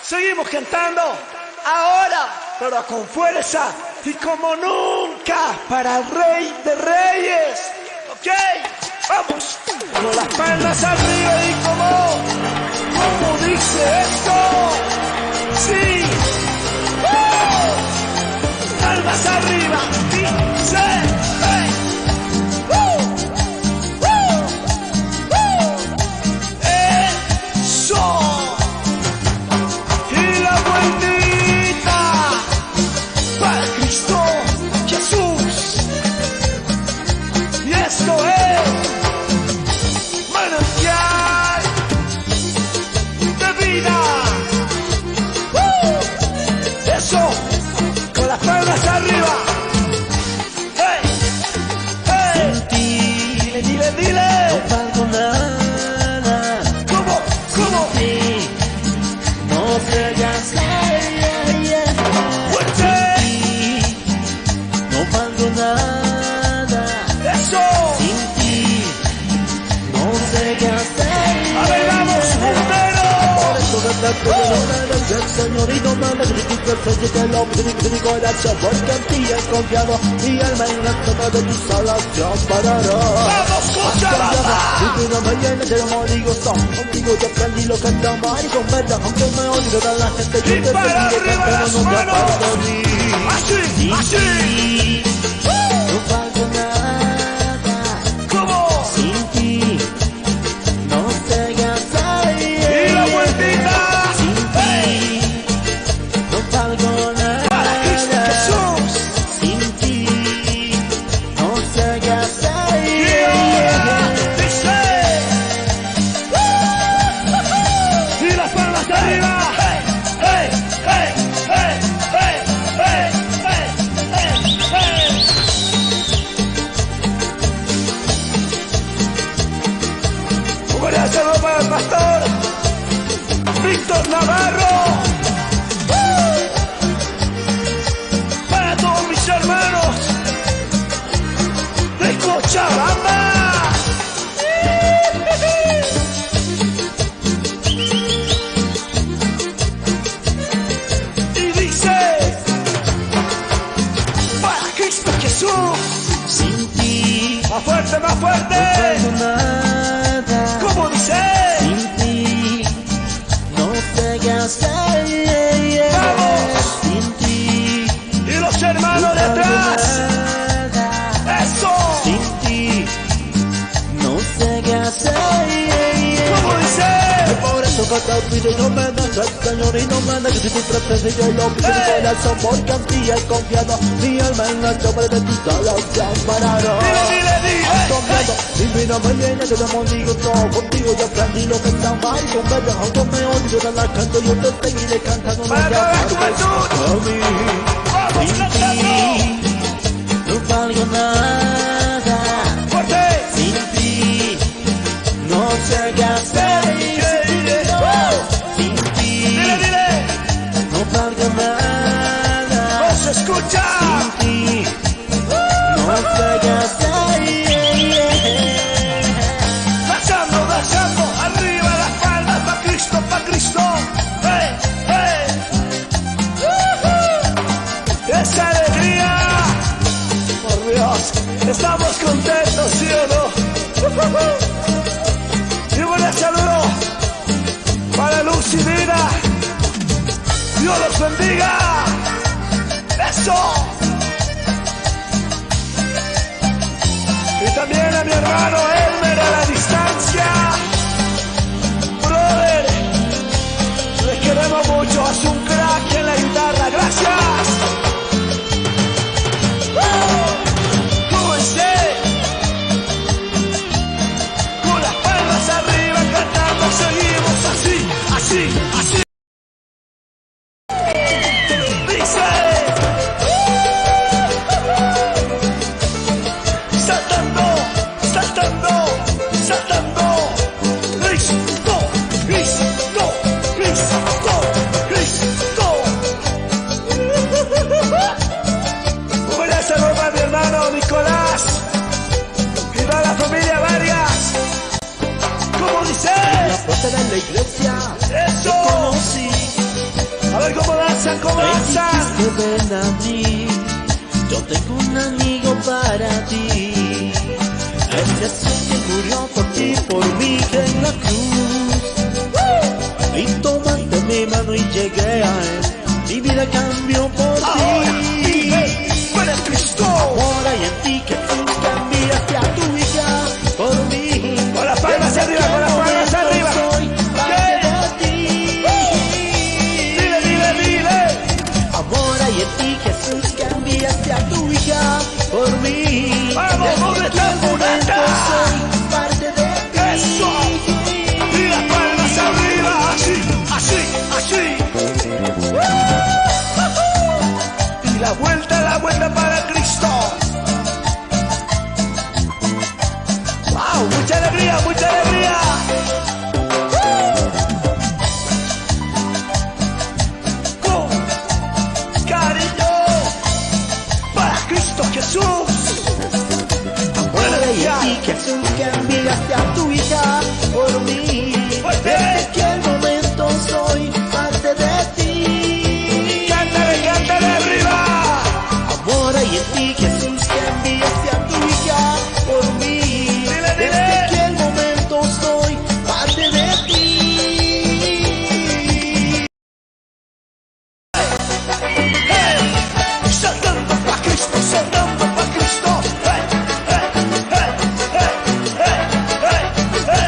Seguimos cantando ahora, pero con fuerza y como nunca para el Rey de Reyes. Ok, vamos, con las palmas arriba y como dice esto. Sí, palmas arriba, dice, hey. Con las palmas arriba. Hey, hey. Sin ti, dile. No valgo nada. ¿Cómo? Sin ti, no fregas. Fuerte. Sin ti, no valgo nada. Eso. Sin ti, no sé qué hacer. A ver, vamos, puntero. Señorito, manda crítica, soy que el hombre de mi corazón, porque en ti he confiado, mi alma en la toma de tus alas ya parará. Vamos, Cochabamba. Y una mañana te amo, digo, contigo yo aprendí lo que es amar y con verdad, aunque me odio de la gente, yo y te para seguiré arriba las cantando, no te manos. aparto de mí. Así, así. No valgo nada. ¿Cómo? Sin ti, no sé qué hacer. Y la vueltita. Valgo nada. Para Cristo Jesús. Sin ti, no sé qué hacer. Y ahora dice. Y las palmas arriba. Hey, hey, hey, hey, hey, hey, hey, hey, hey. Un gran saludo para el pastor Víctor Navarro. Para todos mis hermanos de Cochabamba. Y dice, para Cristo Jesús. Sin ti, Más fuerte, más fuerte. no valgo nada. ¿Cómo dice? Sin ti, no sé qué hacer. Vamos. Sin ti, Y los hermanos no de valgo atrás. nada. Eso. Sin ti, no sé qué hacer. ¿Cómo dice? Por eso que te pido y no me das, Señor, y no me das, que si tu presencia yo lo pido mi corazón, porque en ti he confiado, mi alma en la sombra de tus alas se amparará. Dile. Confiado, mi vida me llena de amor, digo todo, contigo yo aprendí lo que es amar, y con verdad, aunque me odio de la canto, yo te seguiré cantando, no Para te toda la apartes juventud. de mí. Vamos Sin cantando. ti, no valgo nada. Fuerte. Sin ti, no sé qué hacer. Sin ti, Dile. no valgo nada. No se escucha. Sin ti, no sé qué hacer. Danzando, arriba las palmas, pa' Cristo. Hey, hey. Esa alegría. Por Dios, estamos contentos, ¿sí o no? Y buen saludo para Luz y Vida. Dios los bendiga. Eso. Y también a mi hermano Elmer a la distancia. Brother, le queremos mucho, es un crack en la guitarra. Gracias. ¿Cómo esté? Con las palmas arriba cantando, seguimos así. Dice. Saltando. Cristo. iglesia Eso. te conocí. A ver cómo danzan, cómo Me danzan. dijiste ven a mí, yo tengo un amigo para ti. Es Jesús que murió por ti, por mí en la cruz. Y tomaste mi mano y llegué a él. Mi vida cambió por Ahora ti. vive para Cristo. Ahora y en ti que tú cambiaste a tu hija por mí. Con las palmas arriba, con las palmas arriba. Soy parte de ti. Dile, dile, dile. Ahora y en ti Jesús cambiaste a tu hija por mí. Vamos, ¿dónde está Desde aquel momento soy parte de ti. Eso. Y las palmas arriba, así, así, así. Y la vuelta para Cristo. Wow, mucha alegría, mucha alegría. Con cariño para Cristo Jesús. Ahora y en ti Jesús cambiaste a tu hija por mí. Desde aquel momento soy parte de ti. Cántale, cántale arriba. Ahora y en ti Jesús cambiaste a tu hija por mí. Dile, dile. Desde aquel momento soy parte de ti. Hey, saltando pa' Cristo, saltando pa' Cristo. Hey, hey, hey, hey, hey, hey, hey.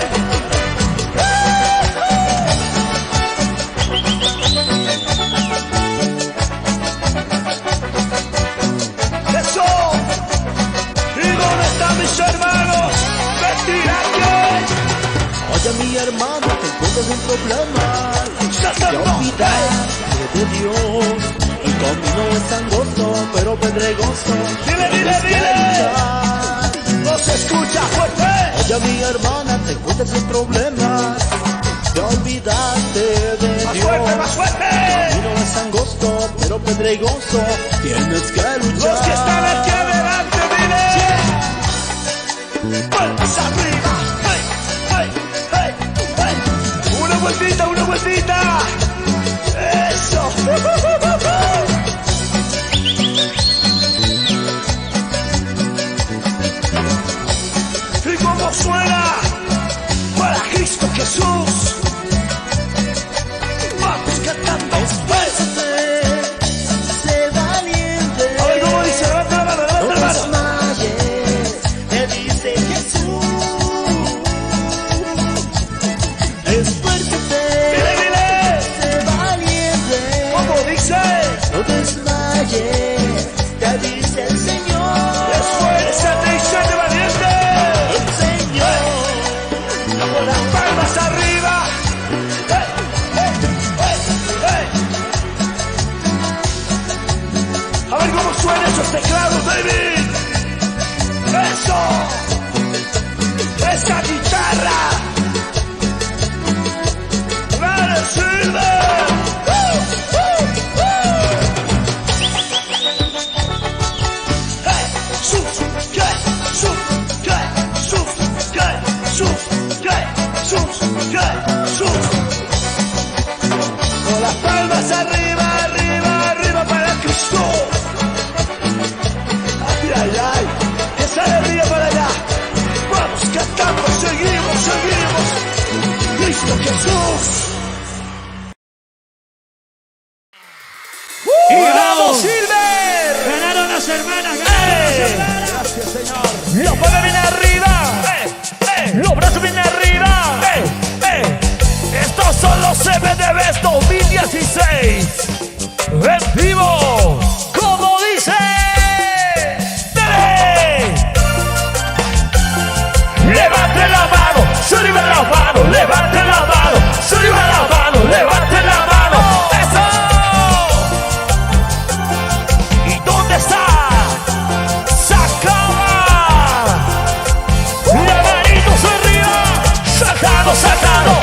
Eso. ¿Y dónde están mis hermanos? Mentira que Oye mi hermano, te encuentras en problemas. Te saltando. olvidaste de Dios. El camino es angosto, pero pedregoso. Dile, dile, Tienes que dile. luchar. No se escucha fuerte. Oye mi hermana, te encuentras en problemas. Te olvidaste de Más Dios. fuerte, más fuerte. El camino es angosto, pero pedregoso. Tienes que luchar. Los que están aquí adelante, dile. Palmas arriba. Hey, hey, hey, hey. Una vueltita, una vueltita. Eso. ¿Y cómo suena? Para Cristo Jesús. Vamos cantando. Sé valiente. A ver cómo dice. Levanta la mano, levanta No la mano. desmayes, te dice Jesús. Esfuérzate, Dile, dile. sé valiente. ¿Cómo dice? No desmayes, te dice el Señor. Esfuérzate y sé valiente. El Señor. Con las palmas arriba. Hey, hey, hey, hey. A ver cómo suenan esos teclados, David. Eso. Esa guitarra. Dale, sirve. Hey, sus, que, sus, que, sus, que, sus, que, sus, que, sus. Con las palmas arriba, arriba, arriba para Cristo. Ay, ay, ay. Esa alegría para allá. Vamos cantando, seguimos, seguimos. Cristo Jesús. Y vamos, Silver. Ganaron las hermanas, ganaron las hermanas. Gracias, Señor. Los palos vienen arriba. Los brazos vienen arriba. Estos son los CBDBs 2016. En vivo. Como dice. ¡Dale! Levante la mano. Arriba la mano. Levante la mano. Arriba la mano. Levante la mano. ¡Eso! ¿Y dónde está? ¡Sacaba! ¡La manitos arriba! ¡Saltado, saltado!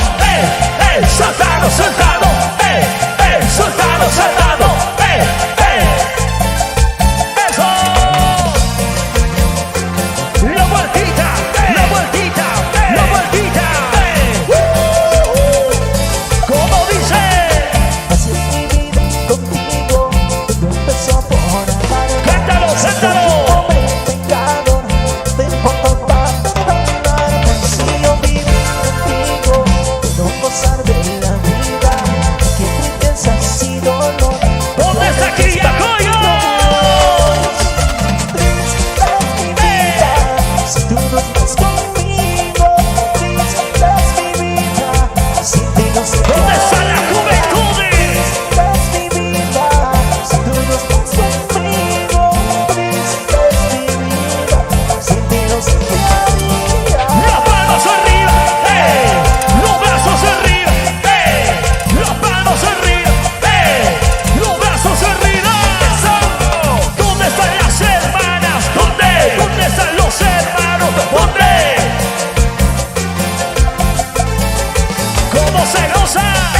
¡Saltado, saltado! ¡Saltado, saltado! ¡Eso! ¡La vueltita! ¡La vueltita! ¡La vueltita!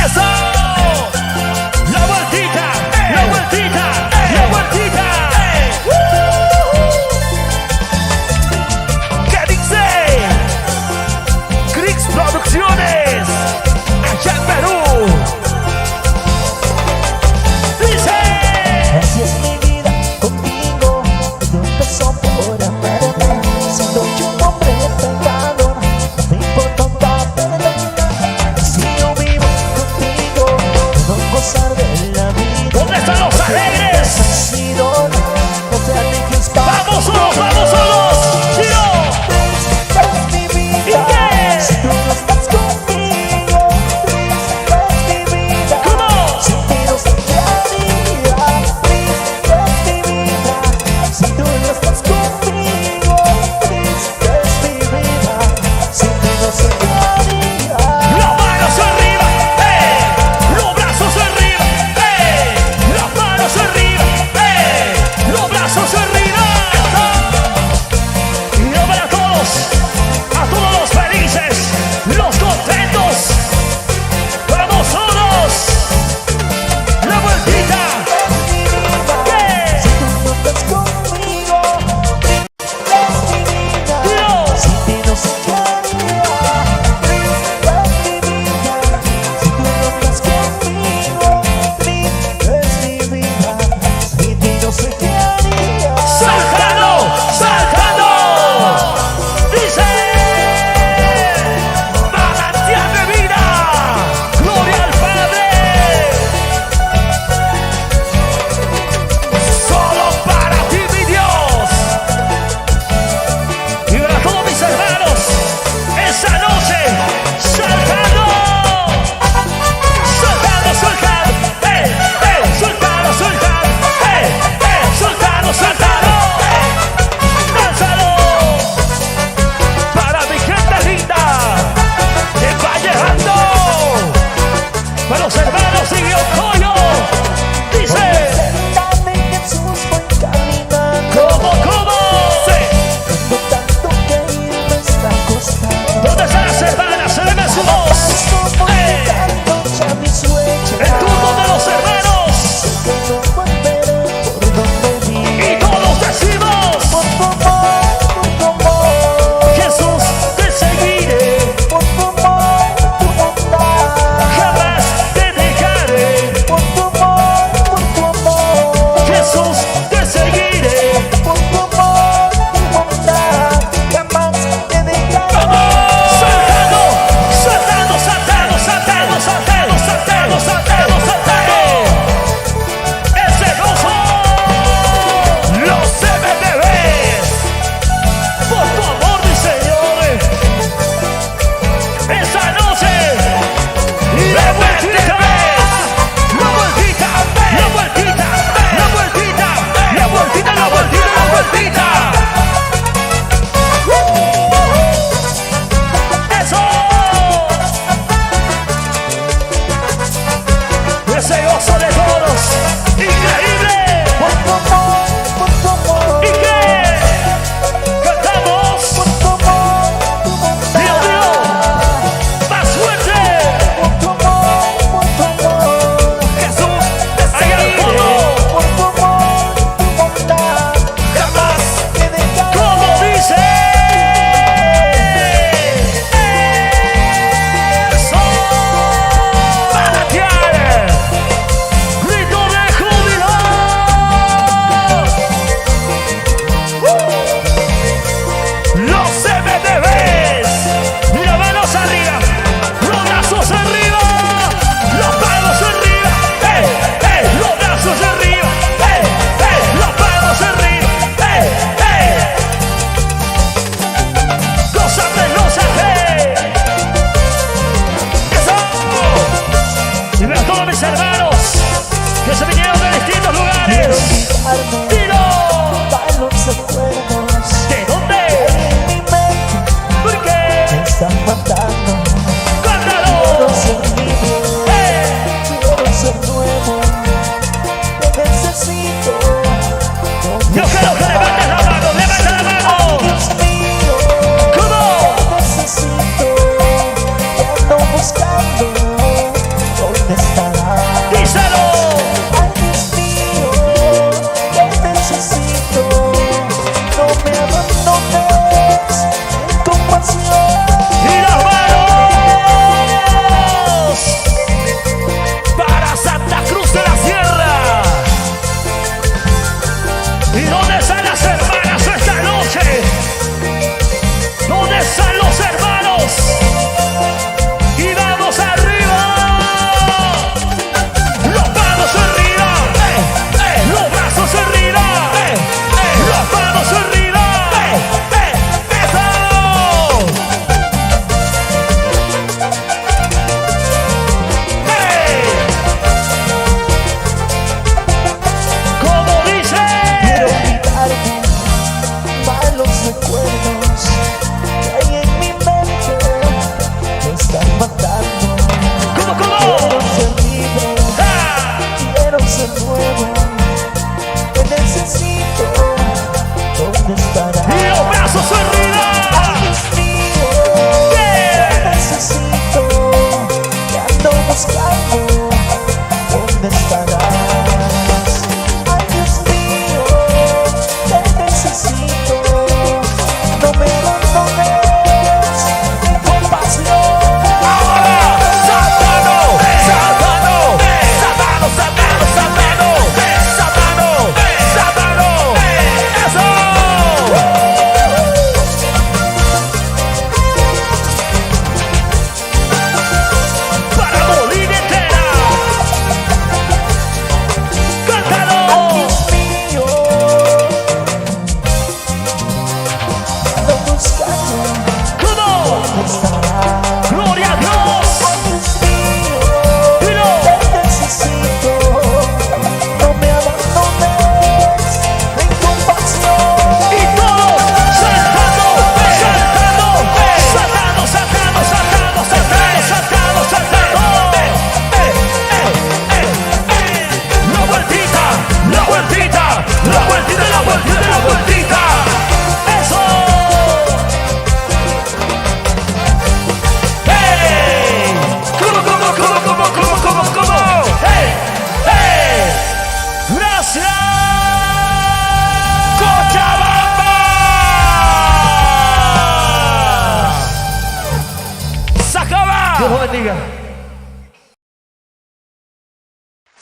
¡Eso! La vueltita, la vueltita, la vueltita. ¿Qué dice? Crix Producciones, allá en Perú. Dice. Así es mi vida contigo, todo empezó por amarme. Siendo yo un hombre pecador, no me importa perdonar. Si yo vivo contigo,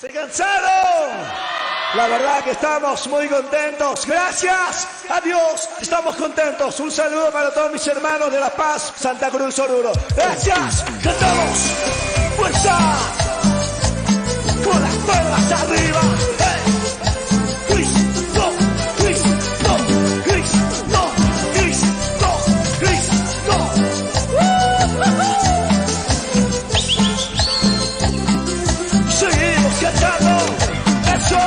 ¿Se cansaron? La verdad que estamos muy contentos. Gracias a Dios estamos contentos. Un saludo para todos mis hermanos de La Paz, Santa Cruz, Oruro. Gracias. Cantamos. Fuerza. Con las palmas arriba. Cristo, Cristo, Cristo, Cristo, Cristo. Seguimos cantando. Eso.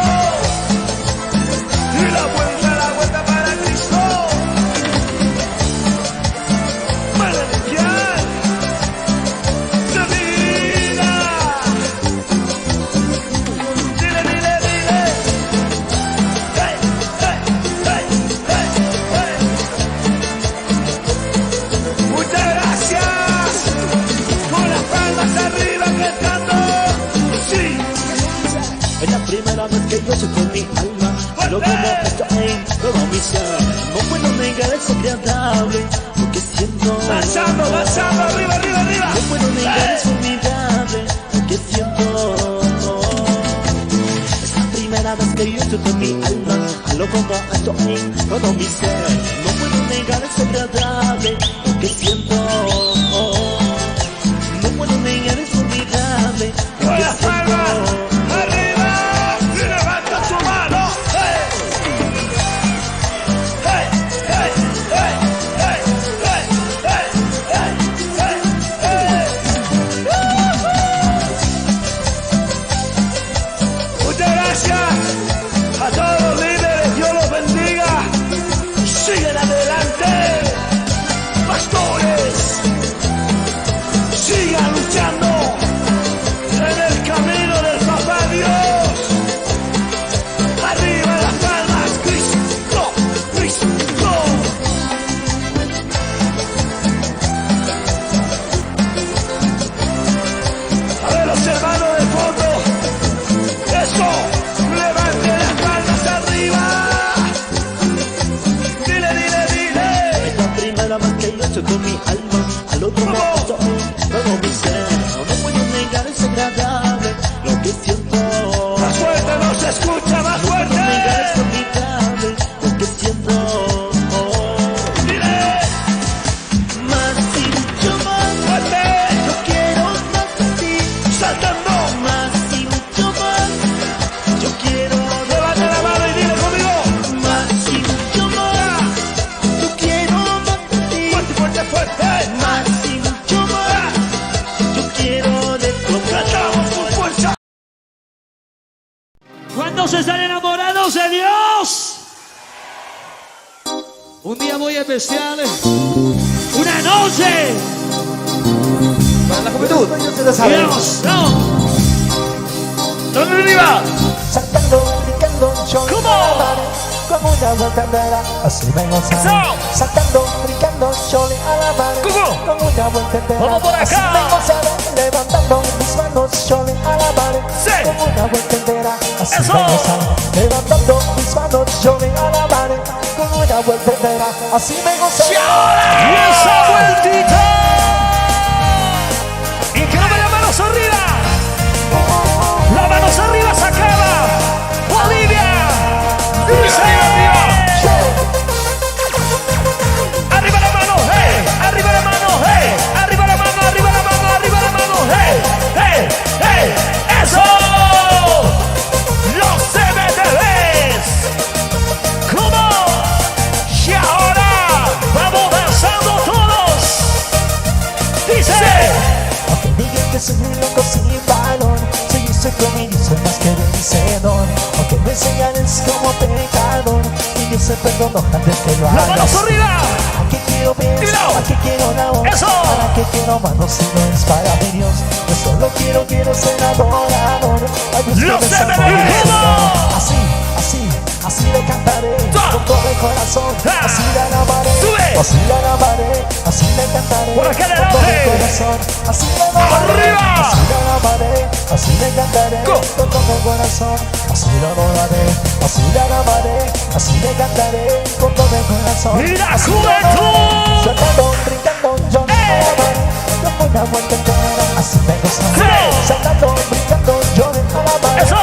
Y la vuelta para Cristo. Manantial de vida. Dile, dile, dile. Hey, hey, hey, hey, hey. Muchas gracias. Con las palmas arriba cantando. Sí. Es la primera vez que yo siento mi alma, lo como esto en todo mi ser. No puedo negar eso agradable, lo que siento. Pasando, arriba, arriba, arriba. No puedo negar eso admirable, lo que siento. Es la primera vez que yo siento mi alma, lo como esto en todo mi ser. No puedo negar eso agradable, lo que siento. No puedo negar eso admirable, lo Con que las siento. palmas arriba y levanta tu mano. Hey, hey, hey, hey, hey, hey, hey, hey, hey, hey. Muchas gracias a todos los líderes. Dios los bendiga. Siguen adelante, pastores. Sigan luchando en el camino del Papá Dios. Arriba las palmas, Cristo, Cristo. A ver los hermanos de fondo. Eso, levanten las palmas arriba. Dile, dile, dile. Es la primera vez que yo estoy con mi alma, al otro lado estoy todo mi ser. No puedo negar es agradable lo que siento. Más fuerte no se escucha, más No puedo negar es fuerte. admirable lo que siento. Dile, Más y mucho más, fuerte. yo quiero más de ti. Saltando. Más y mucho más, yo quiero Levanta la mano y dile conmigo. más y mucho más, yo quiero más de ti. Fuerte, fuerte, fuerte. Más y mucho más, yo quiero de tu Cantamos con amor. fuerza. ¿Cuántos están enamorados de Dios? Un día muy especial. Una noche. Para la juventud. Dios, no. ¿Dónde arriba? Saltando, brincando, yo ¿Cómo? la alabaré como una voltereta, así me gozaré. Eso. Saltando, brincando, yo le alabaré ¿Cómo? como una voltereta, Vamos por así acá. me gozaré. Levantando mis manos, yo le alabaré Sí. como una voltereta, así Eso. me gozaré. Levantando mis manos, yo le alabaré como una voltereta, así me gozaré. Y esa vueltita. Y que no me la manos arriba. La manos arriba sacada. Bolivia. Dice arriba. Arriba la mano, hey. Arriba la mano, hey. Arriba la mano, arriba la mano, arriba la mano, hey. Hey, hey. Eso. Los CBTVs. ¿Cómo? Y ahora vamos danzando todos. Dice. Aunque digan que soy un loco sin valor, soy ese conmigo, soy más que vencedor. Aunque me señales como pecador, y yo se perdono antes que lo Las hagas. manos arriba. ¿A qué quiero ver? Dilo. ¿A qué quiero la voz? Eso. ¿Para qué quiero manos si no es para mi Dios? Yo solo quiero ser adorador. Ay, Dios, Los que me CBD. salva. Así, así, así le cantaré con todo el corazón. Así la alabaré, Sube. así la alabaré, así le cantaré Por acá con todo el adelante. corazón. Así la alabaré, Arriba. así la alabaré, así le cantaré Go. con todo el corazón. Así la adoraré, así la alabaré, así le cantaré con todo el corazón. Y la Así juventud. saltando, brincando, yo le alabaré como una vuelta entera, así me gozaré. Sí. Saltando, brincando, yo le alabaré Eso.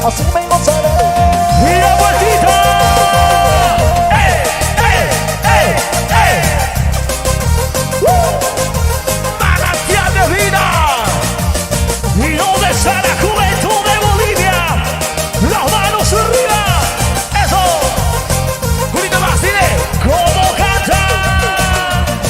así me gozaré. Y la vueltita. Manantial de vida. ¿Y dónde está la juventud de Bolivia? Las manos arriba. Eso. Julito más, dile. ¿Cómo canta?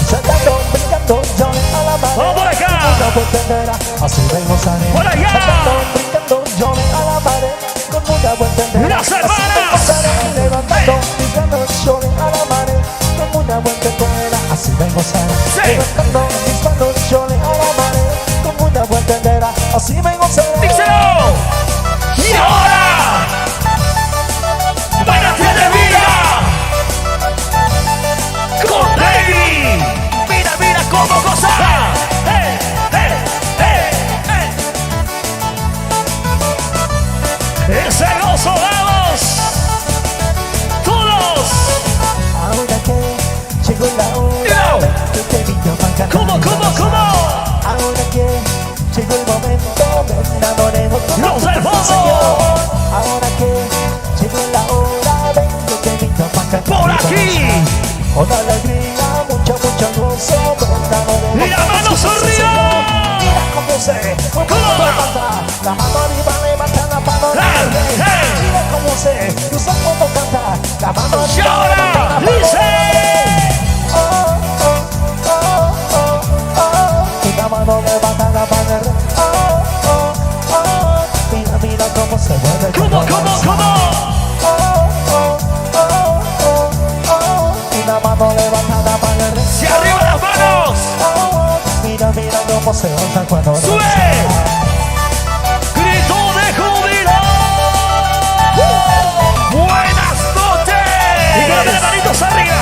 Saltando, brincando, yo a la mano. Vamos por acá. Una vuelta entera, así me gozaré. Por allá. Saltando, brincando, yo a la pared. Con una vuelta entera, Las así me hermanas. gozaré. Levantando, brincando, yo a la pared. Con una vuelta entera, así me gozaré. Sí. Levantando, brincando, yo a la pared. Con una vuelta entera, así me gozaré. Díselo. Y ahora. Manantial de vida. Con David. Mira, mira cómo goza. Ese gozo vamos. Todos. Ahora que llegó la hora que te invito pa' cantar. ¿Cómo? Ahora que llegó el momento, me enamoremos con Los del fondo. Señor. Ahora que llegó la hora, ven que te invito pa' cantar. Por aquí. Con alegría, mucho gozo, me enamoremos Y la con mano Jesús, arriba. Señor. Mira cómo se levanta, la mano arriba, levanta la mano arriba. Hey. Mira cómo se usa cuando canta, la mano Y arriba, ahora levanta la mano dice. Una mano levanta la mano arriba. Mira cómo se mueve. ¿Cómo? Una mano levanta la mano arriba. Si arriba las manos. Mira cómo se goza cuando Sube. Grito de júbilo. Buenas noches. Y con las manitos arriba.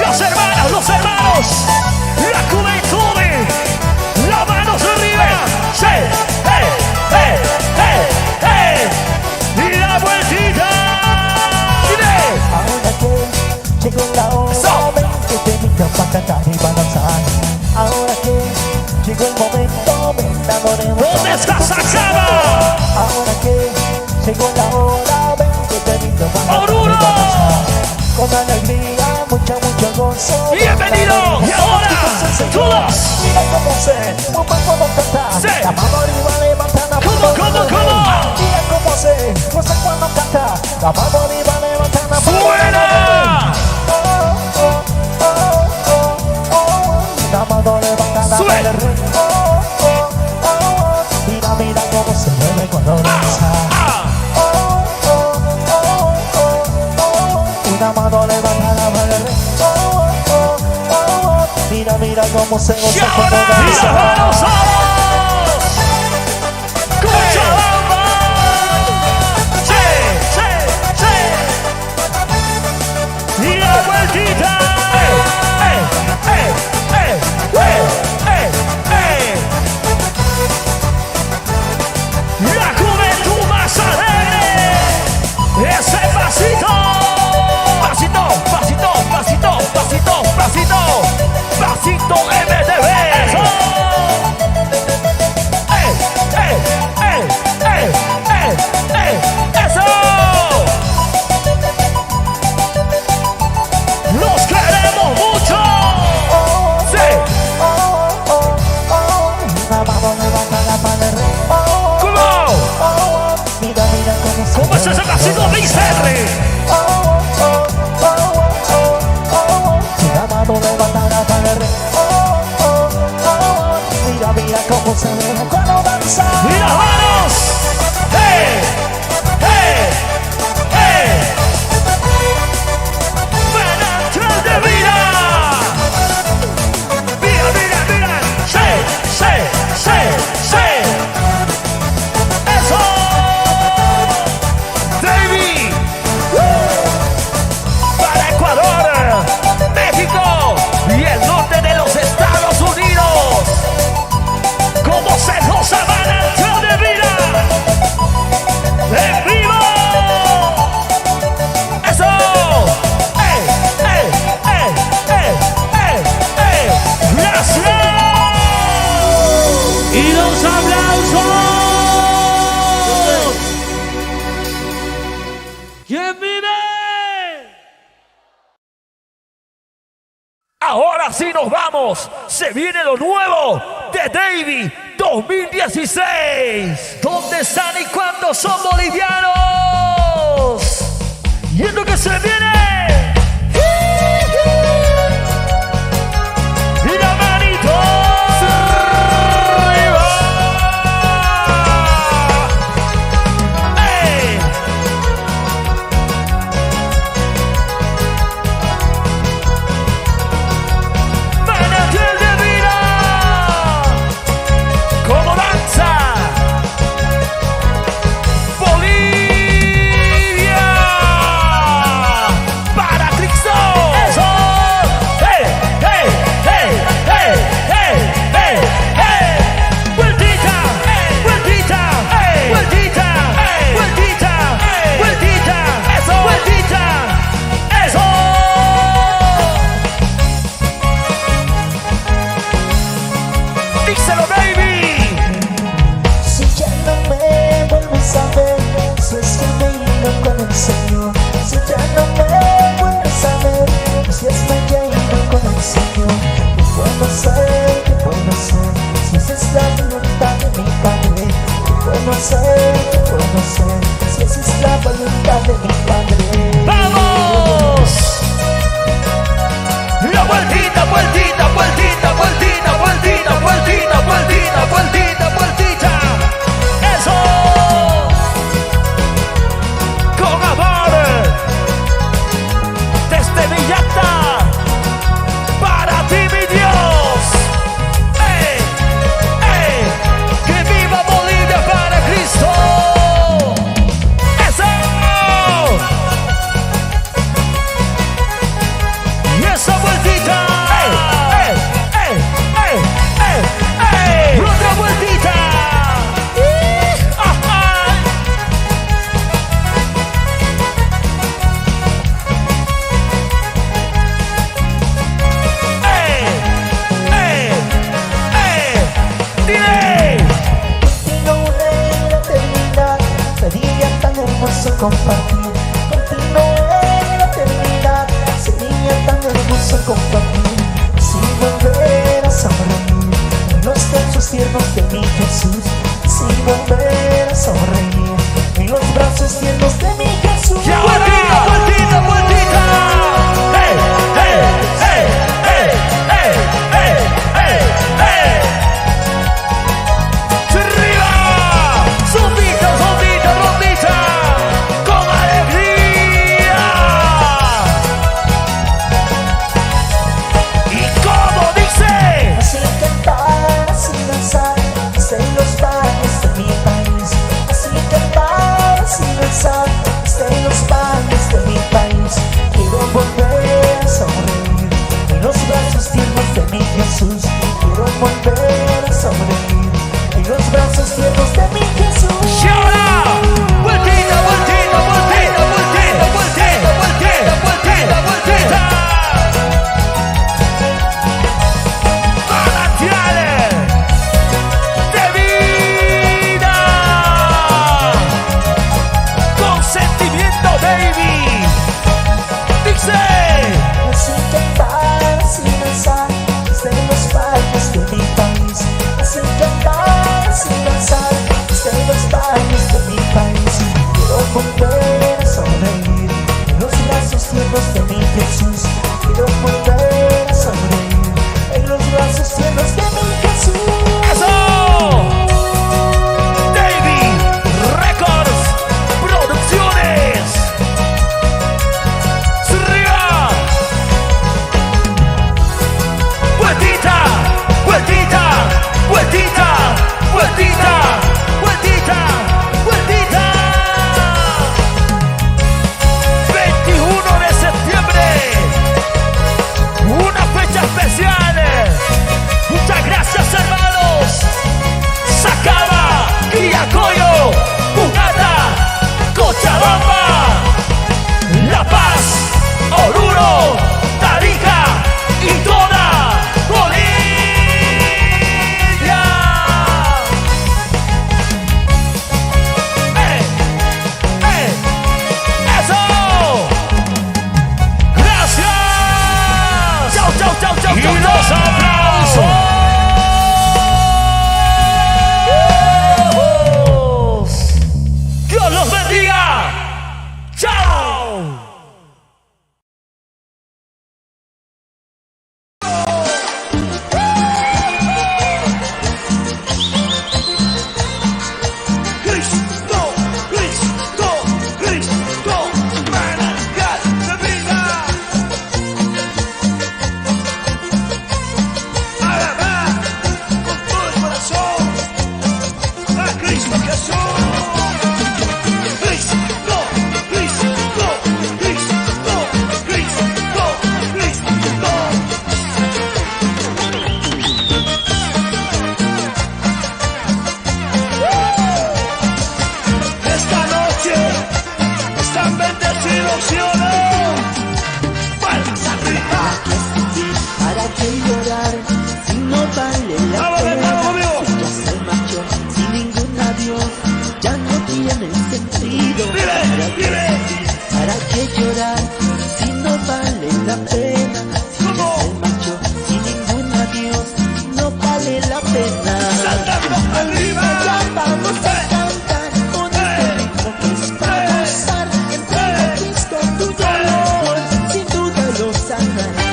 Los hermanos. La juventud. Las manos arriba. Sí. Y la vueltita. Dile. Ahora que llegó la hora, ven que te invito pa' cantar y pa' danzar. Ahora que llegó el momento, me enamoremos. ¿Dónde está Sacaba? Ahora que llegó la hora, ven que te invito pa' cantar y ¡Oruro! pa' danzar. Con alegría, mucho gozo. Bienvenido. Y ahora, todos. Mira cómo se mueve cuando canta. Sí. La mano arriba, levanta la mano. ¿Cómo? Mira cómo se goza cuando canta. La mano arriba, levanta la mano. ¡Fuera! La mano levanta la Sube. mano. Mira cómo se mueve cuando danza. Una mano levanta la mano. Mira cómo se Y goza cuando ahora, y las danza. manos abajo. Cochabamba. Sí. Y la vueltita. La juventud más alegre. Ese pasito. Pasito MTV. Eso. Eso. Los queremos mucho. Sí. La mano levanta la mano. ¿Cómo? Mira cómo se ¿Cómo es ese pasito BCR? La mano levanta la mano. ¿Quién vive? Ahora sí nos vamos. Se viene lo nuevo de Davey 2016. ¿Dónde están y cuándo son bolivianos? Y es lo que se viene. Y la manito arriba. ¡Ey! Manantial de vida. Como danza. Bolivia. Para Cristo. Eso. Hey, hey, hey, hey, hey, hey, hey. Vueltita, vueltita, vueltita, vueltita, vueltita. Eso, vueltita. Eso. Díselo, baby. Si ya no me vuelves a ver, eso es que me he ido con el Señor. Si ya no me vuelves a ver, si es que ya he ido con el Señor. ¿Qué puedo hacer? ¿Qué puedo hacer? Si esa es la voluntad de mi Padre. ¿Qué puedo hacer? ¿Qué puedo hacer? Si esa es la voluntad de mi Padre. ¡Vamos! La vueltita, vueltita, vueltita, vueltita, vueltita, vueltita, vueltita, vueltita, vueltita. ¡Eso! Con amor. Desde Villata. Para ti, mi Dios. ¡Ey! ¡Ey! ¡Que viva Bolivia para Cristo! ¡Eso! Y esa vueltita. ¡Ey! ¡Ey! ¡Ey! ¡Ey! ¡Ey! ¡Ey! ¡Otra vueltita! ¡Ajá! ¡Ey! ¡Ey! ¡Ey! ¡Dile! Contigo en la eternidad, sería tan hermoso compartir. Contigo en la eternidad, sería tan hermoso compartir. Si volveras a sonreír en los brazos tiernos de mi Jesús. Si volveras a sonreír en los brazos tiernos de mi Jesús. ¡Ya vueltita, vueltita, vueltita! ¡Ey! ¡Ey! ¡Ey! ¡Ey! ¡Ey! ¡Ey! ¡Ey! ¡Ey! ¡Arriba! ¡Zumbita, zumbita, rondita! ¡Con alegría! ¿Y cómo dice? Así cantar, así danzar, desde los valles de mi país. Así cantar, así danzar, vamos, ¿sí o no? Palmas arriba. ¿Para qué llorar si no vale la Vamos, pena? vamos, amigo. Ya se marchó sin ningún adiós, ya no tiene sentido. Dile, dile. ¿Para qué llorar si no vale la pena? Si ya se marchó sin ningún adiós, no vale la pena. Saltando arriba. Ya vamos a cantar con este ritmo que es para gozar. Entrega a Cristo tu dolor, sin duda lo sanará.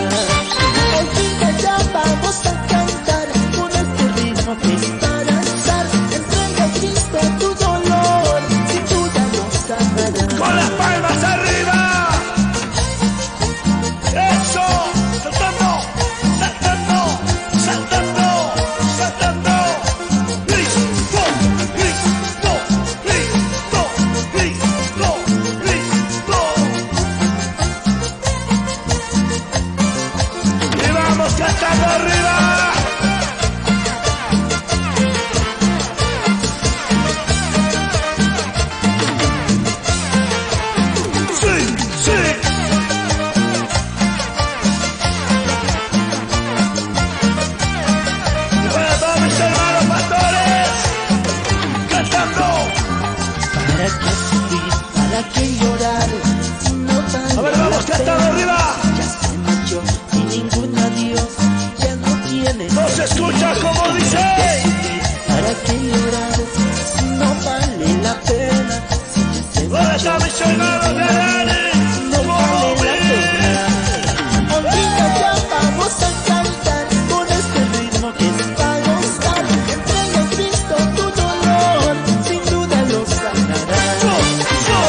Olvida, ya vamos a cantar con este ritmo que es para danzar. Entrega a Cristo tu dolor, sin duda lo sanará. Con las palmas arriba. Eso. Saltando, saltando, saltando, saltando. Listo, listo, listo, listo, listo. Y vamos cantando arriba. Sí, sí. Y para todos mis hermanos pastores, cantando. ¿Para qué sufrir? ¿Para qué llorar? Si no vale A ver, vamos la cantando pena. arriba. Ya se marchó sin ningún adiós, ya no tiene No se escucha como dice. ¿para qué llorar si no vale la pena? Si ya se ¿Dónde marchó están mis sin hermanos ningún de adiós, Dani? no vale la pena. Olvida, ya vamos a cantar con este ritmo que es para gozar. Entrega a Cristo tu dolor, sin duda lo sanará.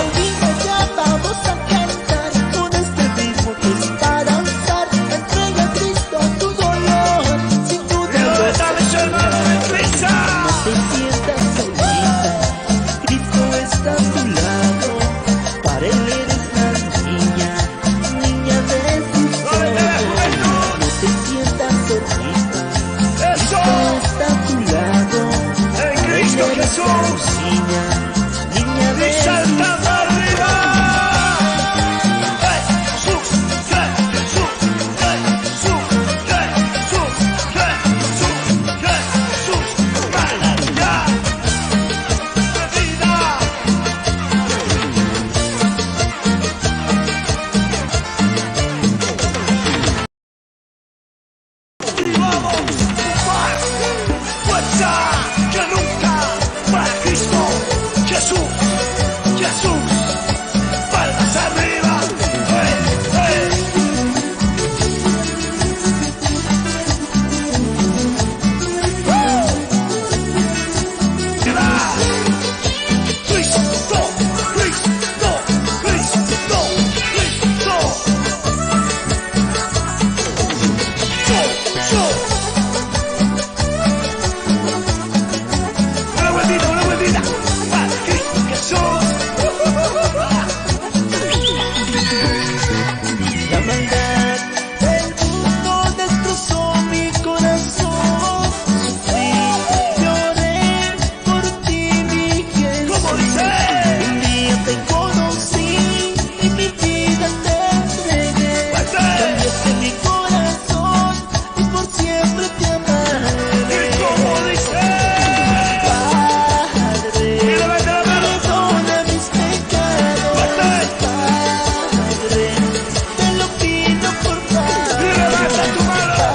Olvida, ya vamos a cantar con este ritmo que es para danzar. Entrega a Cristo tu dolor, sin ¿Y duda dónde lo están mis hermanos de Pisa? no te sientas solita, Cristo está a tu lado. Para Él eres la niña, niña de sus ¿Dónde está la ojos. juventud? No te sientas solita, Eso. está a tu lado. En Cristo Jesús. Niña, niña Y de saltando arriba. Jesús, Jesús, Jesús, Jesús, Jesús, Jesús. Maravilla de vida. Y vamos, más fuerza que nunca para Cristo Jesús, Jesús, palmas arriba, Cristo, Cristo, Cristo, Cristo. Una vueltita, para Cristo Jesús. la maldad del mundo destrozó mi corazón. Sufrí, lloré por ti, mi Jesús. ¿Cómo dice? Un día te conocí y mi vida te entregué. Fuerte. Cambiaste mi corazón y por siempre te amaré. ¿Y cómo dice? Padre, Y levanta la mano. perdona mis pecados. Fuerte. Padre, te lo pido por favor. Y levanta tu mano.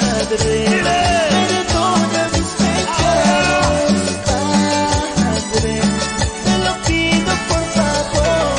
Padre, Dile. perdona mis pecados. Padre, te lo pido por favor.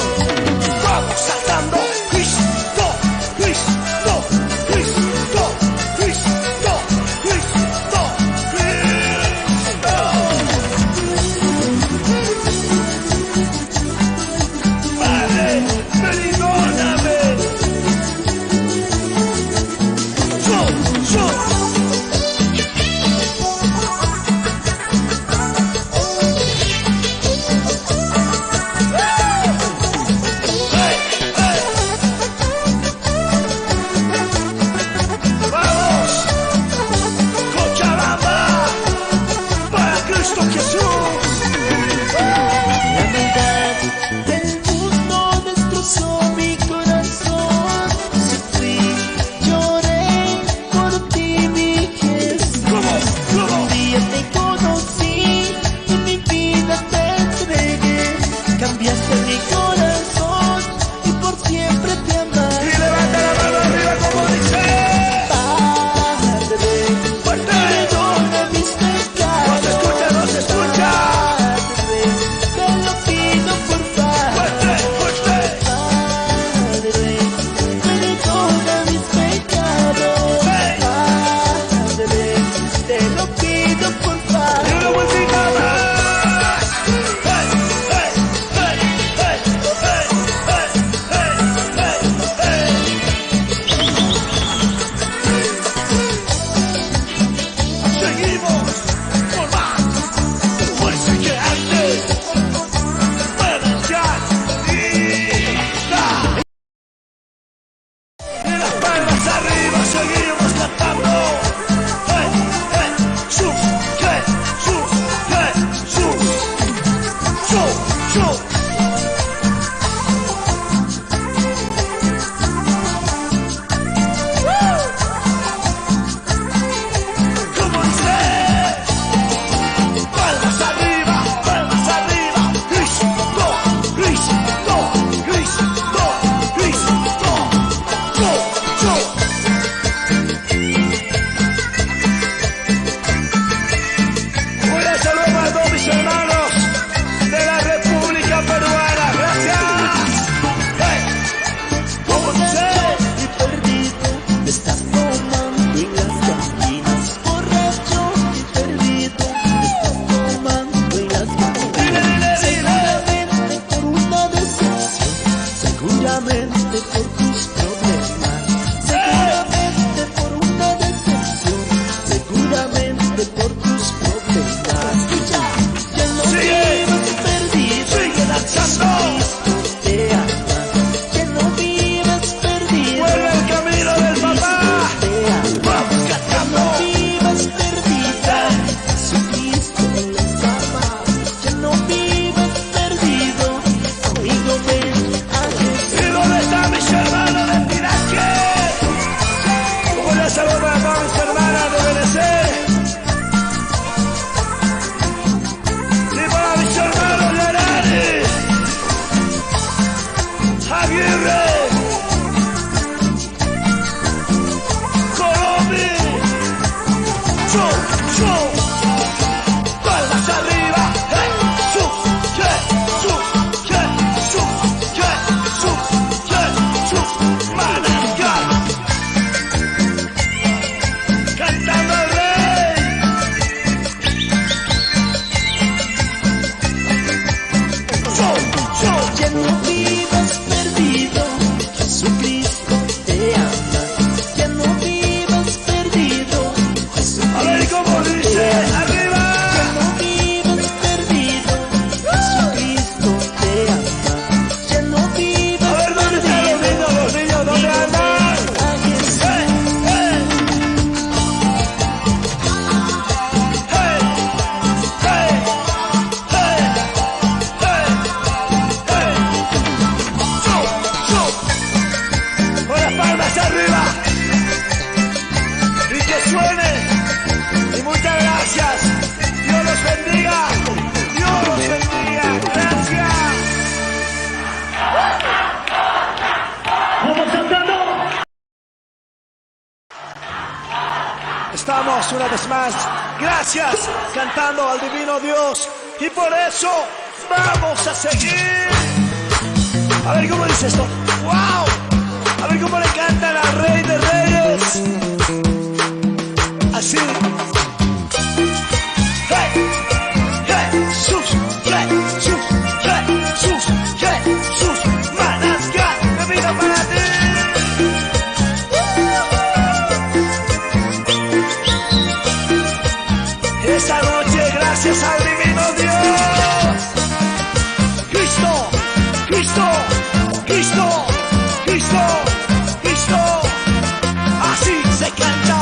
seguramente por tus problemas, seguramente por una decepción, seguramente por tus problemas. Ya no vivas perdido, sigue danzando. Jesucristo te ama. Ya no vivas perdido, Vuelve al camino del papá. te ama. Vamos Ya cantando. no vivas perdida, Jesucristo les ama. Ya no vivas perdido, conmigo ven a Jesús. ¿Y dónde están mis hermanos de Tirache? ¿Cómo le saludo para todas mis hermanas de Benecer? Y para mis hermanos de Arani, Aguirre, Colombia, yo, palmas arriba, Jesús, Jesús, Jesús, Jesús, Jesús, Manantial, cantando al Rey. Yo, Ya no vivas perdido, Jesucristo te ama. Ya no vivas perdido, a ver Jesucristo cómo dice, te ama. arriba. Ya no vivas perdido, Jesucristo te ama. Ya no A vivas ver, ¿dónde están los niños? Los niños, ¿dónde andan? a Jesús. Hey, hey. Hey, hey, hey, hey, hey. Yo, con las palmas arriba. Y que suene. Y muchas gracias. Dios los bendiga. Dios los bendiga. Gracias. Vamos cantando. Estamos una vez más, gracias, cantando al divino Dios. Y por eso vamos a seguir. A ver cómo dice esto. ¡Wow! A ver cómo le cantan al Rey de Reyes. Así. ¡Hey! Jesús, Jesús, Jesús, Jesús, Manantial de vida para ti. Esta noche, gracias al divino Dios. Cristo, Cristo, Cristo, Cristo, Cristo. Así se canta.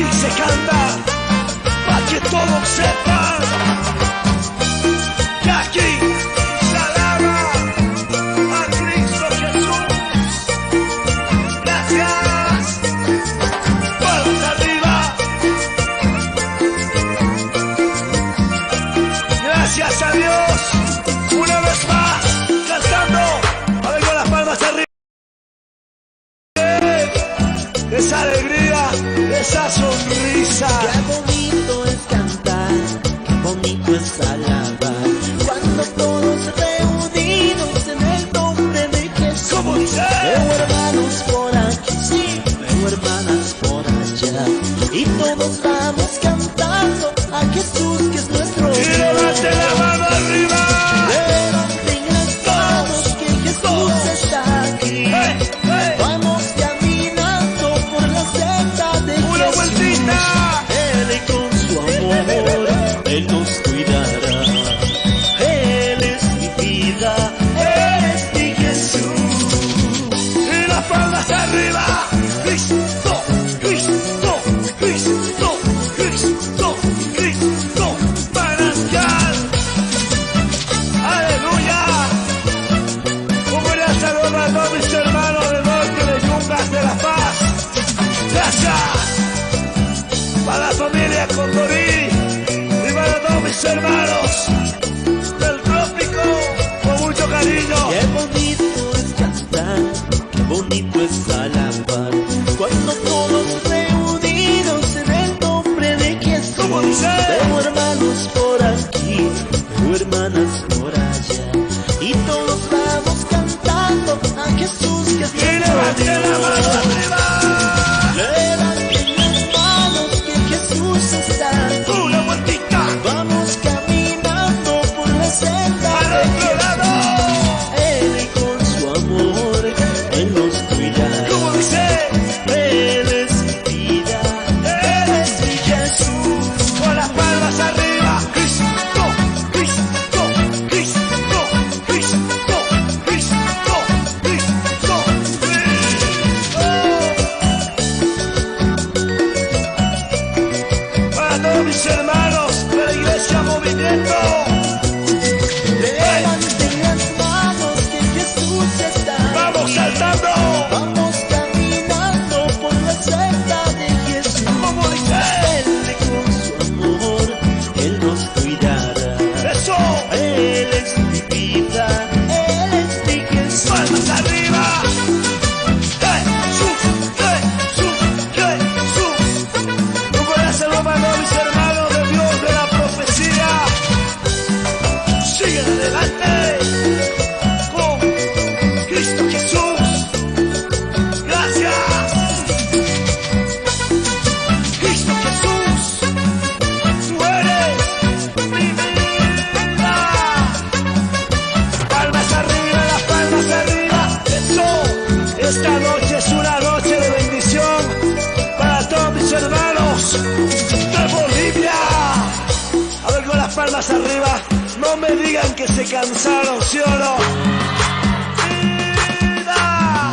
así se canta, para que todos sepan que aquí se alaba a Cristo Jesús. Gracias, palmas arriba. Gracias a Dios, una vez más, cantando, a ver con las palmas arriba. Esa alegría, esa sonrisa. Qué bonito es cantar, qué bonito es alabar, cuando todos reunidos en el nombre de Jesús. ¿Cómo dice? Veo hermanos por aquí, sí, veo hermanas por allá, y todos vamos cantando a Jesús que es nuestro Y Dios. levante la mano arriba. Levanten las manos que Jesús está aquí. Hey, hey. Vamos caminando por la senda de Una Jesús. vueltita. Él con su amor, Él nos cuidará. Él es mi vida, Él es mi Jesús. Y las palmas arriba. Cristo, Cristo, Cristo, Cristo, Cristo, manantial. Aleluya. Un gran saludo a todos mis hermanos del norte de Yungas de La Paz. Gracias. Para la familia Condorí y para todos mis hermanos del trópico, con mucho cariño. Qué bonito es cantar, qué bonito es alabar, cuando todos reunidos en el nombre de Jesús. ¿Cómo dice? Veo hermanos por aquí, veo hermanas por allá, y todos vamos cantando a Jesús que es Y nuestro levante la mano Dios. arriba. Levanten las manos que Jesús está aquí. Una vueltita. Vamos caminando por la senda Al de otro lado. Él con su amor, Él nos cuidará. ¿Cómo dice? Él es mi vida, Él es mi Jesús. Con las palmas arriba. Cristo, Cristo, Cristo, Cristo, Cristo, Cristo, Cristo. Para todos mis hermanos de la iglesia Movimiento. Levanten las manos que Jesús está Vamos aquí. saltando. Vamos caminando por la senda de Jesús. ¿Cómo dice? Él con su amor, Él nos cuidará. Eso. Él es mi vida, Él es mi Jesús. Palmas arriba. Jesús, Jesús, Jesús. Un gran saludo para todos mis hermanos de Dios de la profecía. Siguen adelante con Cristo Jesús. Gracias. Cristo Jesús, tú eres mi vida. Palmas arriba, las palmas arriba. Eso, esta noche es una noche de bendición para todos mis hermanos de Bolivia. A ver con las palmas arriba. No me digan que se cansaron, ¿sí o no? ¡Vida!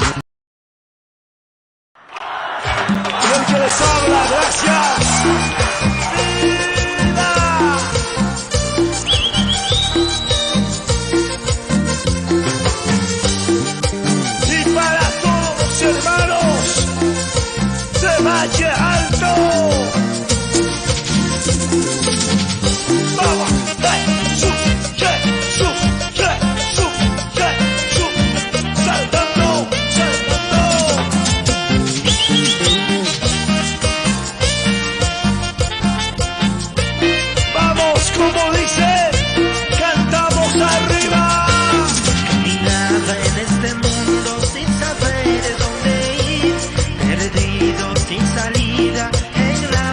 Y el que les habla, gracias. ¡Vida! Y para todos los hermanos de Valle Alto. Vamos, Jesús, Jesús, Jesús, Jesús, saltando, saltando. Vamos, como dice, cantamos arriba. Caminaba en este mundo sin saber dónde ir, perdido sin salida en la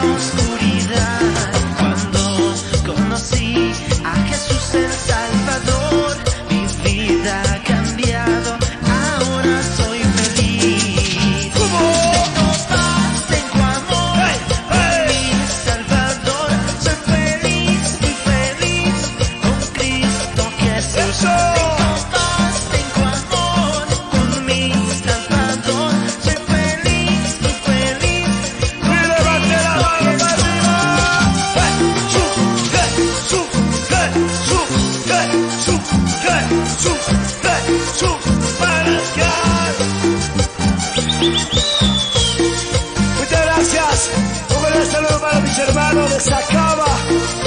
hermanos de Sacaba,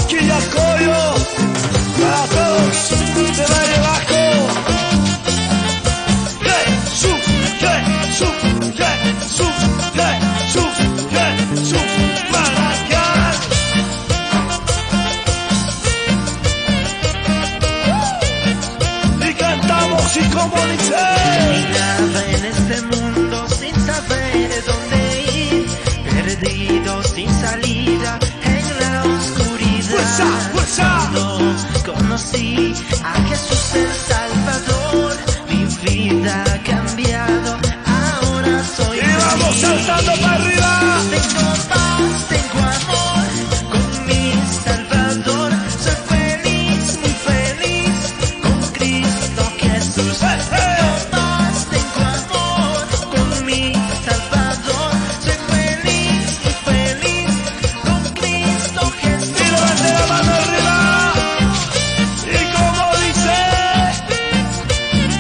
Quillacoyo, para todos de Valle Bajo. Jesús, Jesús, Jesús, Jesús, Jesús, Maracán. Y cantamos y como dice. Caminaba en este mundo sin saber dónde ir, perdido sin salida en la oscuridad. Cuando conocí a Jesús el Salvador, mi vida ha cambiado, ahora soy Y vamos saltando para arriba. Tengo paz, tengo amor con mi Salvador, soy feliz, muy feliz con Cristo Jesús. Tengo paz, tengo amor con mi Salvador, soy feliz, muy feliz con Cristo Jesús. Y levante la mano arriba. Y como dice,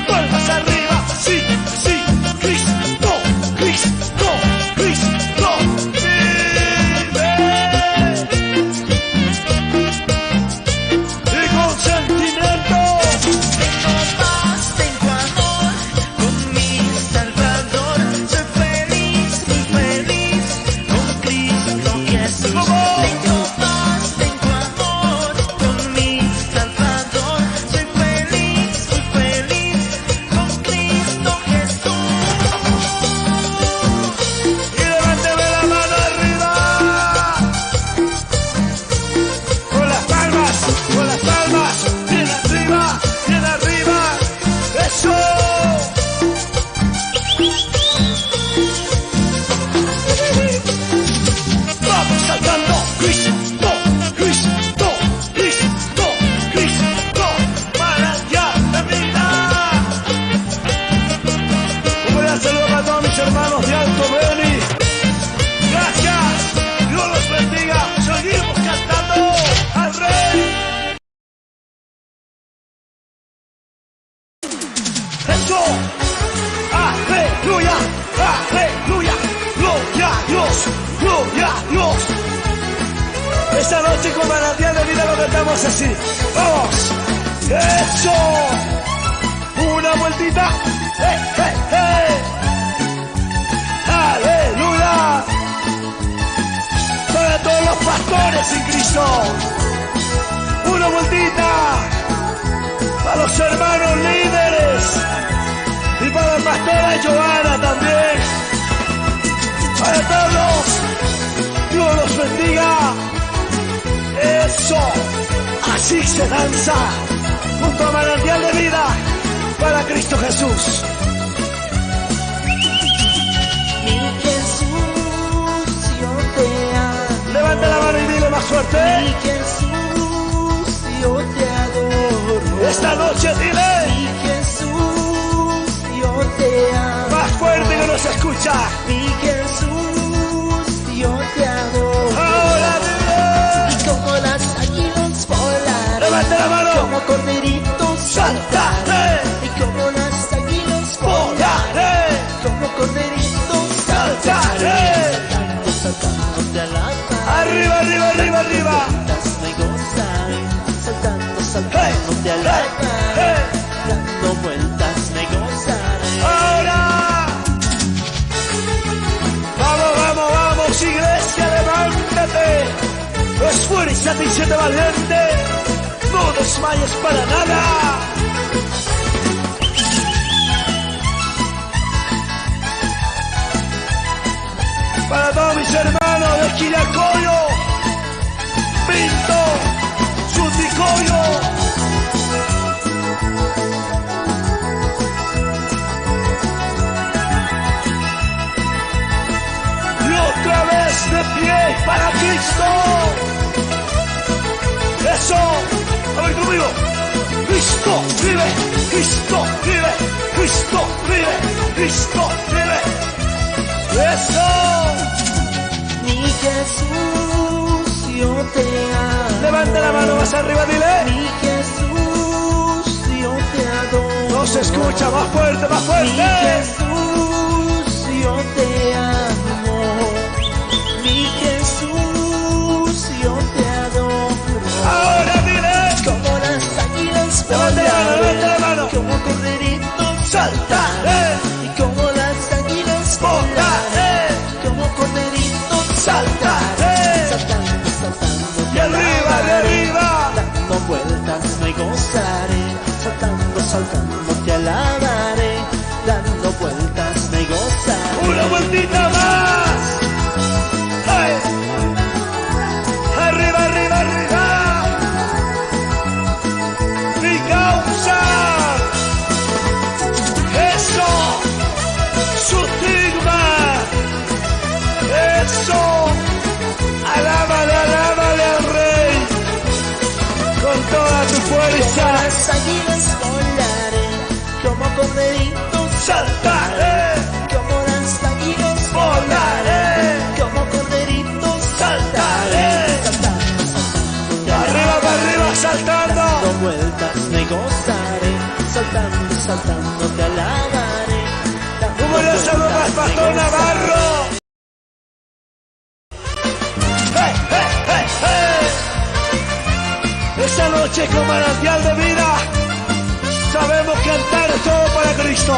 vuelvas arriba. Sí, sí, Cristo, Cristo, Cristo vive. Y con sentimiento. Tengo paz, tengo amor con mi Salvador, soy feliz, muy feliz con Cristo Jesús. Tengo paz, tengo amor con mi Salvador, soy feliz, muy feliz con Cristo Jesús. Y levánteme la mano arriba. Con las palmas, con las palmas. Bien arriba, bien arriba. Eso. Vamos saltando. Cristo, Cristo, Cristo, Cristo. Manantial de vida. Un gran saludo para todos mis hermanos de Alto Beni. Gracias. Dios los bendiga. Seguimos cantando al Rey. Eso. Aleluya. Aleluya. Gloria a Dios. Gloria a Dios. Esta noche con Manantial de Vida lo cantamos así. Vamos. Eso. Una vueltita. Aleluya. Para todos los pastores en Cristo. Una vueltita. Para los hermanos líderes. Y para la pastora Joana también. Para todos. Dios los bendiga. Eso. Así se danza. Junto a Manantial de Vida. Para Cristo Jesús. Mi Jesús, yo te amo. Levanta la mano y dile más fuerte. Mi Jesús, yo te adoro. Esta noche dile. Mi Jesús, yo te amo. Más fuerte que no se escucha. Mi Jesús, yo te adoro. Ahora dile. Y como las águilas volarán, Levanta la mano. como corderitos saltarán. Y como las águilas volarán, como corderitos saltarán. Saltando, saltando te alaban. Arriba, arriba, arriba, arriba. Vueltas me gozan, saltando, saltando te alaban. Dando vueltas me gozan. Ahora. Vamos, vamos, vamos, iglesia, levántate. Esfuérzate y siete valiente. No desmayes para nada. Para todos mis hermanos de Quillacoyo, Pinto, Suticoyo. Y otra vez de pie para Cristo. Eso. A ver conmigo. Cristo vive, Cristo vive, Cristo vive, Cristo vive. Eso. Mi Jesús, yo te amo. Levanta la mano más arriba, dile. Mi Jesús, yo te adoro. No se escucha, más fuerte, más Mi fuerte. Jesús, yo te amo. Mi Jesús, Eso. Alábale, alábale al Rey. Con toda tu fuerza. Como las águilas volaré, como corderitos Saltaré. como las águilas Volaré. como corderitos Saltaré. saltando, saltando, te Arriba, para arriba, saltando. dando vueltas me gozaré, saltando, saltando te alabaré. Dando ¿Cómo le saludas, vueltas me Pastor gozaré. Navarro? ¡Hey, hey, hey, hey! Esta noche con manantial de vida sabemos cantar todo para Cristo.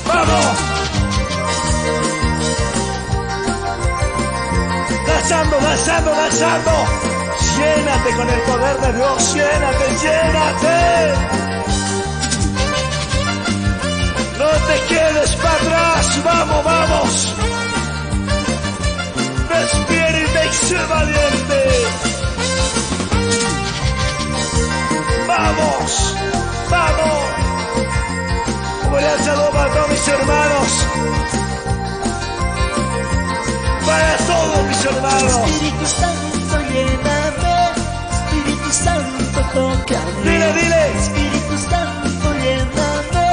¡Vamos! Danzando, danzando, danzando. Llénate con el poder de Dios. Llénate, llénate. No te quedes para atrás. Vamos, vamos. Despierta y sé valiente. Vamos, vamos. Como le saludo para todos mis hermanos. Para todos mis hermanos. Espíritu Santo, lléname. Espíritu Santo, tócame. Dile, dile. Espíritu Santo, lléname.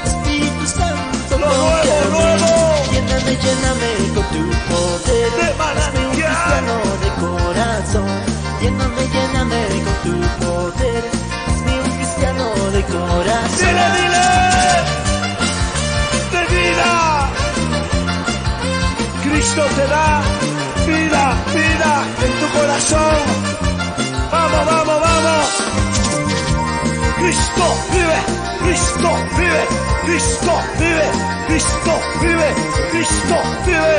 Espíritu Santo, Lo nuevo, tócame. nuevo. Lléname, lléname con tu poder. De Hazme un manantial. cristiano de corazón. Lléname, lléname con tu poder. Hazme un cristiano de corazón. Dile, dile. De vida. Cristo te da vida, vida en tu corazón. Vamos, vamos, vamos. Cristo vive, Cristo vive, Cristo vive, Cristo vive, Cristo vive.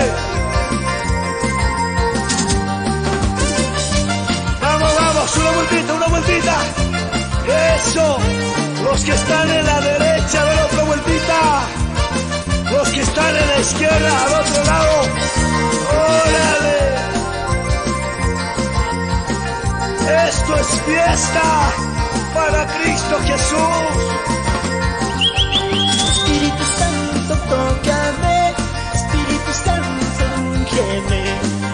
Vamos, vamos, una vueltita, una vueltita. Eso, los que están en la derecha, de la otra vueltita. Los que están en la izquierda, al otro lado. ¡Órale! Esto es fiesta para Cristo Jesús. Espíritu Santo, tócame. Espíritu Santo, úngeme.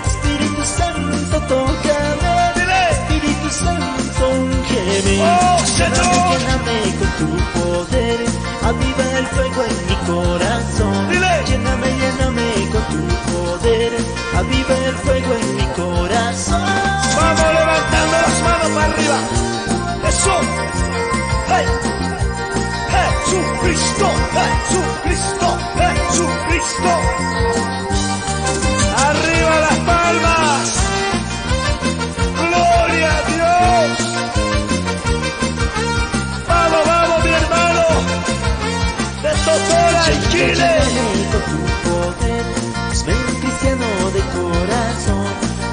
Espíritu Santo, tócame. Dile. Espíritu Santo, úngeme. ¡Oh, Señor! Lléname con tu poder. Aviva el fuego en mi corazón. Dile. Lléname, lléname con tu poder. Aviva el fuego en mi corazón. Vamos levantando las manos para arriba. Eso. ¡Hey! ¡Jesucristo! ¡Jesucristo! ¡Jesucristo! ¡Arriba las palmas! ¡Gloria a Dios! ¡Vamos, vamos, mi hermano! ¡De Totora y Chile! Lléname con tu poder. Hazme un cristiano de corazón.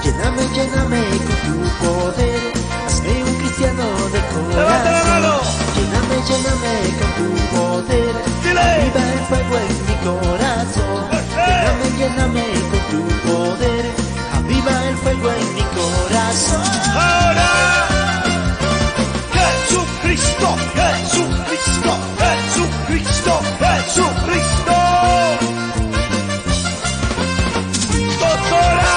Lléname, lléname con tu poder. Hazme un cristiano de corazón. ¡Levanta la mano! Lléname, lléname con tu poder. Dile. Aviva el fuego en mi corazón. Lléname, lléname con tu poder. Aviva el fuego en mi corazón. ¡Ahora! ¡Jesucristo! ¡Jesucristo! ¡Jesucristo! ¡Jesucristo! Doctora,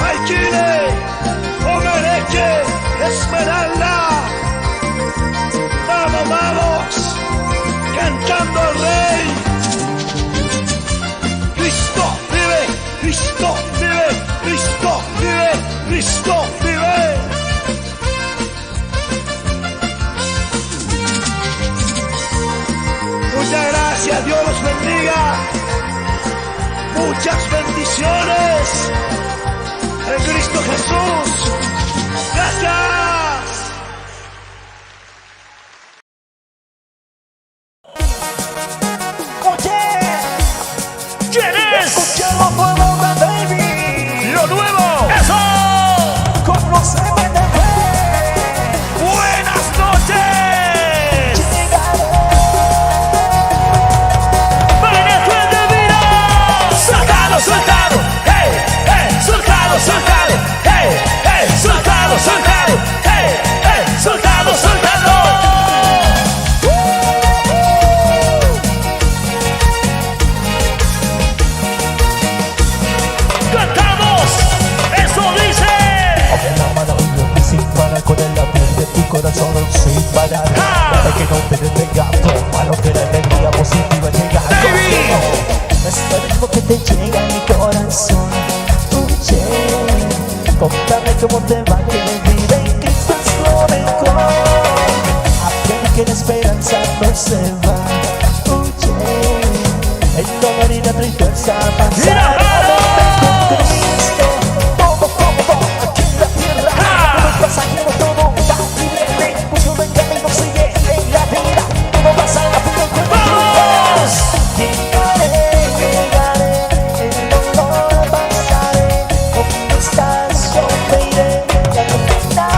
Aikile, Omereche, Esmeralda. Vamos, vamos, cantando al Rey. Cristo vive, Cristo vive, Cristo vive, Cristo vive. Muchas gracias, Dios los bendiga. Muchas bendiciones en Cristo Jesús. Gracias. ¿Quién es? Escuchemos nuevo de Baby. ¡Lo nuevo! ¡Eso! Con los MNB. ¡Buenas noches! ¡Manantial de vida! ¡Suéltalo, suéltalo! ¡Hey, hey! ¡Suéltalo, suéltalo! ¡Hey, hey! Contame cómo te va, que mi vida en Cristo es lo mejor. Aprende que la esperanza no se va. Oye, el dolor y la tristeza pasarán con Cristo. Todo aquí en la tierra, todo es pasajero, todo va y viene. Mucho del camino sigue en la vida, todo pasa en la vida con Cristo. Llegaré, el dolor pasaré. ¿Dónde estás? Yo te iré y al final.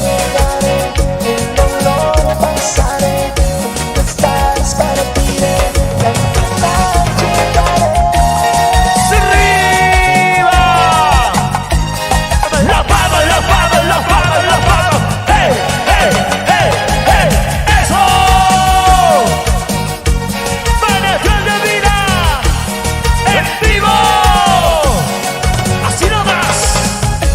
Llegaré, el dolor pasaré. ¿Dónde estás? Partiré y al final llegaré. ¡Arriba! ¡Las palmas, las palmas, las palmas, las palmas! ¡Hey, hey, hey, hey! ¡Eso! ¡Manejo de vida! ¡En vivo! ¡Así nomás!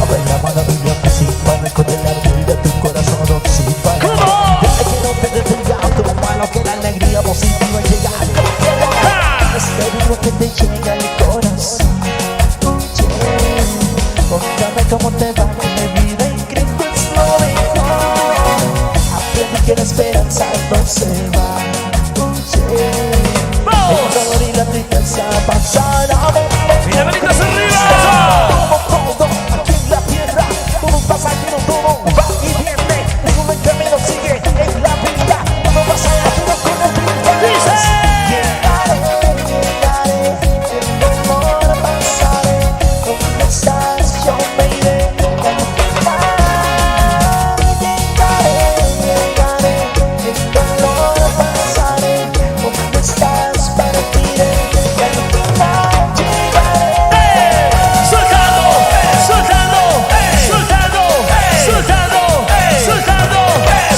Abre la maravilla principal, con el ardor tu corazón observa. ¿Cómo? Que no te detenga todo malo, que la alegría positiva llega al corazón. ¡Ah! Este ritmo que te llega al corazón. Contame cómo te va, que mi vida en Cristo es lo mejor. Aprende que la esperanza no se va. El dolor y la tristeza pasarán. ¡Mira, manitas arriba! Todo aquí en la tierra, todo un pasajero, todo va y viene. Ningún camino sigue en la vida, todo pasa en la vida con el Cristo. ¡Dice! Llegaré, el dolor pasaré. ¿Dónde estás? Yo me iré. Llegaré, el dolor pasaré. ¿Dónde estás? Partiré y al final llegaré. ¡Soltando! ¡Soltando! ¡Soltando! ¡Soltando! ¡Soltando!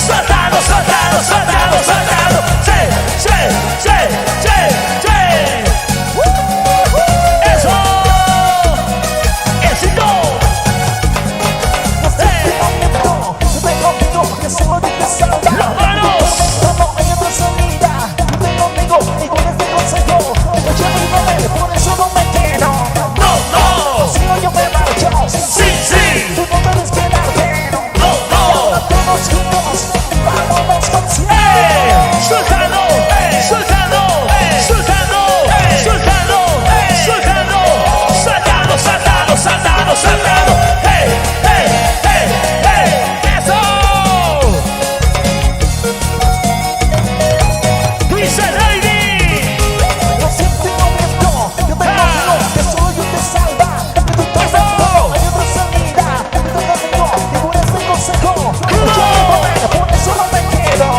¡Soltando! ¡Soltando! ¡Soltando! ¡Soltando! ¡Sí! ¡Sí! ¡Sí! ¡Sí! ¡Sí! ¡Eso! ¡Éxito! ¡Las manos! No hay otra salida, ven conmigo y con este consejo. Yo vivo, por eso no me quedo. ¡No! ¡No! Si no yo me marcho, ¡Sí! ¡Sí! tú no debes quedarte. ¡No! ¡No! Todos juntos, vámonos con ¡Eh! ¡Soltando! ¡Soltando! ¡Soltando! ¡Soltando! ¡Soltando! ¡Saltando! ¡Saltando! ¡Saltando! ¡Saltando! ¡Hey! ¡Hey! ¡Hey! ¡Hey! ¡Eso! ¡Dice Lady! No siempre lo mismo, yo te conmigo, que solo yo te salva. De tu ¡Eso! no hay otra salida, yo te conmigo y con este consejo. Yo vivo, por eso no me quedo.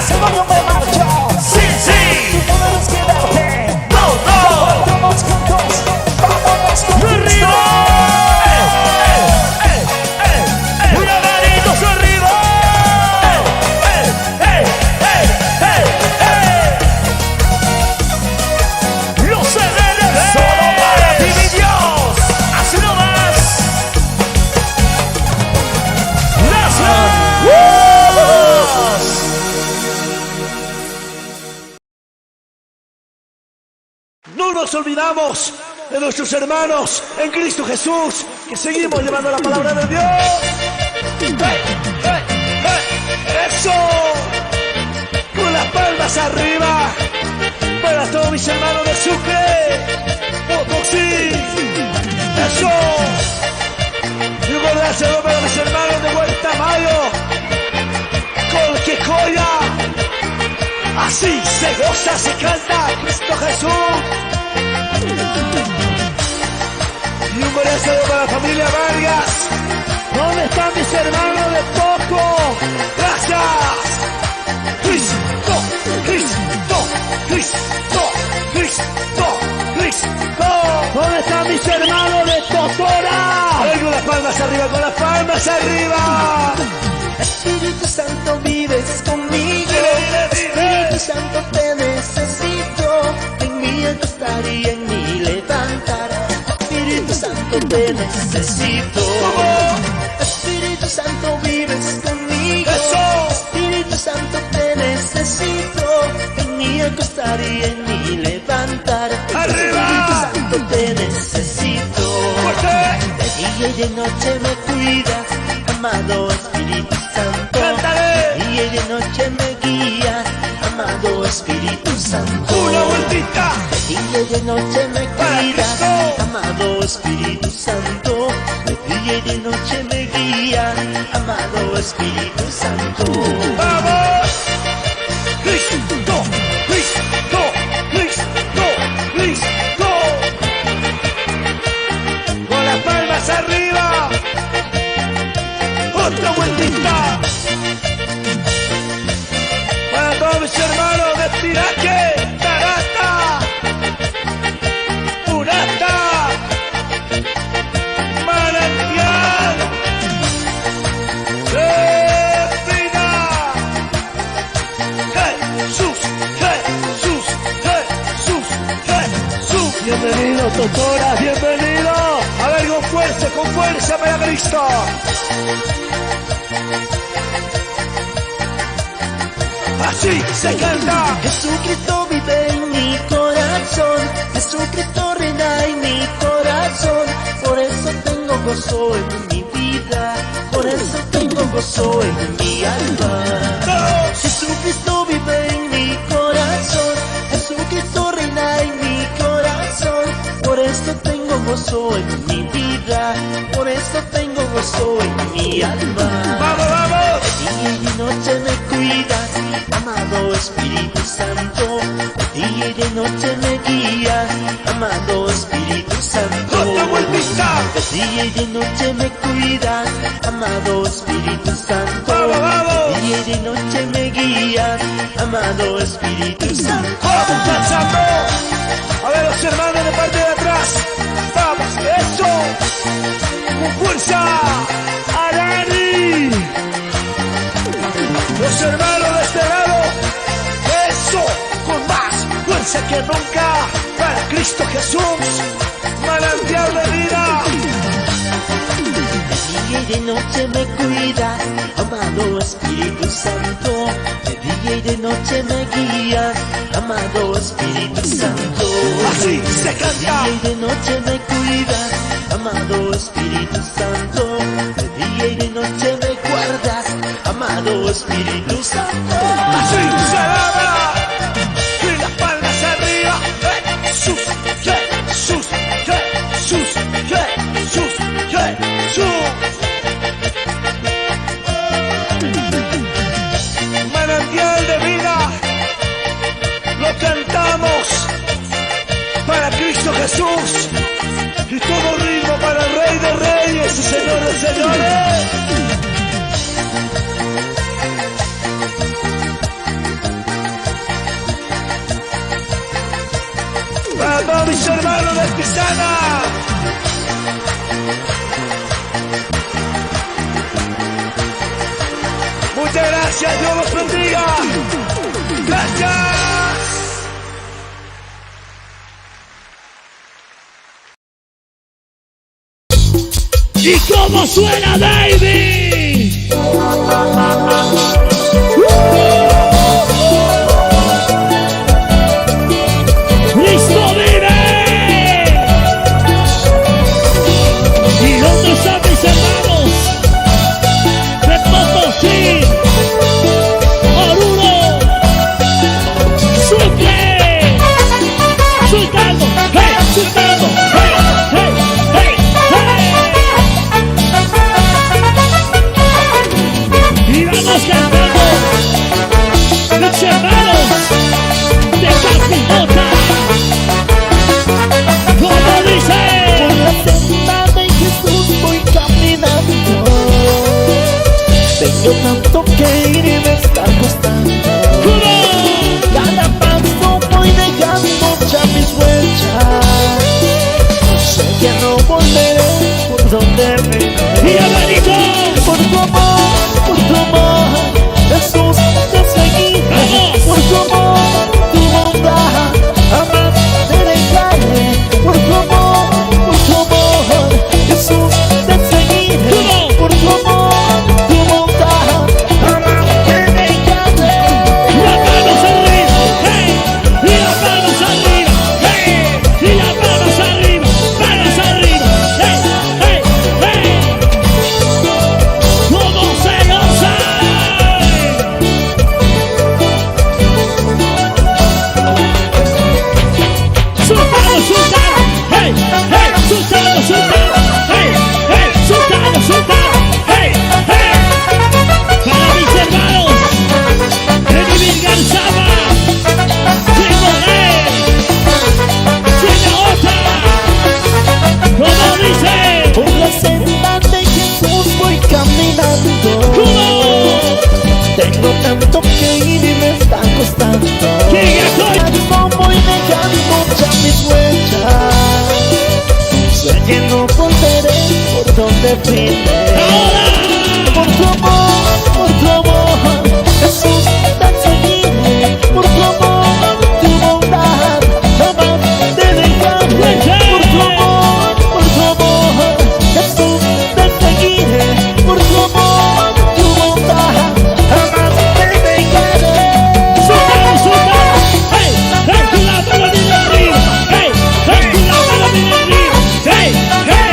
Si no yo me marcho, ¡Sí! ¡Sí! tú no debes quedarte. ¡No! ¡No! Todos juntos, vámonos con Cristo. ¡Arriba! ¡Una manitos arriba! ¡Los CDD! ¡Solo para ti, mi Dios! ¡Así nomás! ¡Gracias! No nos olvidamos de nuestros hermanos en Cristo Jesús, que seguimos llevando la palabra de Dios. ¡Hey! ¡Hey! ¡Hey! ¡Eso! Con las palmas arriba para todos mis hermanos de Sucre, Potosí. ¡Eso! Y un cordial saludo para mis hermanos de Buen Tamayo, Colquecoya. Así se goza, se canta Cristo Jesús. Y un cordial saludo para la familia Vargas. ¿Dónde están mis hermanos de Toco? Gracias. Cristo, Cristo, Cristo, Cristo, Cristo. ¿Dónde están mis hermanos de Totora? A ver, con las palmas arriba, con las palmas arriba. Espíritu Santo, vives conmigo. Espíritu Santo, te necesito. En mí acostar y en mí levantar. Espíritu Santo, te necesito. Espíritu Santo, vives conmigo. Espíritu Santo, te necesito. En mí acostar y en mí levantar. Espíritu Santo, te necesito. día y de noche me cuidas, amado Espíritu Santo. Cántale. De día y de noche me guías, amado Espíritu Santo. Una vueltita. De día y de noche me Para cuidas, Cristo. amado Espíritu Santo. De día y de noche me guías, amado Espíritu Santo. ¡Vamos! ¡Cristo! ¡Cristo! ¡Cristo! ¡Cristo! Con las palmas arriba. Otra vueltita. Para todos mis hermanos de Piraque, Tarata, Purata, Manantial, Espina. Jesús, Jesús, Jesús, Jesús. Bienvenido, doctora, bienvenido. A ver, con fuerza para Cristo. Así se canta. Jesucristo vive en mi corazón, Jesucristo reina en mi corazón, por eso tengo gozo en mi vida, por eso tengo gozo en mi alma. Jesucristo vive en mi corazón, Jesucristo reina en mi corazón, por eso tengo gozo en mi vida, por eso tengo gozo en mi alma. Vamos, vamos. Día y noche me cuidas, amado Espíritu Santo. De día y de noche me guías, amado Espíritu Santo. Otra vueltita. De día y de noche me cuidas, amado Espíritu Santo. Vamos, vamos. De día y de noche me guías, amado Espíritu Santo. Vamos, cachando. A ver, los hermanos de parte de atrás. Vamos, eso. Con fuerza. Arani. Los hermanos de este lado. Eso. Con más fuerza que nunca. Para Cristo Jesús. Manantial de vida. De día y de noche me cuidas, amado Espíritu Santo. De día y de noche me guías, amado Espíritu Santo. Así se De canta. día y de noche me cuidas, amado Espíritu Santo. De día y de noche me guardas, amado Espíritu Santo. Así se alaba. Y las palmas arriba. Jesús, Jesús, Jesús, Jesús, Jesús. Manantial de vida. Lo cantamos para Cristo Jesús. Y todo ritmo para el Rey de Reyes y Señor de Señores. Para todos mis hermanos de Pisana. Muchas gracias, Dios los bendiga. Gracias. ¿Y cómo suena David? ¡Cristo vive! ¿Y dónde están mis hermanos? De Potosí, Oruro, Sucre, Sultano, hey, Sultano, hey, hey, hey, hey. Y vamos cantando, mis hermanos de Capitota. Como dice, Por la senda de Jesús voy caminando. Tengo tanto que ir y me está costando. Cada paso voy dejando ya mis huellas. Sé que no volveré por donde me y hermanito, Por tu amor, Jesús te seguiré. Por tu amor, tu bondad, jamás te dejaré. Por tu amor, Jesús te seguiré. Por tu amor, tu bondad, jamás te dejaré. las manos arriba, hey, y las manos arriba, hey, y las sultano, hey, hey, sultano, sultano, hey, hey, sultano, sultano, hey, hey. Para mis hermanos, Edwin Garzaba, Simone, Suena otra, como dice, Por la senda de Jesús voy caminando. Tengo tanto que ir y me está costando. No voy dejando ya mis huellas. Sé que no volveré por donde vine. Por tu amor, Jesús, te seguiré. Por tu amor, tu bondad, jamás te dejaré. Por tu amor, Jesús, te seguiré. Por tu amor, tu bondad, jamás te dejaré. sultano, sultano, hey, hey, con la mano bien arriba, hey, hey, con la mano bien arriba, hey, hey.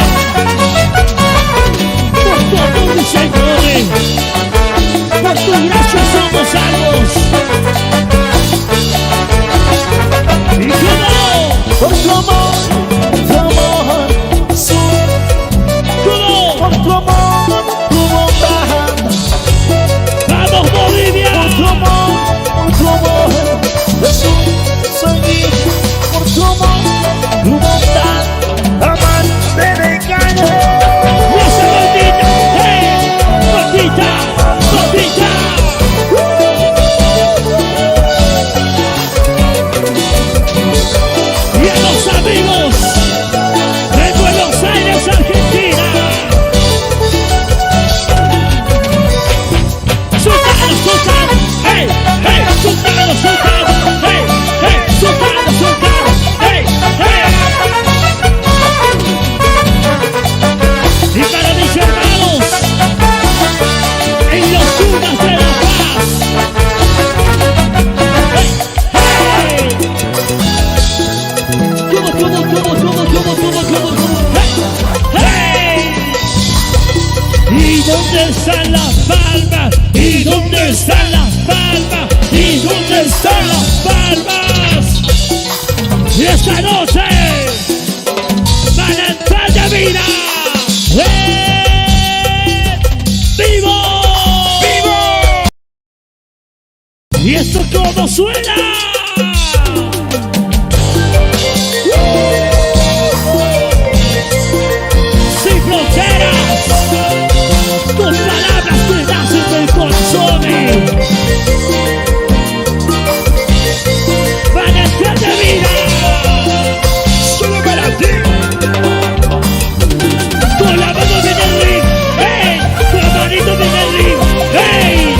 Por tu amor, mi Señor, por tu gracia somos salvos. Y cómo, Por tu amor, Jesús, cómo, por tu amor, tu bondad. vamos Bolivia. Por tu amor, Jesús, soy por tu amor, tu bondad, jamás te dejaré. Esa gordita, hey, gordita, gordita. Y a los amigos de Buenos Aires, Argentina. Sultano, sultano, hey, hey, sultano, sultano, hey, hey, sultano, sultano, hey, hey. Y para mis hermanos, en los Dunas de la Paz. Hey, hey. Hey, hey. ¿Y dónde están las palmas? ¿Y dónde están las palmas? ¿Y dónde están las palmas? Y esta noche van a entrar de vida. ¡Vivo! ¡Vivo! ¿Y esto cómo suena? Sin fronteras, tus palabras te nacen del corazón. Van a entrar de vida. Solo para ti. Con la mano bien arriba, hey, con la manito bien arriba, hey.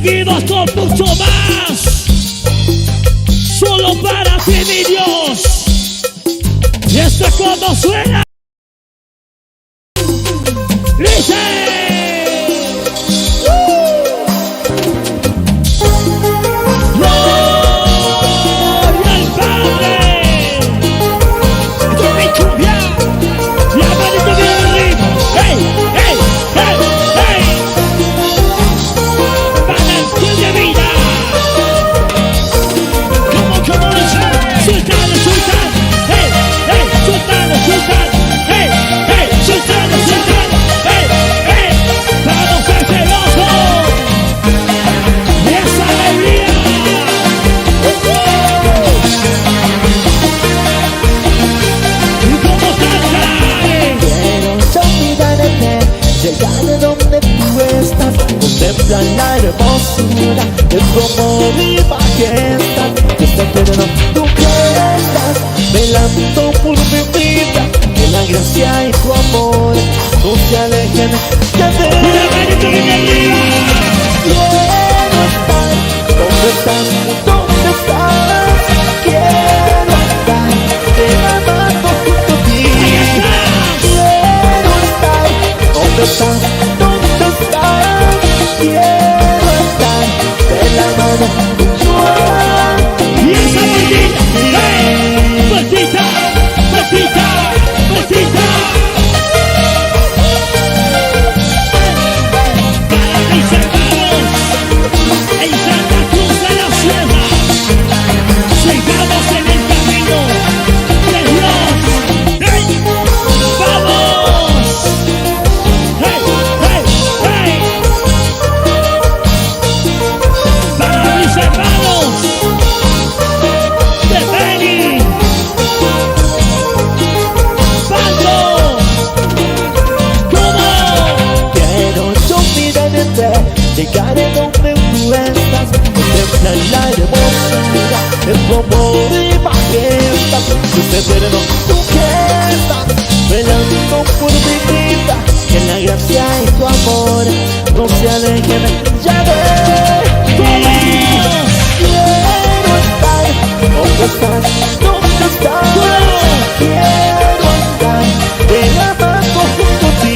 Seguimos con mucho más. Solo para ti, mi Dios. Y esto es como suena. ¡Dice! La hermosura es como mi majestad. Yo sé que tú estás velando por mi vida, que la gracia y tu amor no se alejen ya de mí. Quiero estar, ¿dónde estás? ¿Dónde estás? Quiero estar de la mano junto a ti. Quiero estar, ¿dónde estás? ¿Dónde estás? Quiero estar de la mano junto a ti. Y esa vueltita, vueltita, vueltita. Para mis hermanos en Santa Cruz de la Sierra, sigamos en el camino de Dios. ¡Hey! ¡Vamos! ¡Hey! ¡Hey! ¡Hey! Para mis hermanos de Beni, Pando, ¿cómo? Quiero yo mirarte, llegaré donde tú estás, contemplar la hermosura, es como mi majestad. Tú eterno, tú que estás velando por mi vida, que la gracia y tu amor no se alejen ya de mí. Quiero estar, ¿dónde estás? ¿Dónde estás? Quiero estar de la mano junto a ti.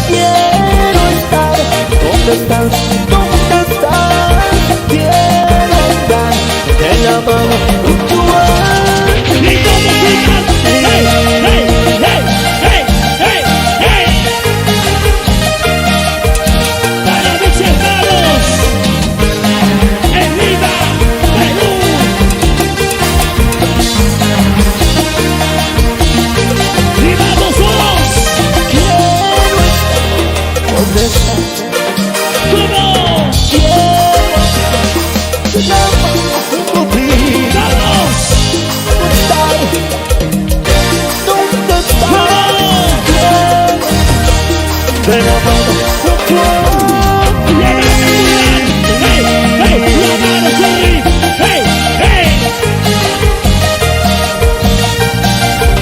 Quiero estar, ¿dónde estás? ¿Dónde estás? Quiero estar de la mano junto a ti. ¡Y cómo gritan! ¡Hey! ¡Hey! ¡Hey! ¡Hey! ¡Hey! ¡Hey! Para mis hermanos en Lima, Perú. ¡Y vamos todos! ¿Dónde estás? ¡Cómo! Quiero estar de la mano junto a ti. ¡Vamos! ¿Dónde estás? ¿Dónde estás? ¡Vamos! De la mano junto a ti. ¡Hey! ¡Hey! ¡La mano arriba! ¡Hey! ¡Hey!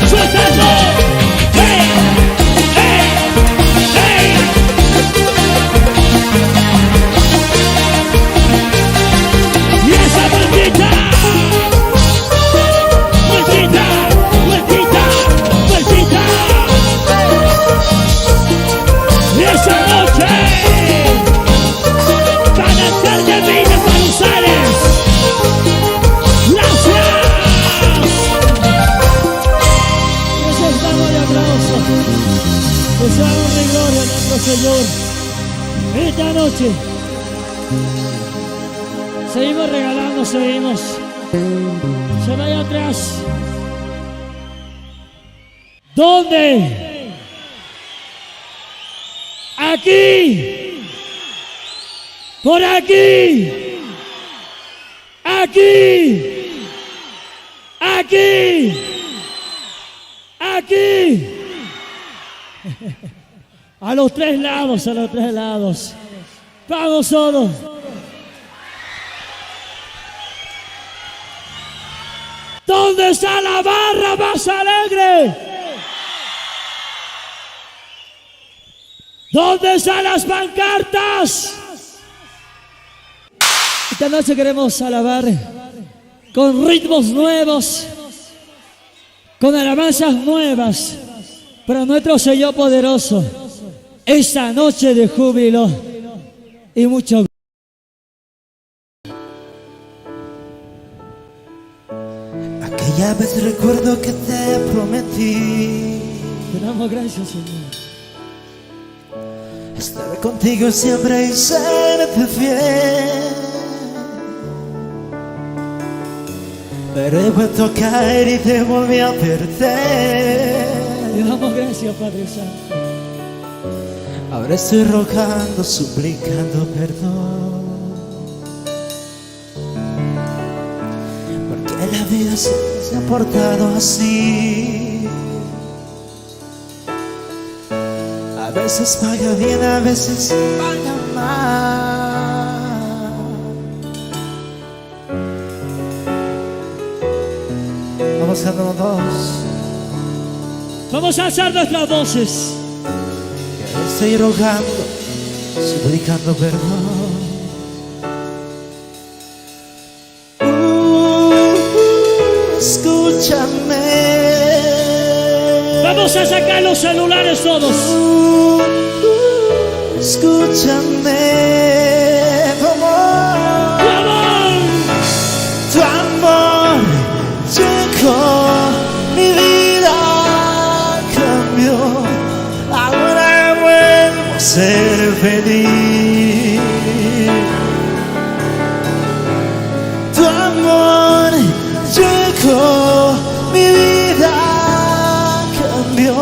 ¡Suéltalo! ¡Hey! ¡Hey! ¡Hey! ¡Y esa vueltita! ¡Vueltita! ¡Vueltita! ¡Vueltita! ¡Y esa noche! ¡Para de Villa Manizales! ¡Gracias! Ese estado de aplauso. Que sea honra y gloria a nuestro Señor. Esta noche seguimos regalando, seguimos. Se vaya atrás. ¿Dónde? Aquí. Por aquí. Aquí. Aquí. Aquí. A los tres lados, a los tres lados. Vamos todos. ¿Dónde está la barra más alegre? ¿Dónde están las pancartas? Esta noche queremos alabar con ritmos nuevos, con alabanzas nuevas para nuestro Señor poderoso. Esta noche de júbilo y mucho. Aquella vez recuerdo que te prometí, Te damos gracias, Señor. estaré contigo siempre y serte fiel. Pero he vuelto a caer y te volví a perder. Te damos gracias, Padre Santo. Ahora estoy rogando, suplicando perdón, porque la vida se ha portado así. A veces paga bien, a veces paga mal. Vamos a los dos. Vamos a alzar nuestras voces. Estoy rogando, suplicando perdón. Escúchame. Vamos a sacar los celulares todos. Escúchame, amor. Tu amor llegó, mi vida cambió. Ahora vuelvo a ser feliz. Tu amor llegó, mi vida cambió.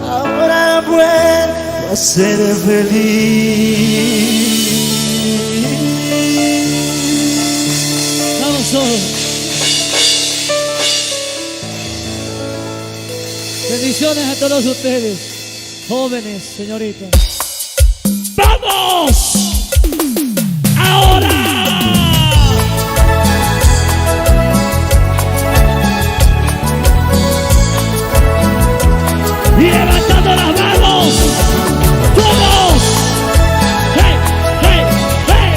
Ahora vuelvo a ser feliz. Vamos todos. Bendiciones a todos ustedes, jóvenes, señoritas. ¡Vamos! ¡Ahora! Y levantando las manos, todos. ¡Hey, hey, hey!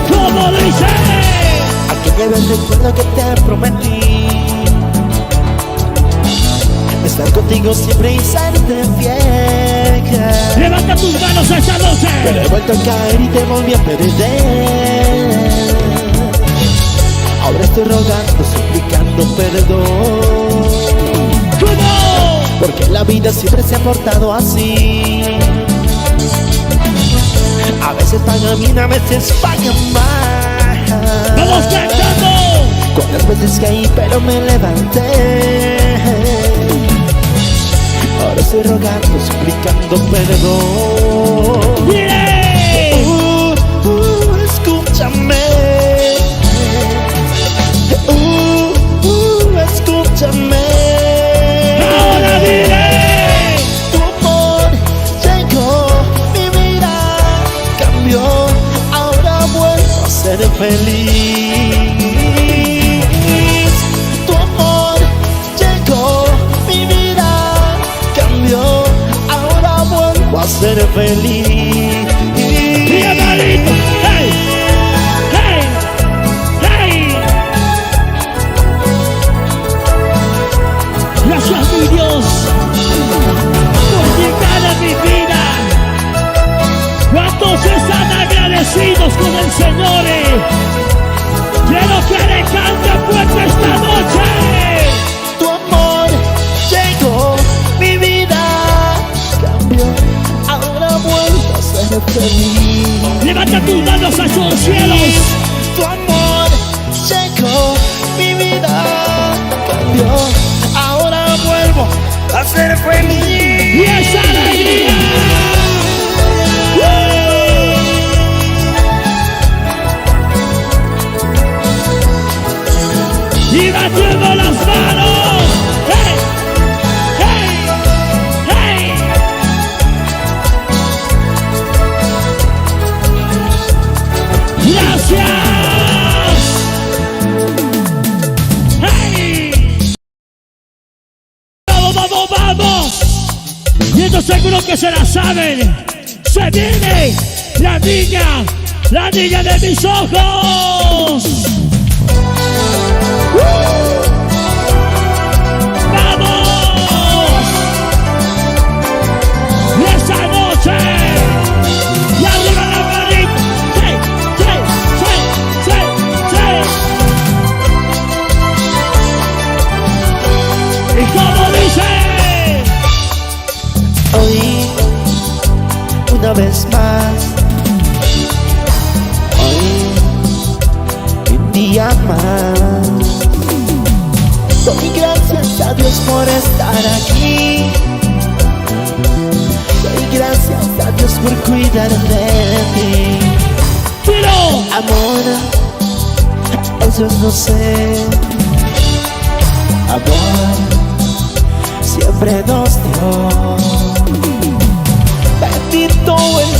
¿Cómo dice? Aquella vez recuerdo que te prometí estar contigo siempre y serte fiel. Levanta tus manos esta noche. Pero he vuelto a caer y te volví a perder. Ahora estoy rogando, suplicando perdón, ¿Cómo? porque la vida siempre se ha portado así. A veces paga bien, a veces paga mal. Vamos cantando. Cuántas veces caí pero me levanté. Ahora estoy rogando, suplicando perdón. ¡Mire! Escúchame. Escúchame. Ahora diré. Tu amor llegó, mi vida cambió. Ahora vuelvo a ser feliz. Tu amor llegó, mi vida cambió. Ahora vuelvo a ser feliz. ¡Mi amarito! ¡Hey! ¡Hey! ¡Hey! Gracias, mi Dios, por llegar a mi vida. ¿Cuántos están agradecidos con el Señor? Quiero que le cante fuerte esta noche. Tu amor llegó, mi vida cambió. Ahora vuelvo a ser feliz. Levanta tus manos hacia los cielos. Tu amor llegó, mi vida cambió. Ahora vuelvo a ser feliz. Y esa alegría. Y batiendo las manos. ¡Hey! ¡Hey! ¡Hey! ¡Gracias! ¡Hey! ¡Vamos, vamos, vamos! Y esto Esto seguro que se la saben. Se viene la niña de mis ojos. ¡Vamos! Esta noche. Y arriba la manita. Sí, sí, sí, sí, sí. Y como dice. Hoy, una vez más, hoy, un día más, doy gracias a Dios por estar aquí, doy gracias a Dios por cuidar de ti. ¡Tiro! Amor, eso es no sé, amor, siempre nos dio. Bendito el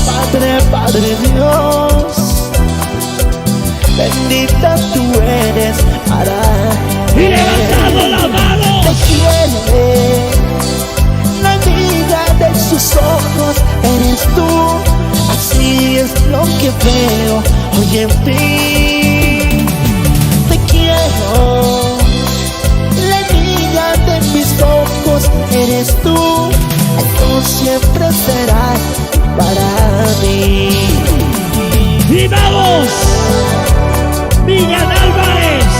Padre Dios, bendita tú eres para Y levantando la mano. te quiere, la niña de sus ojos eres tú, así es lo que veo hoy en ti. Te quiero, la niña de mis ojos eres tú, tú siempre serás para mí. Y vamos, Miriam Álvarez,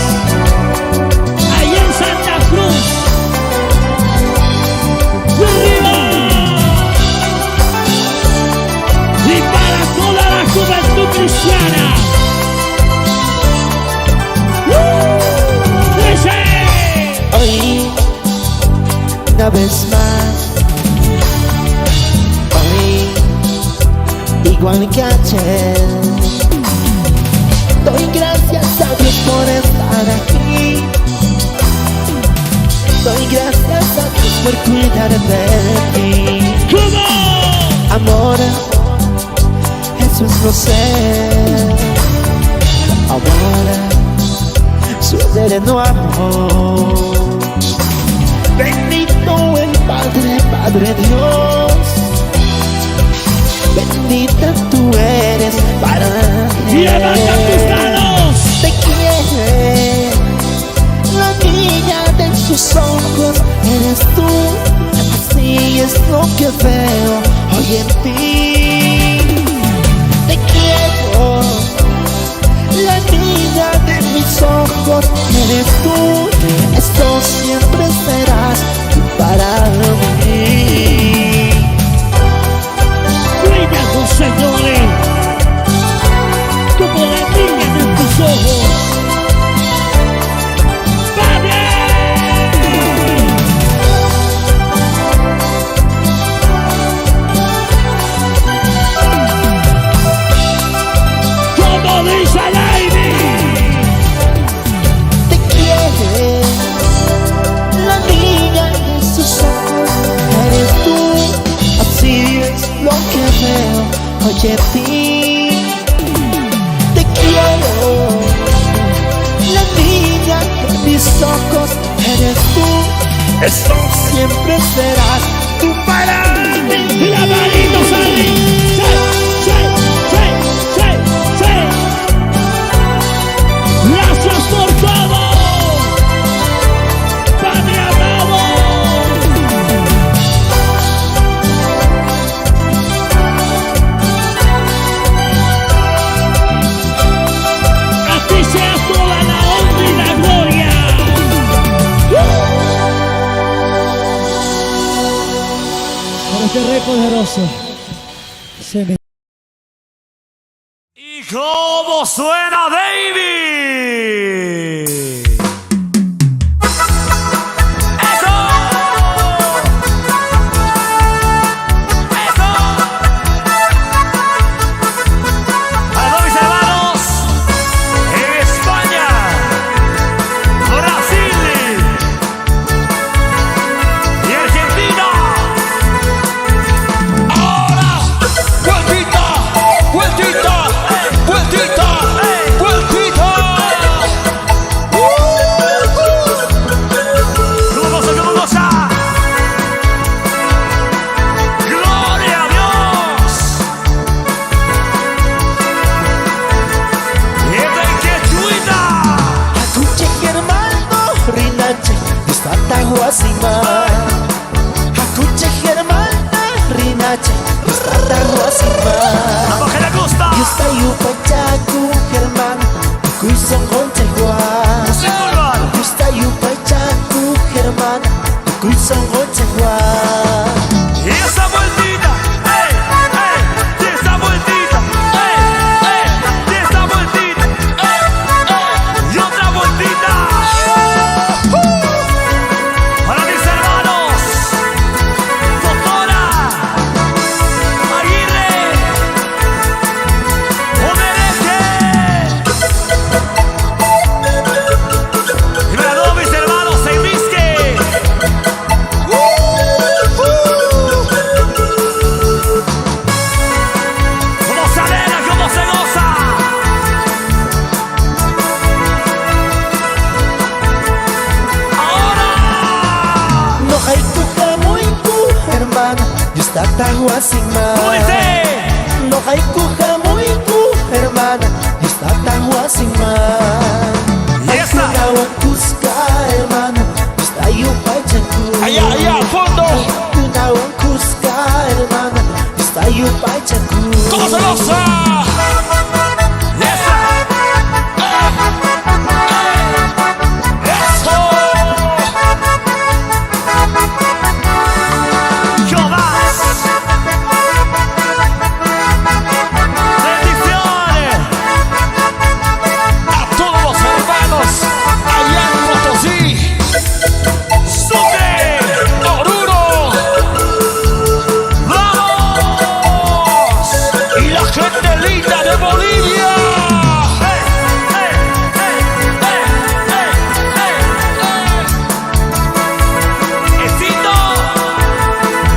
ahí en Santa Cruz. ¡Y arriba! Y para toda la juventud cristiana. ¡Dice! Hoy, una vez más, hoy, igual que ayer, doy gracias a Dios por estar aquí, doy gracias a Dios por cuidar de ti. ¿Cómo? Amor, eso es no ser, amor, su eterno amor. Bendito el Padre Dios, bendita tú eres para Y levanta tus manos. te quiere, la niña de sus ojos eres tú, así es lo que veo hoy en ti. Te quiero, la niña de mis ojos eres tú, esto siempre serás para mí. Cuídate, señores, como la niña de tus ojos. ¡Padre! Como dice Lady. Te quiere, la niña de sus ojos eres tú, así es lo que veo hoy en ti. Te quiero, la niña de mis ojos eres tú, esto siempre serás tú para mí. Y la manito sale. Sí, sí, sí, sí, sí. Gracias por todo, Padre amado. A ti sea toda la honra y la gloria. Por este Rey poderoso. Se me... ¿Y cómo suena David? ¡Eso! ¡Eso! A todos mis hermanos en España, Brasil y Argentina. Ahora, vueltita, vueltita, vueltita, vueltita. pacha, está tahuasima. A lo que le gusta. Yo estoy upachaku, hermano, cuizón con chegua. Yo estoy upachaku, hermano, cuizón con chegua. Y esa vueltita, ey, ey, y esa vueltita, ey, ey, y esa vueltita, ey, ey, y otra vueltita. Para mis hermanos, doctora Aguirre, Omereque. Y para todos mis hermanos en Misque. Como se alegra, como se goza. Ahora, No hay cuja muy cu, hermano, yo está tahuasima. ¿cómo dice? No hay cuja muy cu, hermana, yo está tahuasima. Y esa. Cusca, hermano, yo está yupachaku. Allá, allá, al fondo. Cusca, hermano, yo está yupachaku. ¿Cómo se goza? Y esa. Eso. Yo más. Bendiciones a todos los hermanos allá en Potosí, Sucre, Oruro. ¡Vamos! Y la gente linda de Bolivia. ¡Hey, hey, hey, hey, hey, hey, hey! Éxito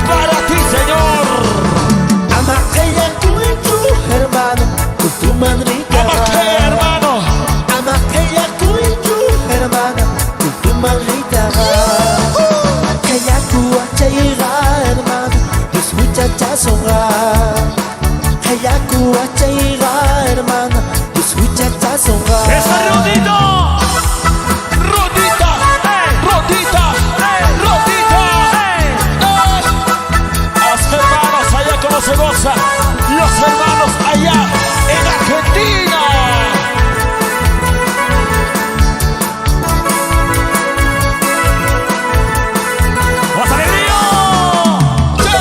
para ti, Señor. Ama ella tu hermano, con tu madrita. Vamos, ¿qué, hermano? Ama ella tu hermana, con tu madrita. Ella cuachaira, hermano, es muchacha songa. Ella cuachaira, hermano, es muchacha songa. ¡Esa Rodito! ¡Rodita! ¡Rodita! ¡Rodita! Los hermanos allá como se goza. Los hermanos allá en Argentina. ¡Más alegría! ¡Che!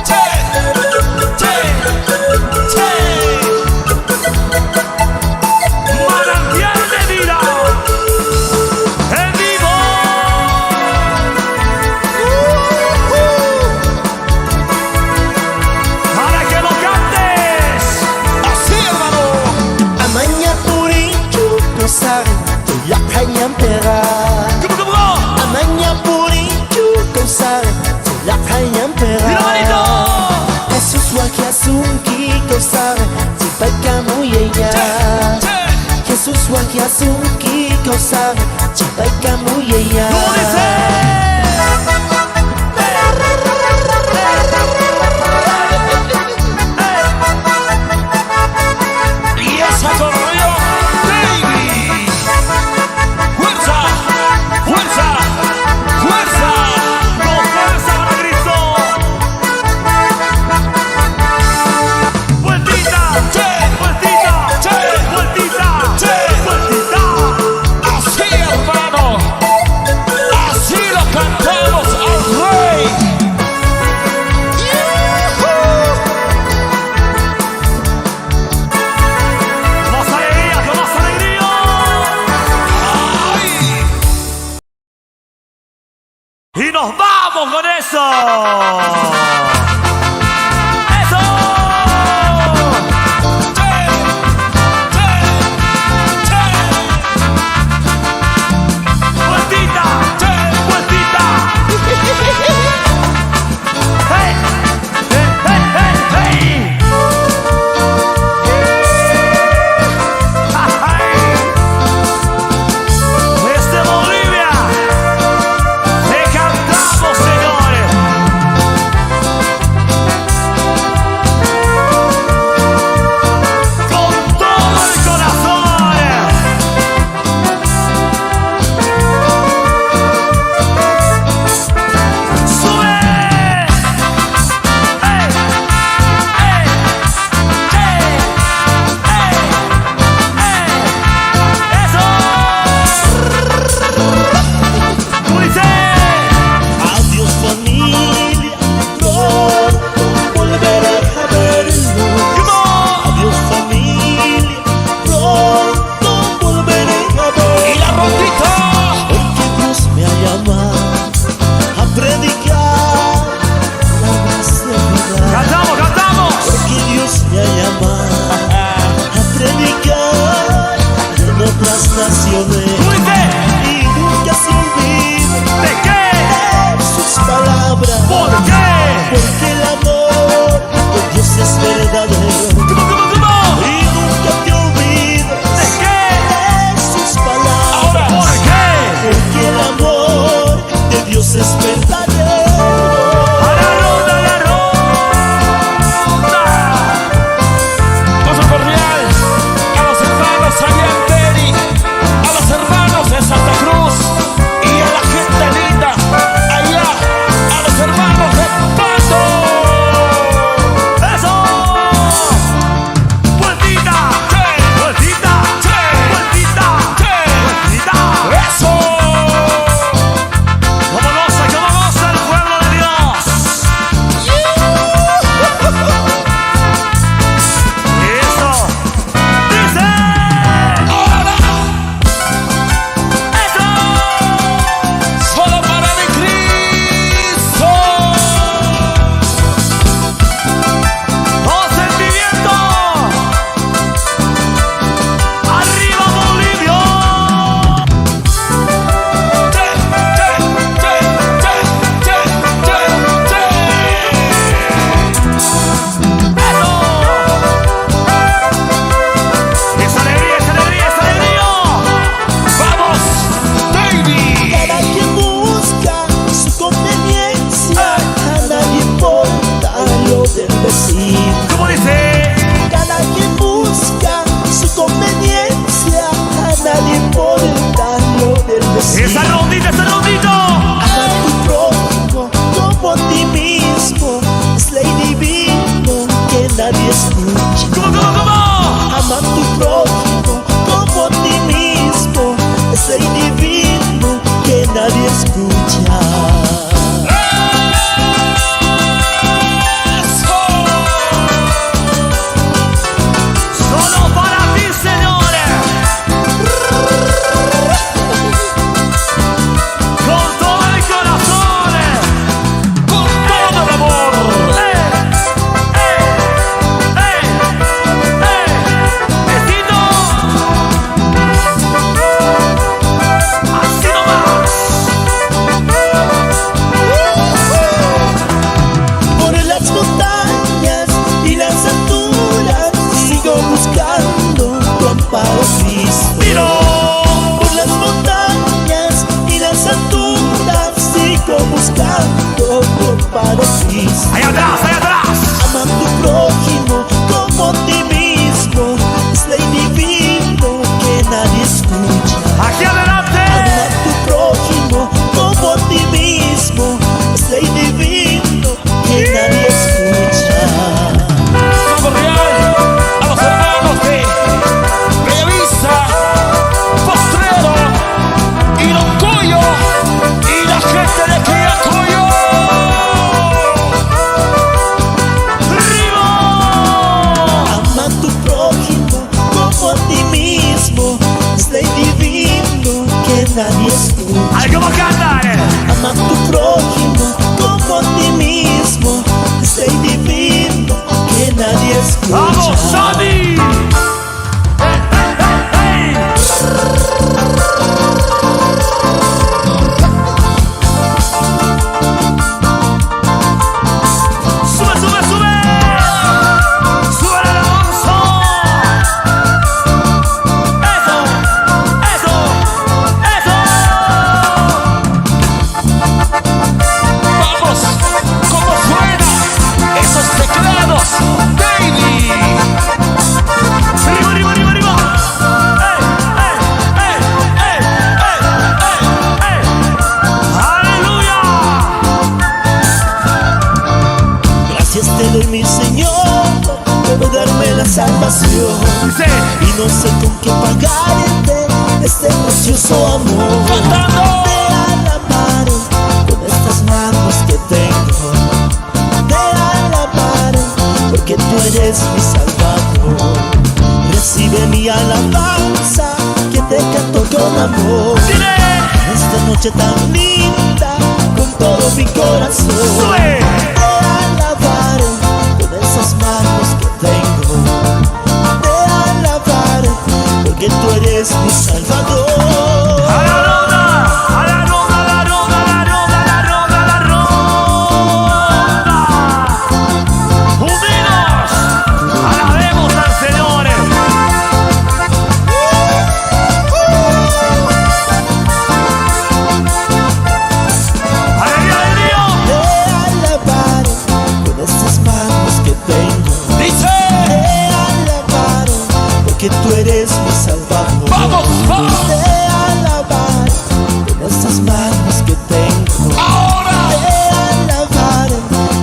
¡Che! ¡Che! ¡Che! Manantial de vida en vivo. Para que lo cantes así, hermano. Amaña purichu, no sabe, te la cañan pega. ¿Cómo? Amaña purichu, no sabe, te la cañan ¡Y la pega. manito! Jesús wakiasunki, no sabe, si paika muy ella. Jesús wakiasunki, no sabe, si paika muy ella. ¿Cómo dice? Y esa corrió, baby. ¡Fuerza! ¡Fuerza! ¡Fuerza! ¡No fuerza para Cristo! ¡Vueltita! ¡Che! ¡Vueltita! ¡Che! ¡Vueltita! ¡Che! ¡Vueltita! Así, hermano. Así lo cantamos al Rey. ¡Con más alegría! ¡Con más alegría! ¡Ay! ¡Y nos vamos con eso! ¡Eso! ¡Che! ¡Che! ¡Che! ¡Vueltita! ¡Che! ¡Vueltita! ¡Hey! ¡Hey, hey, hey, hey! ¡Ay! Desde Bolivia te cantamos, señores. Bautista. Allá atrás, allá atrás. Ama a tu prójimo como a ti mismo. Es ley divino que nadie escucha. Aquí adelante. Ama a tu prójimo como a ti mismo. Es ley divino que nadie escucha. Vamos real a los hermanos de Bellavista, Postrero y Loncoyo y la gente de Quillacollo. ¡Arriba! Ama a tu prójimo como a ti mismo. Es ley divino que nadie escucha. ¡Ay, cómo cantar! Ama a tu prójimo como a ti mismo. Es ley divino que nadie escucha. ¡Vamos, Sammy! ¡Hey! ¡Sube, sube, sube! ¡Sube el Alonso! ¡Eso! ¡Eso! ¡Eso! ¡Vamos! ¿Cómo suena esos teclados, baby? ¡Arriba, arriba, arriba, arriba! ¡Ey, ey, ey, ey, ey, ey, ey! ¡Aleluya! Gracias te doy, mi Señor, por darme la salvación. Dice, Y no sé con qué pagarte este precioso amor. cantando. Te alabaré con estas manos que tengo. Te alabaré porque tú eres mi Salvador. Recibe mi alabanza que te canto con amor. Dile, Esta noche tan linda con todo mi corazón. sube. Te alabaré con esas manos que tengo. Te alabaré porque tú eres mi Salvador. A la ronda, a la ronda, a la ronda, a la ronda, a la ronda, a la ronda. Unidos, alabemos al Señor. Alegría, alegría. Te alabaré con estas manos que tengo. Dice, Te alabaré porque tú eres mi Salvador. vamos, vamos. Te alabaré con estas manos que tengo. Ahora. Te alabaré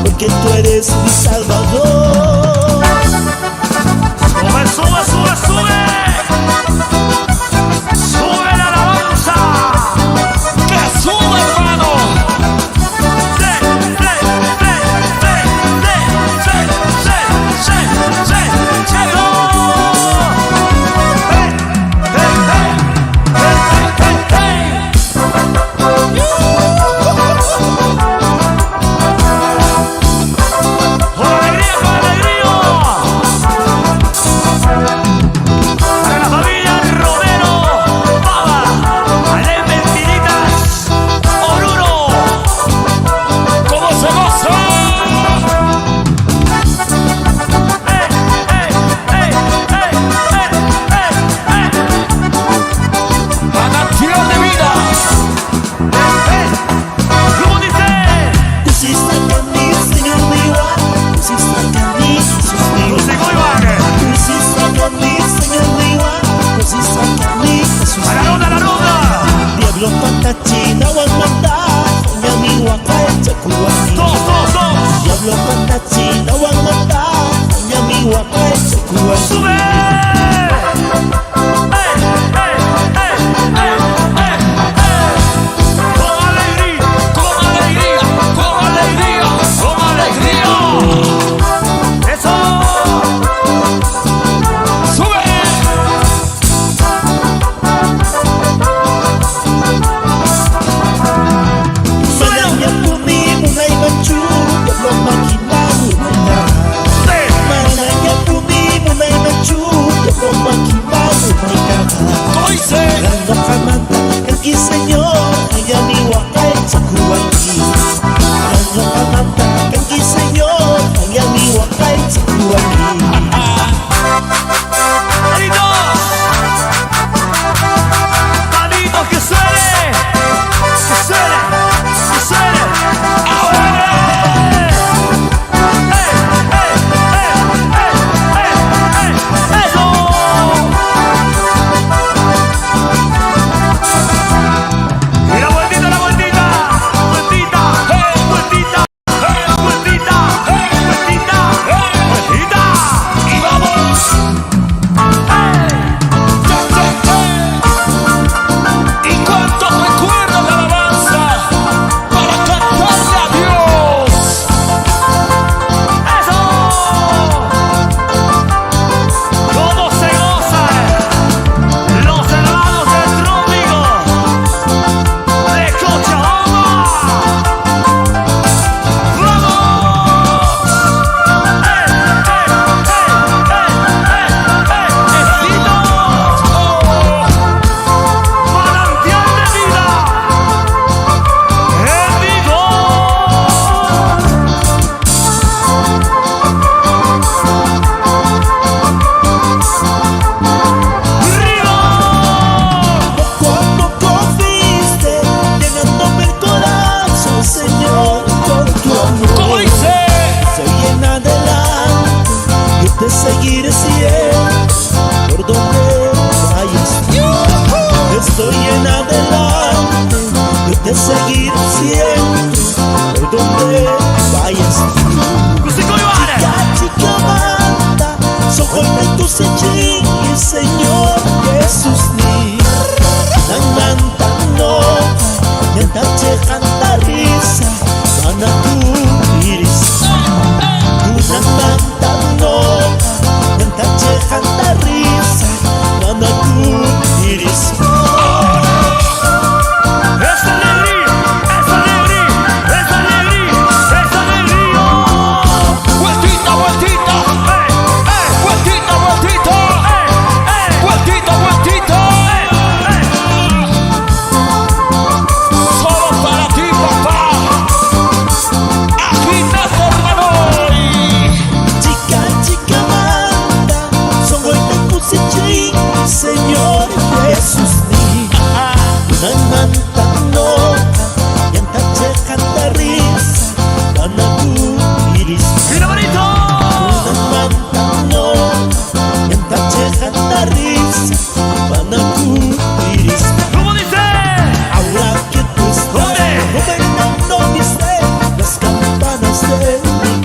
porque tú eres mi Salvador. Sube, sube, sube, sube. Sube la alabanza. Que sube, hermano. Sí, sí, sí, sí, sí, sí, sí, sí, sí, no. Hey, hey, hey, hey, hey, hey, hey. Con alegría, con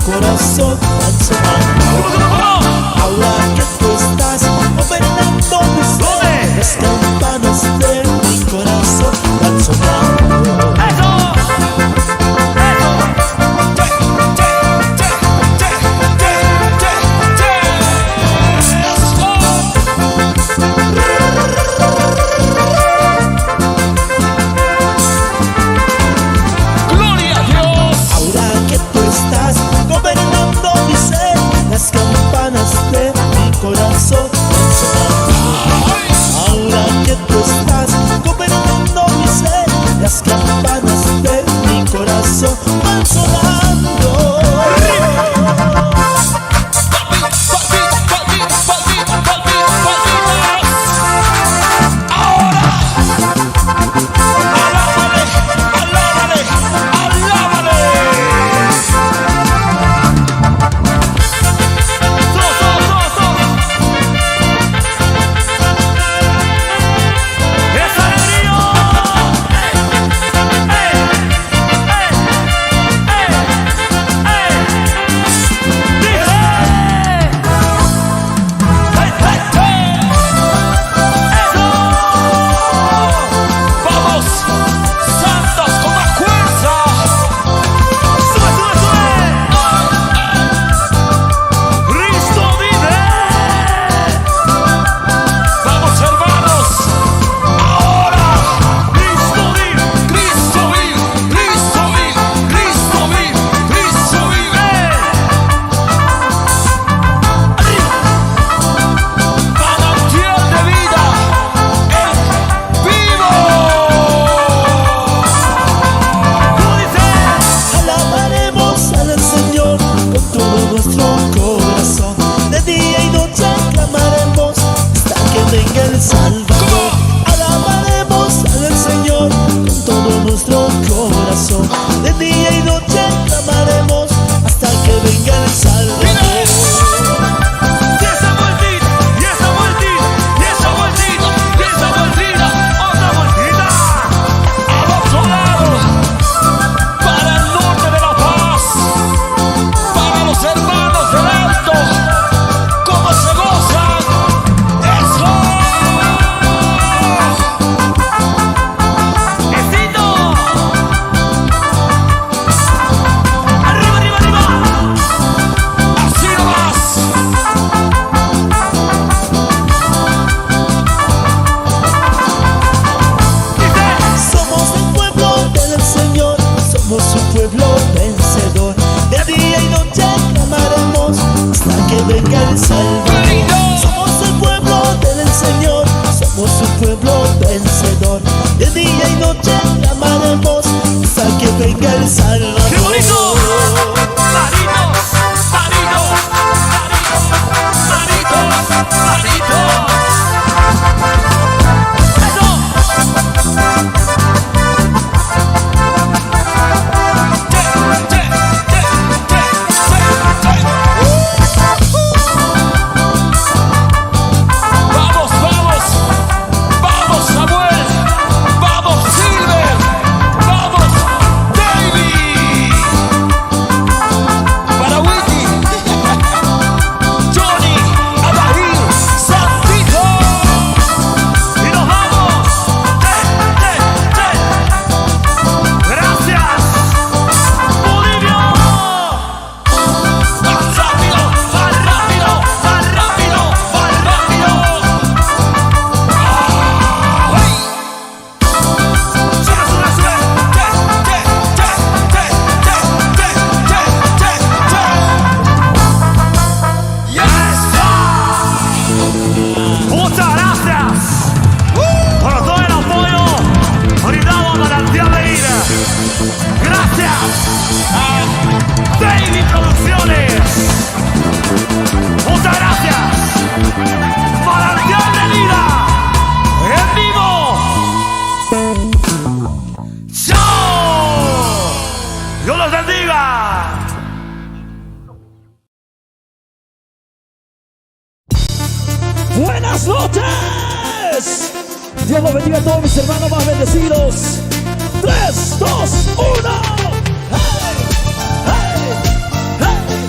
corazón van sonando. Ahora que tú estás gobernando mi ser, las campanas de mi corazón van sonando. Las campanas de mi corazón van sonando. Ahora que tú estás gobernando mi ser, las campanas de mi corazón van sonando. Buenas noches. Dios los bendiga a todos mis hermanos más bendecidos. 3, 2, 1. ¡Hey! ¡Hey! ¡Hey!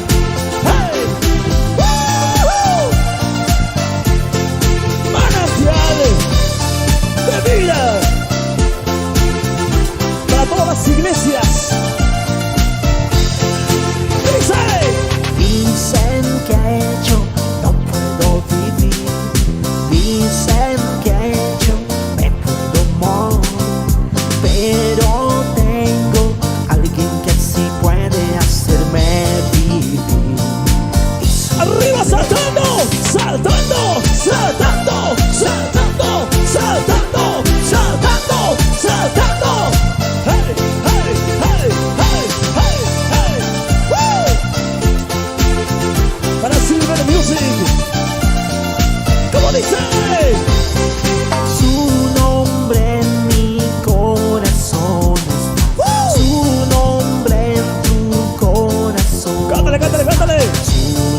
cántale, cántale, cántale. Su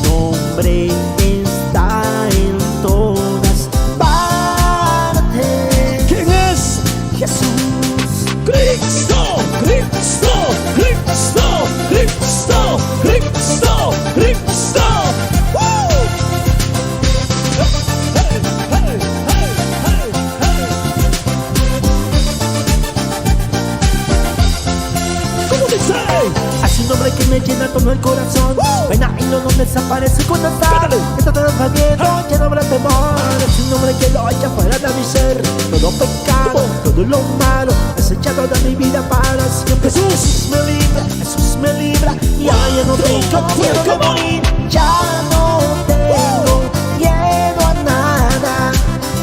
nombre está en todas partes. ¿Quién es? Jesús. Cristo, Cristo, Cristo, Cristo, Cristo, Cristo. ¿Cómo dice? Hay un nombre que me llena todo el corazón. Pena y no desaparece cuando está. Cántale. Está todo el miedo, ya no habrá temor. Es un nombre que lo echa fuera de mi ser. Todo pecado, todo lo malo es echado de mi vida para siempre. Jesús me libra. Y ahora ya no tengo miedo de morir. Ya no tengo miedo a nada.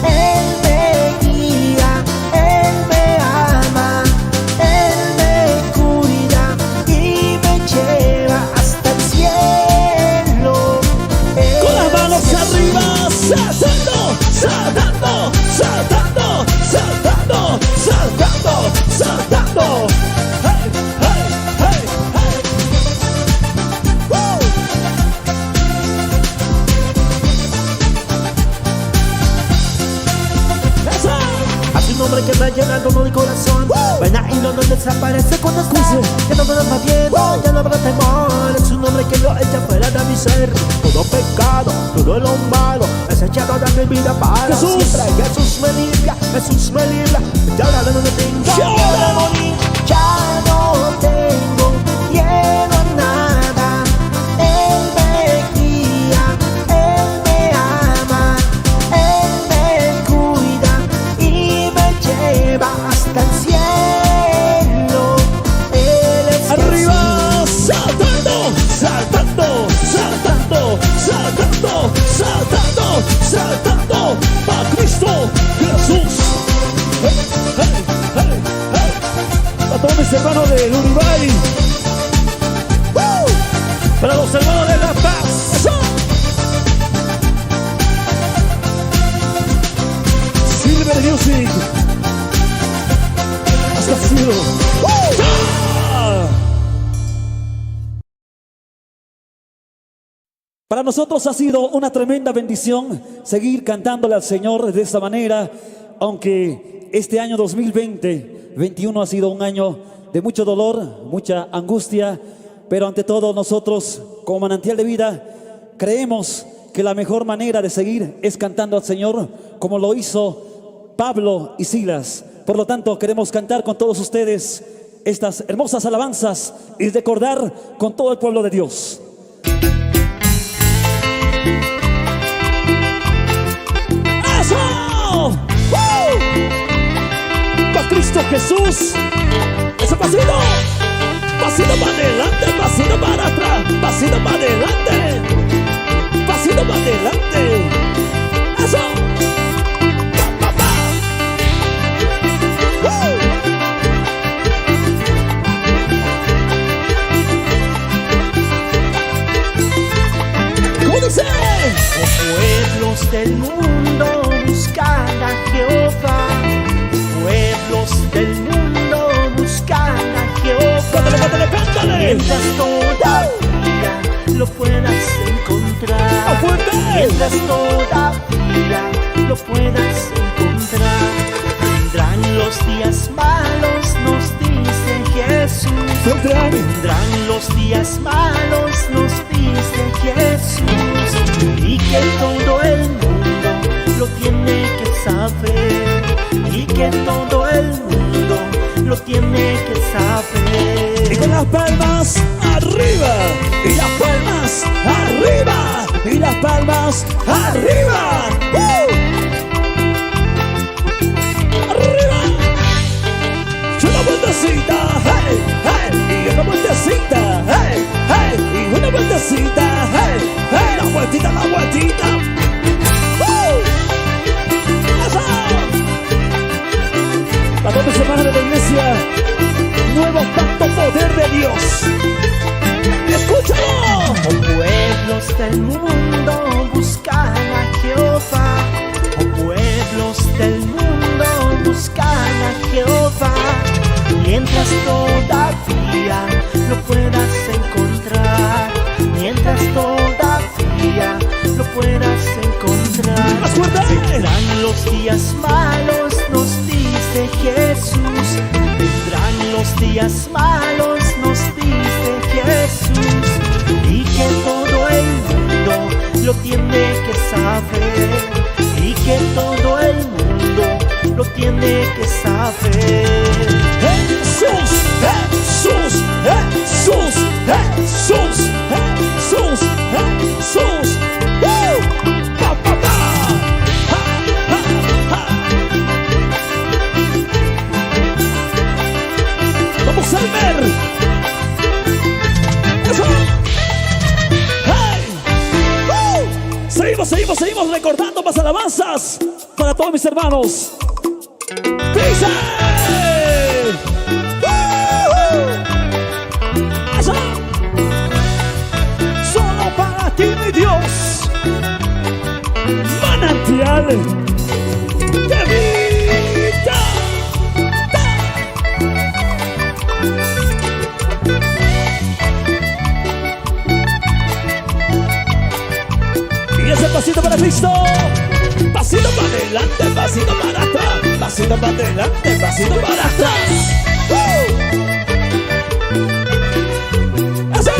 Él me guía, Él me ama, Él me cuida y me lleva hasta el cielo. Con las manos arriba, saltando, saltando, saltando, saltando, saltando, saltando. Hey, hey, hey, hey. Woo. Eso. Hay un nombre que me llena todo el corazón. Pena y no desaparece cuando está. Ya no habrá miedo, ya no habrá temor. Es un nombre que lo echa fuera de mi ser. Todo pecado, todo lo malo es echado de mi vida para Jesús. siempre. Jesús me libra, Jesús me libra. Y ahora no tengo Y ahora. miedo de morir. Ya no tengo miedo a nada. Él me guía, Él me ama, Él me cuida y me lleva hasta el cielo. Él es Arriba, saltando, saltando, saltando, saltando, saltando, saltando, para Cristo Jesús. Hey, hey, hey, hey. A todos mis hermanos de Uribay, para los hermanos de La Paz. ¡Eso! Silver Music. Hasta el cielo. ¡Ah! Para nosotros ha sido una tremenda bendición seguir cantándole al Señor de esta manera, aunque este año 2021 ha sido un año de mucho dolor, mucha angustia, pero ante todo nosotros como Manantial de Vida creemos que la mejor manera de seguir es cantando al Señor como lo hizo Pablo y Silas. Por lo tanto, queremos cantar con todos ustedes estas hermosas alabanzas y recordar con todo el pueblo de Dios. ¡Eso! ¡Para Cristo Jesús! ¡Ese pasito! Pasito para adelante, pasito para atrás, pasito para adelante, pasito para adelante. ¡Eso! ¡Pa, pa, pa! ¿Cómo dice? Pueblos del mundo buscan a Jehová. Pueblos del mundo buscan a Jehová. ¡Cántale, cántale, cántale! Mientras todavía lo puedas encontrar. ¡A fuerte! Mientras todavía lo puedas encontrar. Vendrán los días malos, nos dice Jesús. ¡Vendrán! Vendrán los días malos, nos dice Jesús. Y que todo el mundo lo tiene que saber. Y que todo el mundo lo tiene que saber. Y con las palmas arriba, y las palmas arriba, y las palmas arriba. Arriba. Y una vueltecita, hey, hey, y una vueltecita, hey, hey, y una vueltecita, hey, hey, la vueltita, la vueltita. ¡Eso! Para todos los hermanos de la iglesia, nuevo pacto, poder de Dios. ¡Escúchalo! Oh pueblos del mundo buscan a Jehová. Oh pueblos del mundo buscan a Jehová. Mientras todavía lo puedas encontrar. días malos, nos dice Jesús. Vendrán los días malos, nos dice Jesús. Y que todo el mundo lo tiene que saber. Y que todo el mundo lo tiene que saber. Jesús, Jesús, Jesús, Jesús, Jesús, Jesús. Pa, pa, pa. Ha, ha, ha. Vamos al ver. Eso. Hey. Seguimos recordando más alabanzas para todos mis hermanos. ¡Dice! ¡Eso! Solo para ti, mi Dios, manantial de vida. Y ese pasito para Cristo. Pasito para adelante, pasito para atrás. Pasito para adelante, pasito para atrás. ¡Eso!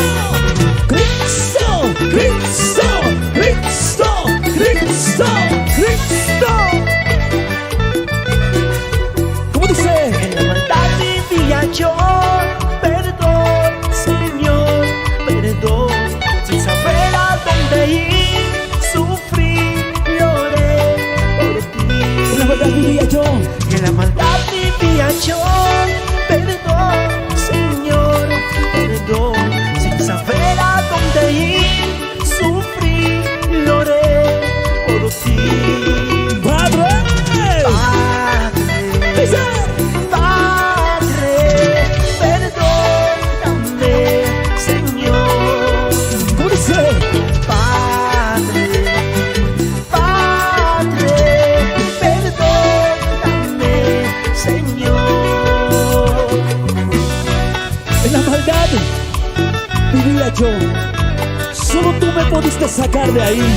¡Cristo! ¡Cristo! ¡Cristo! ¡Cristo! ¡Cristo! ¿Cómo dice? En la maldad vivía yo, perdón, Señor, perdón. Sin saber a dónde ir, sufrí, lloré por ti. En la maldad vivía yo. En la maldad vivía yo, perdón, Señor, perdón. Sin saber a dónde ir, sufrí, lloré por ti. ¡Padre! Dice. Padre, perdóname, Señor. ¿Cómo dice? Padre, perdóname, Señor. En la maldad vivía yo. Solo tú me pudiste sacar de ahí.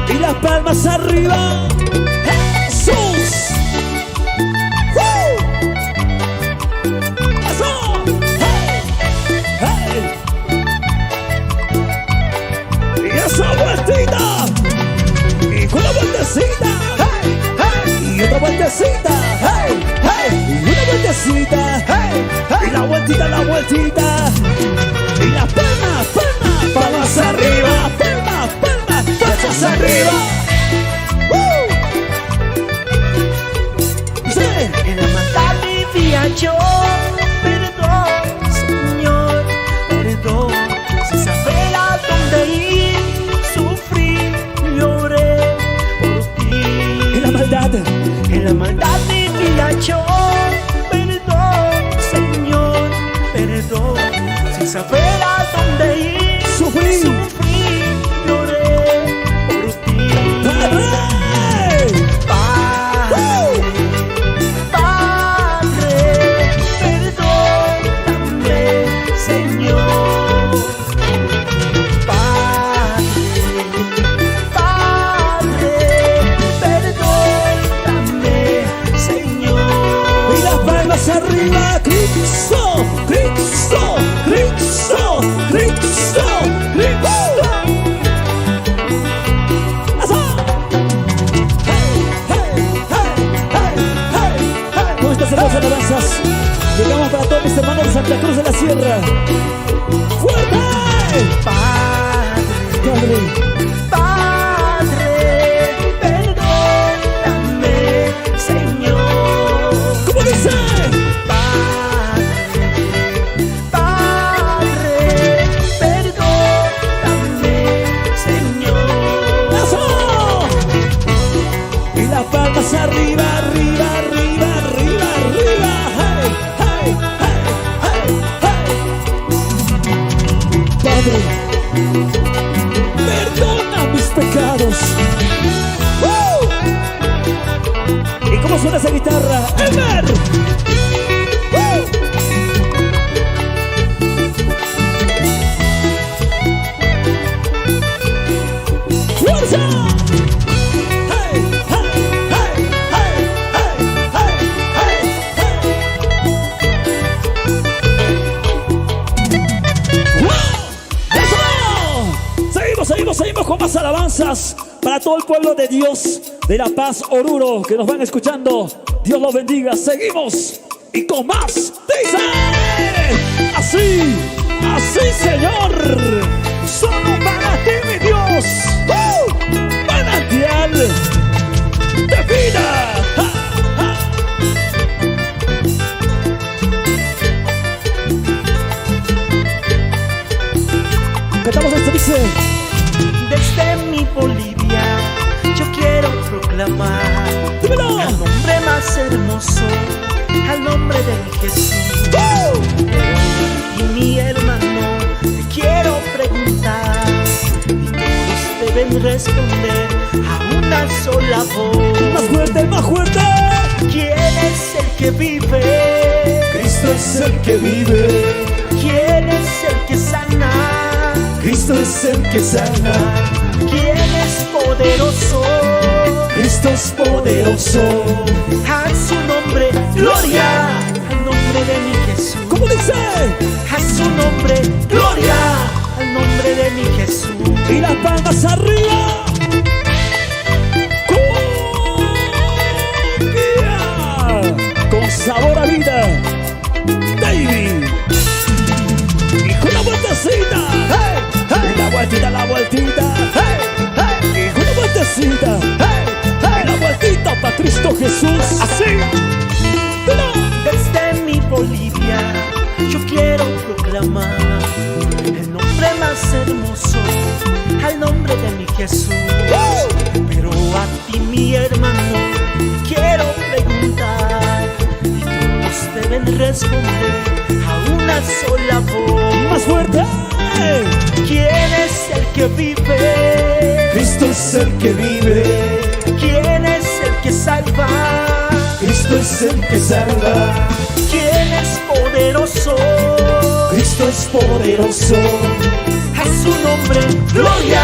Y las palmas arriba. ¡Jesús! ¡Eso! ¡Hey! ¡Hey! Y esa vueltita. Y con la vueltecita. ¡Hey! ¡Hey! Y otra vueltecita. ¡Hey! ¡Hey! Y una vueltecita. ¡Hey! ¡Hey! Y la vueltita, la vueltita. Y las palmas, palmas, palmas arriba. Palmas, palmas, palmas arriba. Sí. En la maldad vivía yo, perdón, Señor, perdón. Sin saber a dónde ir, sufrí, lloré por ti. En la maldad vivía yo, perdón, Señor, perdón. Sin saber a dónde ir, Sufrí, lloré por ti. ¡Padre! Padre, perdóname, Señor. Padre, perdóname, Señor. Y las palmas arriba. Cristo, Cristo, Cristo, Cristo, Cristo. ¡Eso! ¡Hey, hey, hey, hey, hey, hey! Con estas hermosas alabanzas llegamos para todos mis hermanos de Santa Cruz de la Sierra. ¡Fuerte! Padre, perdóname, Señor. ¿Cómo dice? Padre, perdóname, Señor. ¡Eso! Y las palmas arriba, arriba, arriba, arriba, arriba. ¡Hey, hey, hey, hey, hey! con más alabanzas para todo el pueblo de Dios de La Paz, Oruro, que nos van escuchando. Dios los bendiga. Seguimos y con más. Dice así, así, Señor. Solo para ti, mi Dios. Manantial de vida. Cantamos esto, dice. Desde mi Bolivia yo quiero proclamar ¡Dímelo! al nombre más hermoso, al nombre de mi Jesús. Y mi hermano, te quiero preguntar, y todos deben responder a una sola voz. Más fuerte, más fuerte. ¿Quién es el que vive? Cristo es el que vive, ¿Quién es el que sana? Cristo es el que sana, ¿Quién es poderoso? Cristo es poderoso. A su nombre, gloria, al nombre de mi Jesús. ¿Cómo dice? A su nombre, gloria, al nombre de mi Jesús. Y las palmas arriba. Cumbia. Con sabor a vida. David. Y con la vueltecita. Hey, hey. Y la vueltita, la vueltita. Hey, hey. Y con la vueltecita. Hey, hey. La vueltita para Cristo Jesús. Así. Desde mi Bolivia yo quiero proclamar el nombre más hermoso, al nombre de mi Jesús. Pero a ti, mi hermano, quiero preguntar, y todos deben responder a una sola voz. Más fuerte. ¿Quién es el que vive? Cristo es el que vive, ¿Quién es el que salva? Cristo es el que salva, ¿Quién es poderoso? Cristo es poderoso. A su nombre, gloria,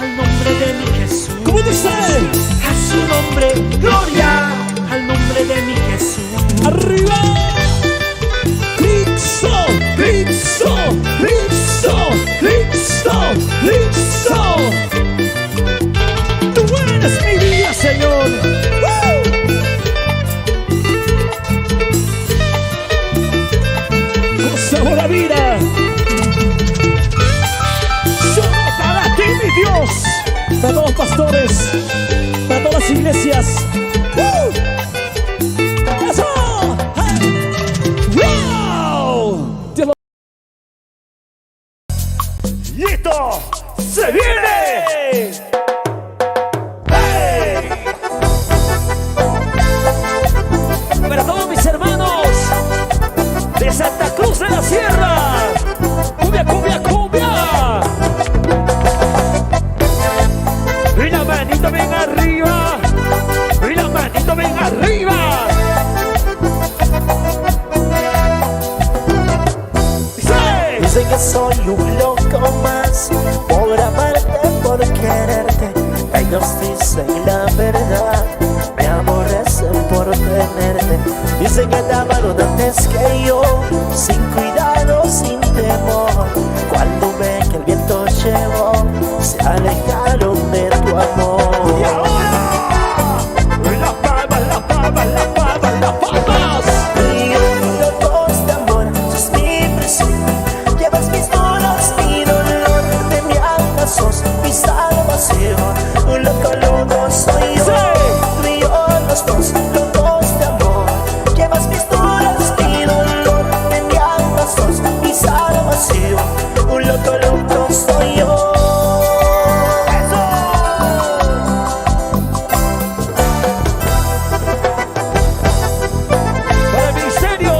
al nombre de mi Jesús. ¿Cómo dice? A su nombre, gloria, al nombre de mi Jesús. Arriba. Cristo, Cristo, Cristo, Cristo, Cristo. Tú eres mi vida, Señor. Con sabor a vida. Solo para ti, mi Dios. Para todos los pastores, para todas las iglesias. ¡Eso! ¡Wow! Dios lo... ¡Listo! ¡Se viene! ¡Hey! Para todos mis hermanos de Santa Cruz de la Sierra. ¡Cumbia, cumbia, cumbia! Y la manito ven arriba. Y la manito ven arriba. Dicen que soy un loco más por amarte, por quererte. Ellos dicen la verdad, me aborrecen por tenerte. Dicen que te amaron antes que yo, sin cuidado, sin temor. Cuando ven que el viento llevó, se alejaron de tu amor. Y ahora, las palmas, las palmas, las palmas, las palmas. Y locos de amor, sos mi prisión. Llevas mis dudas, mi dolor, de mi alma sos mi salvación. Un loco, loco soy yo, tú y yo los dos, locos de amor. Llevas mis dudas, mi dolor, de mi alma sos mi salvación. Un loco, loco soy yo. Para el ministerio,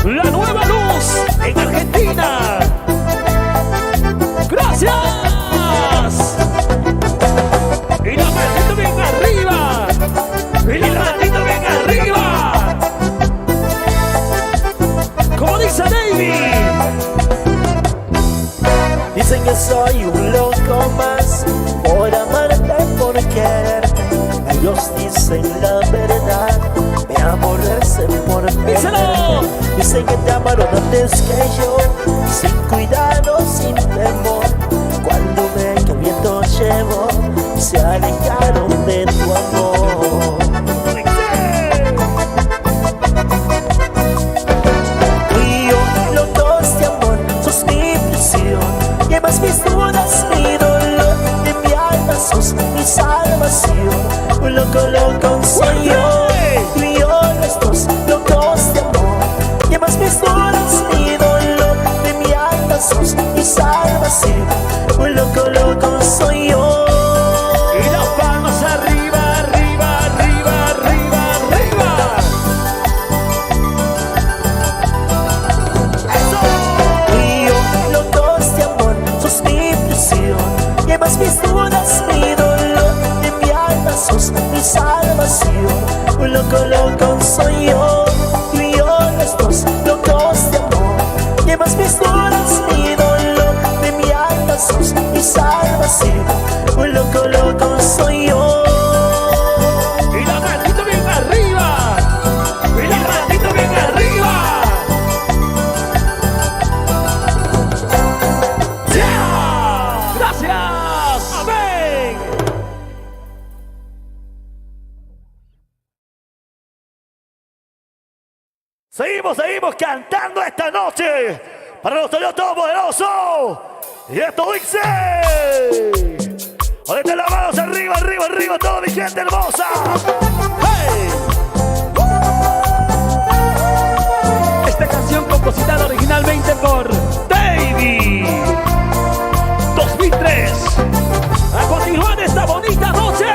la nueva luz en Argentina. Gracias. Y la manito ven arriba. Y la manito ven arriba. Como dice David. Dicen que soy un loco más por amarte, por quererte. Ellos dicen la verdad, me aborrecen por Díselo. tenerte. Dicen que te amaron antes que yo, sin cuidado, sin temor. Cuando ven que el viento se alejaron de tu amor. Tú y yo, locos de amor, sos mi prisión. Llevas mis dudas, mi dolor, de mi alma sos mi salvación. Un loco, loco soy yo. Tú y yo, los dos, locos de amor. Llevas mis dudas, mi dolor, de mi alma sos mi salvación. Un loco, loco soy yo. Y las palmas arriba, arriba, arriba, arriba, arriba. ¡Eso! Tú y yo, locos de amor, sos mi prisión. Llevas mis dudas, mi dolor, de mi alma sos mi salvación. Un loco, loco soy yo. Tú y yo, los dos, locos de amor. Llevas mis dudas, mi dolor, de mi alma sos mi salvación. Un loco, loco soy yo. Y la maldita bien arriba. Y la maldita bien arriba. ¡Ya! Gracias. Amén. Seguimos cantando esta noche para nuestro Dios Todopoderoso. Y esto dice: ahorita las manos arriba, arriba, arriba, toda mi gente hermosa. ¡Hey! Esta canción compositada originalmente por David 2003. A continuar esta bonita noche,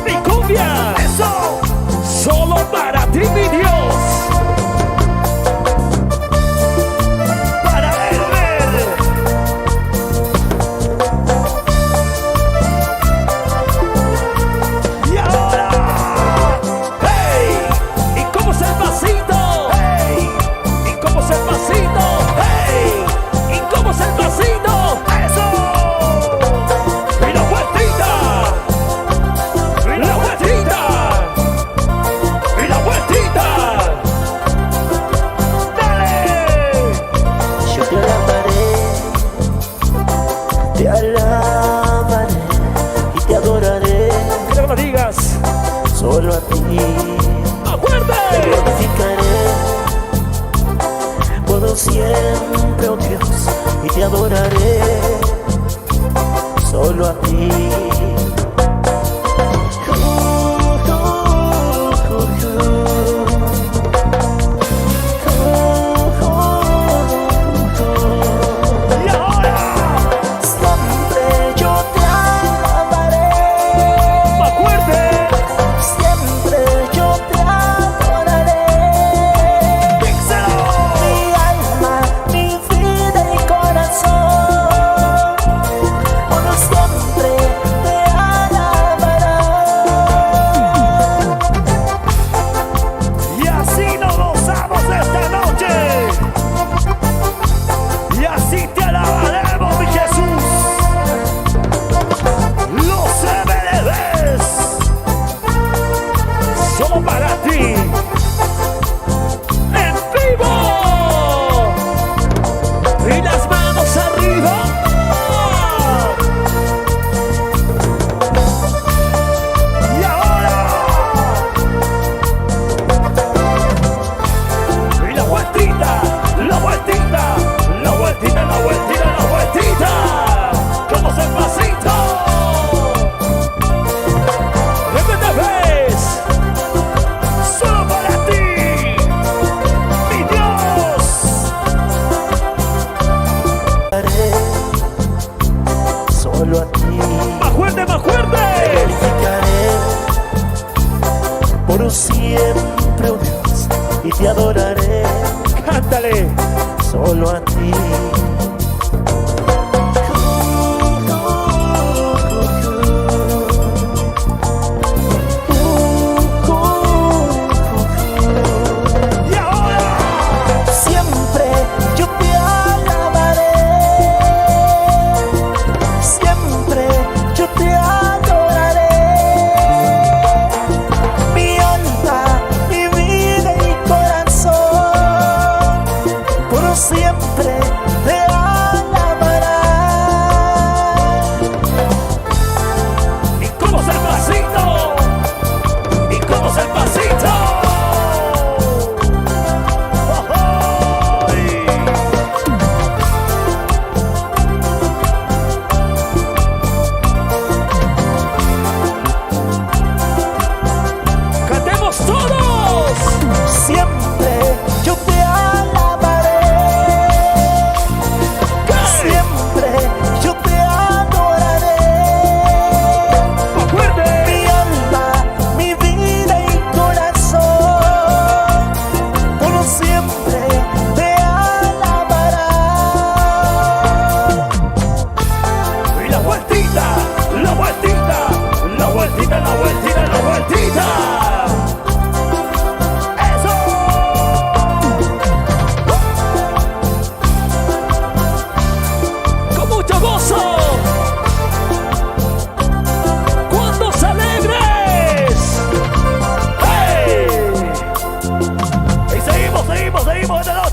mi cumbia, eso, solo para ti, mi Dios. Te alabaré y te adoraré. Que no lo digas. Solo a ti. ¡Acuerde! Te glorificaré por siempre, oh Dios, y te adoraré. Solo a ti. Solo a ti. ¡Más fuerte, más fuerte! Te glorificaré por siempre, oh Dios, y te adoraré. ¡Cántale! Solo a ti. Y ahora Siempre yo te alabaré. Siempre yo te adoraré. Mi alma, mi vida y corazón, por siempre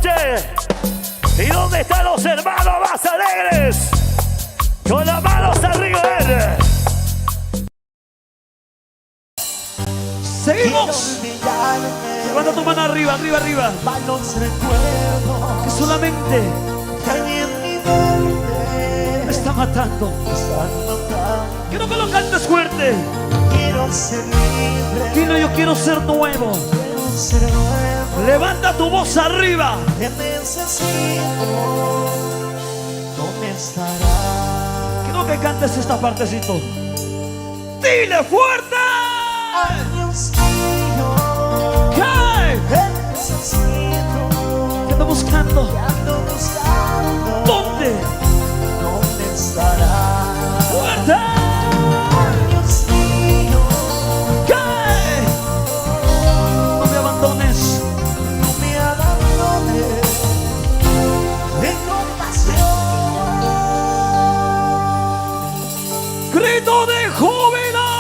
noche. ¿Y dónde están los hermanos más alegres? Con las manos arriba. Seguimos. Levanta tu mano arriba, arriba, arriba. Que solamente me está matando. Quiero que lo cantes fuerte. Quiero ser libre. Dilo, yo quiero ser nuevo. Quiero ser nuevo. Levanta tu voz arriba. Te necesito. ¿Dónde estarás? Quiero que cantes esta partecito. ¡Dile fuerte! Ay, Dios mío. ¿Qué? Te necesito. Te ando buscando. Te ando buscando. ¿Dónde? ¿Dónde estarás? ¡Fuerte! Ay, Dios mío. ¿Qué? No me abandones. No me abandones. De compasión. Grito de júbilo.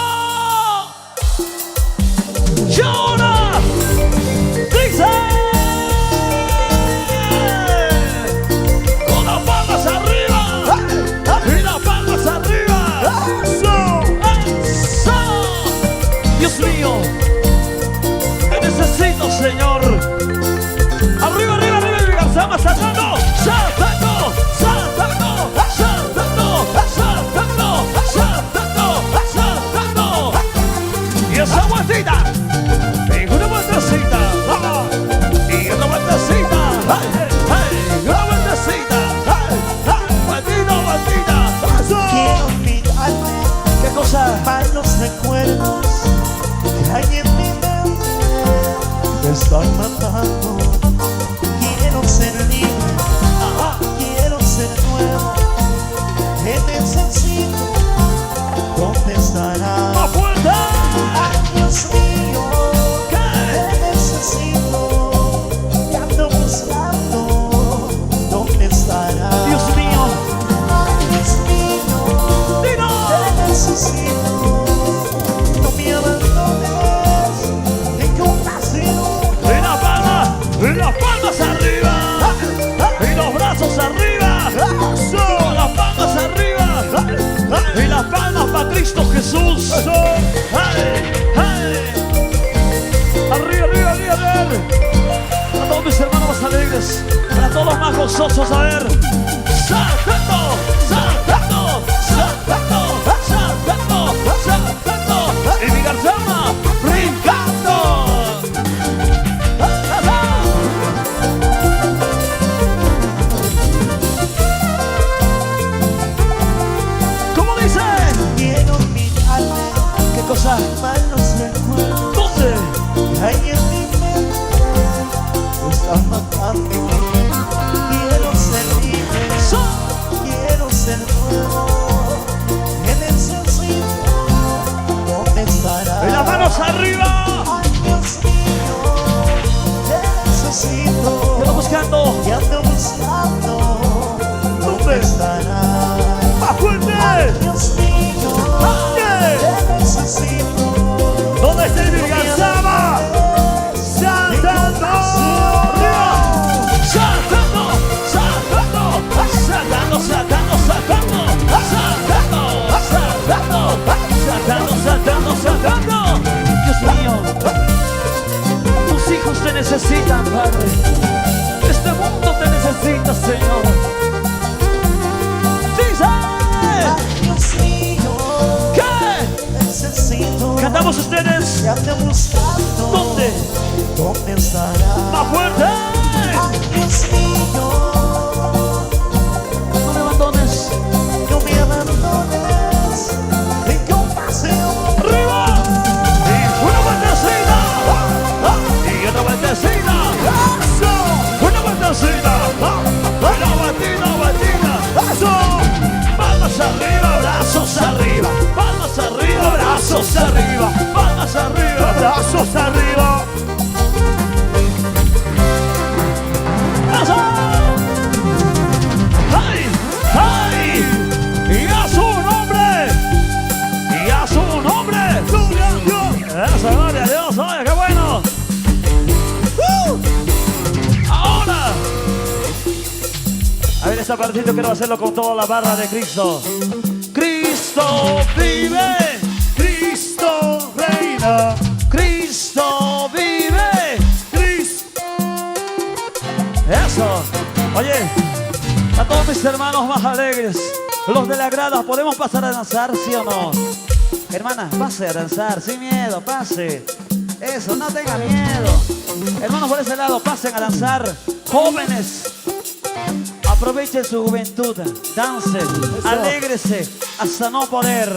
Y ahora dice, con las palmas arriba y las palmas arriba. Eso. Dios mío, te necesito, Señor. Arriba, arriba, arriba, arriba. Estamos saltando, saltando, saltando, saltando, saltando, saltando, saltando. Y esa vueltita. Y una vueltecita. Y otra vueltecita. Una vueltecita. Vueltita, vueltita. Quiero olvidarte. ¿Qué cosa? Malos recuerdos que hay en mi mente me están matando. Quiero ser libre, quiero ser nuevo. Te necesito. ¿Dónde estarás? ¡Más fuerte! Ay, Dios mío, te necesito. Te ando buscando. ¿Dónde estarás? Dios mío. Ay, Dios mío, ¡Dino! te necesito. No me abandones. En compasión. Y las palmas arriba. Y los brazos arriba. Son las palmas arriba. Y las palmas para Cristo Jesús. ¡Hey! ¡Hey! Arriba, arriba, arriba, a ver. Para todos mis hermanos más alegres. Para todos los más gozosos, a ver. ¡Saltando! ¡Saltando! ¡Saltando! ¡Saltando! ¡Saltando! Y mi garzama brincando. ¿Cómo dice? Quiero olvidarme. ¿Qué cosa? Malos recuerdos ¿Dónde? que hay en mi mente me están matando. Quiero ser libre. Quiero ser nuevo. Te necesito. ¿Dónde estarás? Y las manos arriba. Ay, Dios mío, te necesito. Te ando buscando. Te ando buscando. ¿Dónde? ¿Dónde estarás? ¡Más fuerte! Dios mío, te necesito. ¿Dónde está mi garzama? ¡Saltando! ¡Arriba! ¡Saltando! ¡Saltando! ¡Saltando! ¡Saltando! ¡Saltando! ¡Saltando! ¡Saltando! ¡Saltando! ¡Saltando! Dios mío, tus hijos te necesitan, Padre. Este mundo te necesita, Señor. Dice. Dios mío, ¿Qué? necesito. ¿Cantamos ustedes? Te ando buscando. ¿Dónde? ¿Dónde estarás? ¡Más fuerte! Ay, Dios mío, No me abandones. no me abandones. En compasión. ¡Arriba! Y una vueltecita. Y otra vueltecita. ¡Eso! Una vueltecita. Una vueltita, vueltita. ¡Eso! Palmas arriba, brazos arriba. Palmas arriba, brazos arriba. Palmas arriba, brazos arriba. esta partida quiero hacerlo con toda la barra de Cristo. Cristo vive, Cristo reina, Cristo vive, Cristo. Eso. Oye, a todos mis hermanos más alegres, los de la grada, ¿podemos pasar a danzar, sí o no? Hermana, pase a danzar, sin miedo, pase. Eso, no tenga miedo. Hermanos por ese lado, pasen a danzar. Jóvenes, aprovechen su juventud, dancen, alégrese hasta no poder.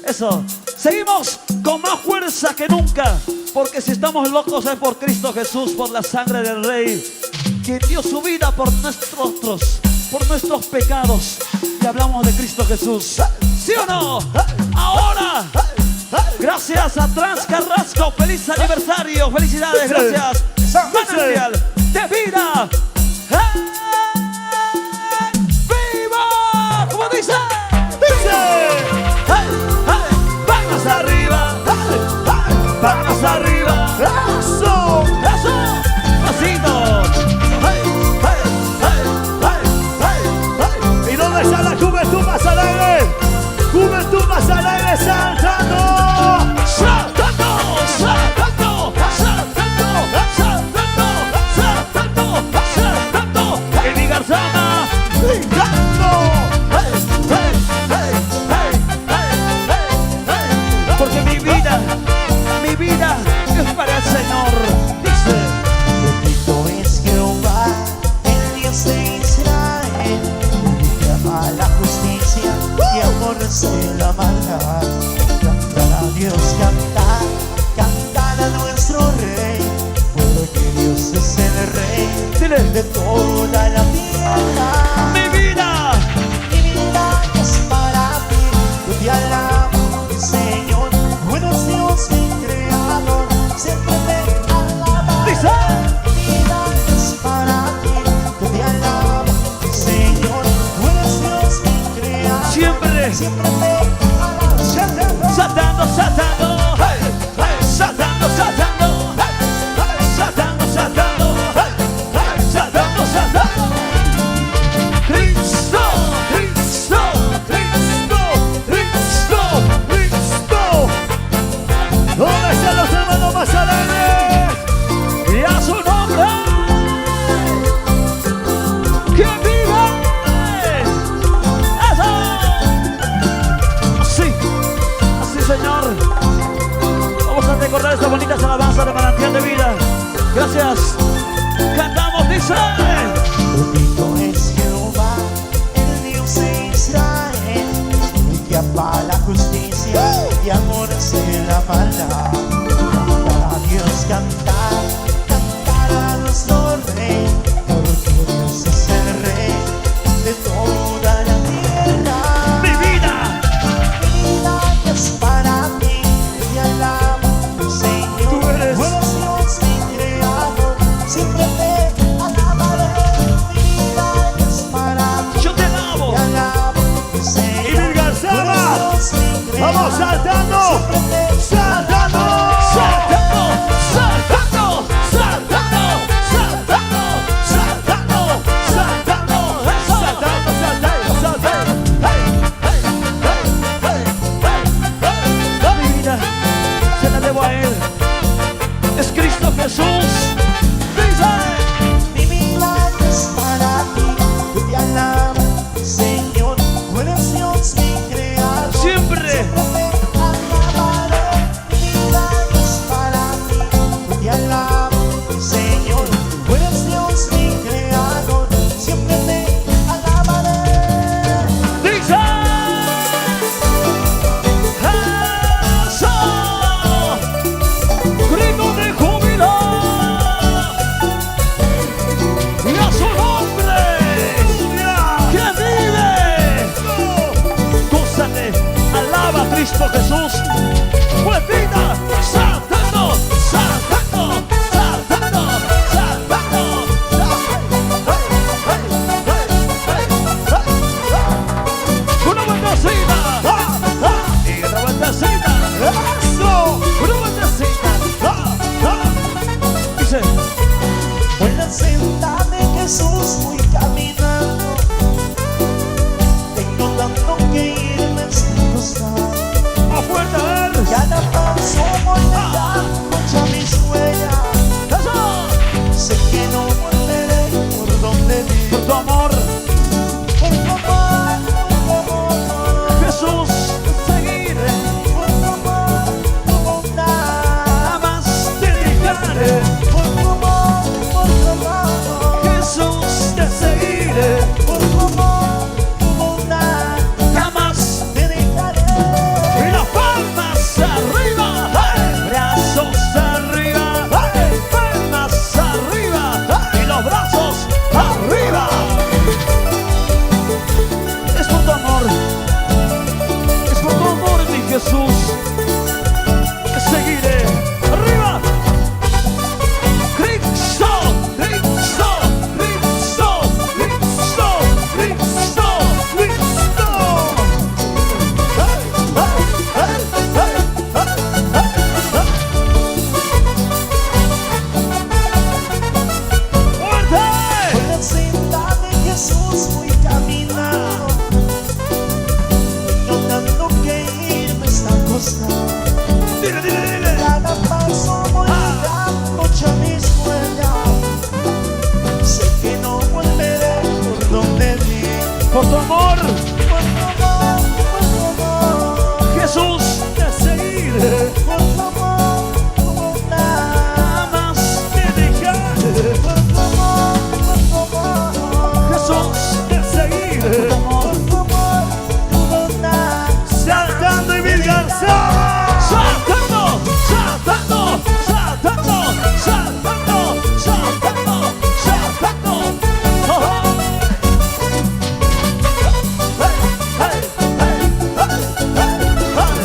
Eso, seguimos con más fuerza que nunca, porque si estamos locos es por Cristo Jesús, por la sangre del Rey, que dio su vida por nuestros pecados. Y hablamos de Cristo Jesús, ¿sí o no? Ahora, gracias a Trans Carrasco, feliz aniversario, felicidades, gracias. Manantial de vida. ¡Viva! ¿Cómo dice? ¡Palmas arriba! ¡Palmas arriba! ¡Eso! ¡Eso! ¡Pasitos! ¿Y dónde está la juventud más alegre? Juventud más alegre saltando. ¡Saltando! ¡Saltando! ¡Saltando! ¡Saltando! ¡Saltando! ¡Que diga Sama! ¡Gritando! Porque mi vida es para el Señor. Dice: Bendito es Jehová, el Dios de Israel, que ama la justicia y aborrece la maldad. Cantar a Dios, cantar a nuestro Rey, porque Dios es el Rey dile, de toda la tierra. mi vida. Mi vida es para ti, yo te alabo, Señor. Bueno es Dios, mi Creador, siempre te alaba. Dice: Mi vida es para ti, yo te alabo, Señor. Bueno es Dios, mi Creador, siempre siempre te alaba. saltando, saltando, saltando, saltando, saltando, saltando, saltando, saltando. Cristo, Cristo, Cristo, Cristo, Cristo. ¿Dónde están los hermanos más alegres? Y a su nombre, que viva. Eso. por tu amor, por tu amor, por tu amor, Jesús, te seguiré, por tu amor, tu bondad, jamás te dejaré. por tu amor, Jesús, te seguiré, por tu amor, tu bondad, jamás. te dejaré. Y las palmas arriba, ¡hey! Brazos arriba, ¡hey! Palmas arriba, ¡hey! Y los brazos arriba. Es por tu amor, mi Jesús, que seguiré. Arriba. Cristo, Cristo, Cristo, Cristo, Cristo, Cristo. Por la senda de Jesús voy caminando, notando que ir me está costando. Cada paso voy dando ya mis huellas. Sé que no volveré por donde vine. Por tu amor, Por tu amor, por tu amor, Jesús, te seguiré. por tu amor, tu bondad. Jamás te dejaré. Por tu amor, por tu amor, Jesús, te seguiré. por tu amor, tu bondad. Saltando y virganzando. Saltando, saltando, saltando, saltando, saltando, saltando. Oh, oh. Hey, hey, hey, hey, hey, hey.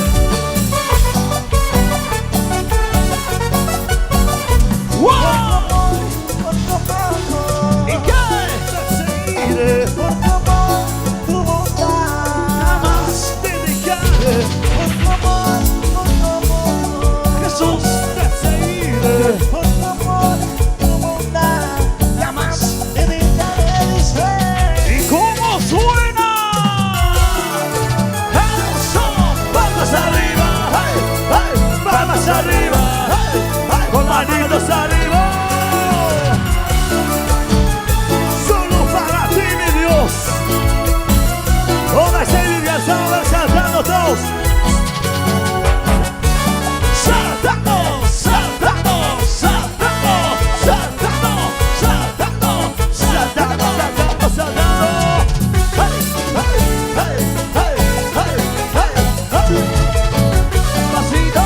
¡Wow! Por tu amor, ¿Y qué? Te seguiré. por tu amor, tu bondad. Jamás te dejaré. Por tu amor, Jesús, te seguiré. por tu amor, tu bondad. Jamás. Te dejaré de ser. ¿Y cómo suena? Eso, palmas arriba, hey, hey, palmas arriba, hey, hey, con manitos arriba. Solo para ti, mi Dios. Toda esa Biblia estamos saltando todos. Saltando, saltando, saltando, saltando, saltando, saltando, saltando, saltando. Hey, hey, hey, hey, hey, hey, hey. Pasito.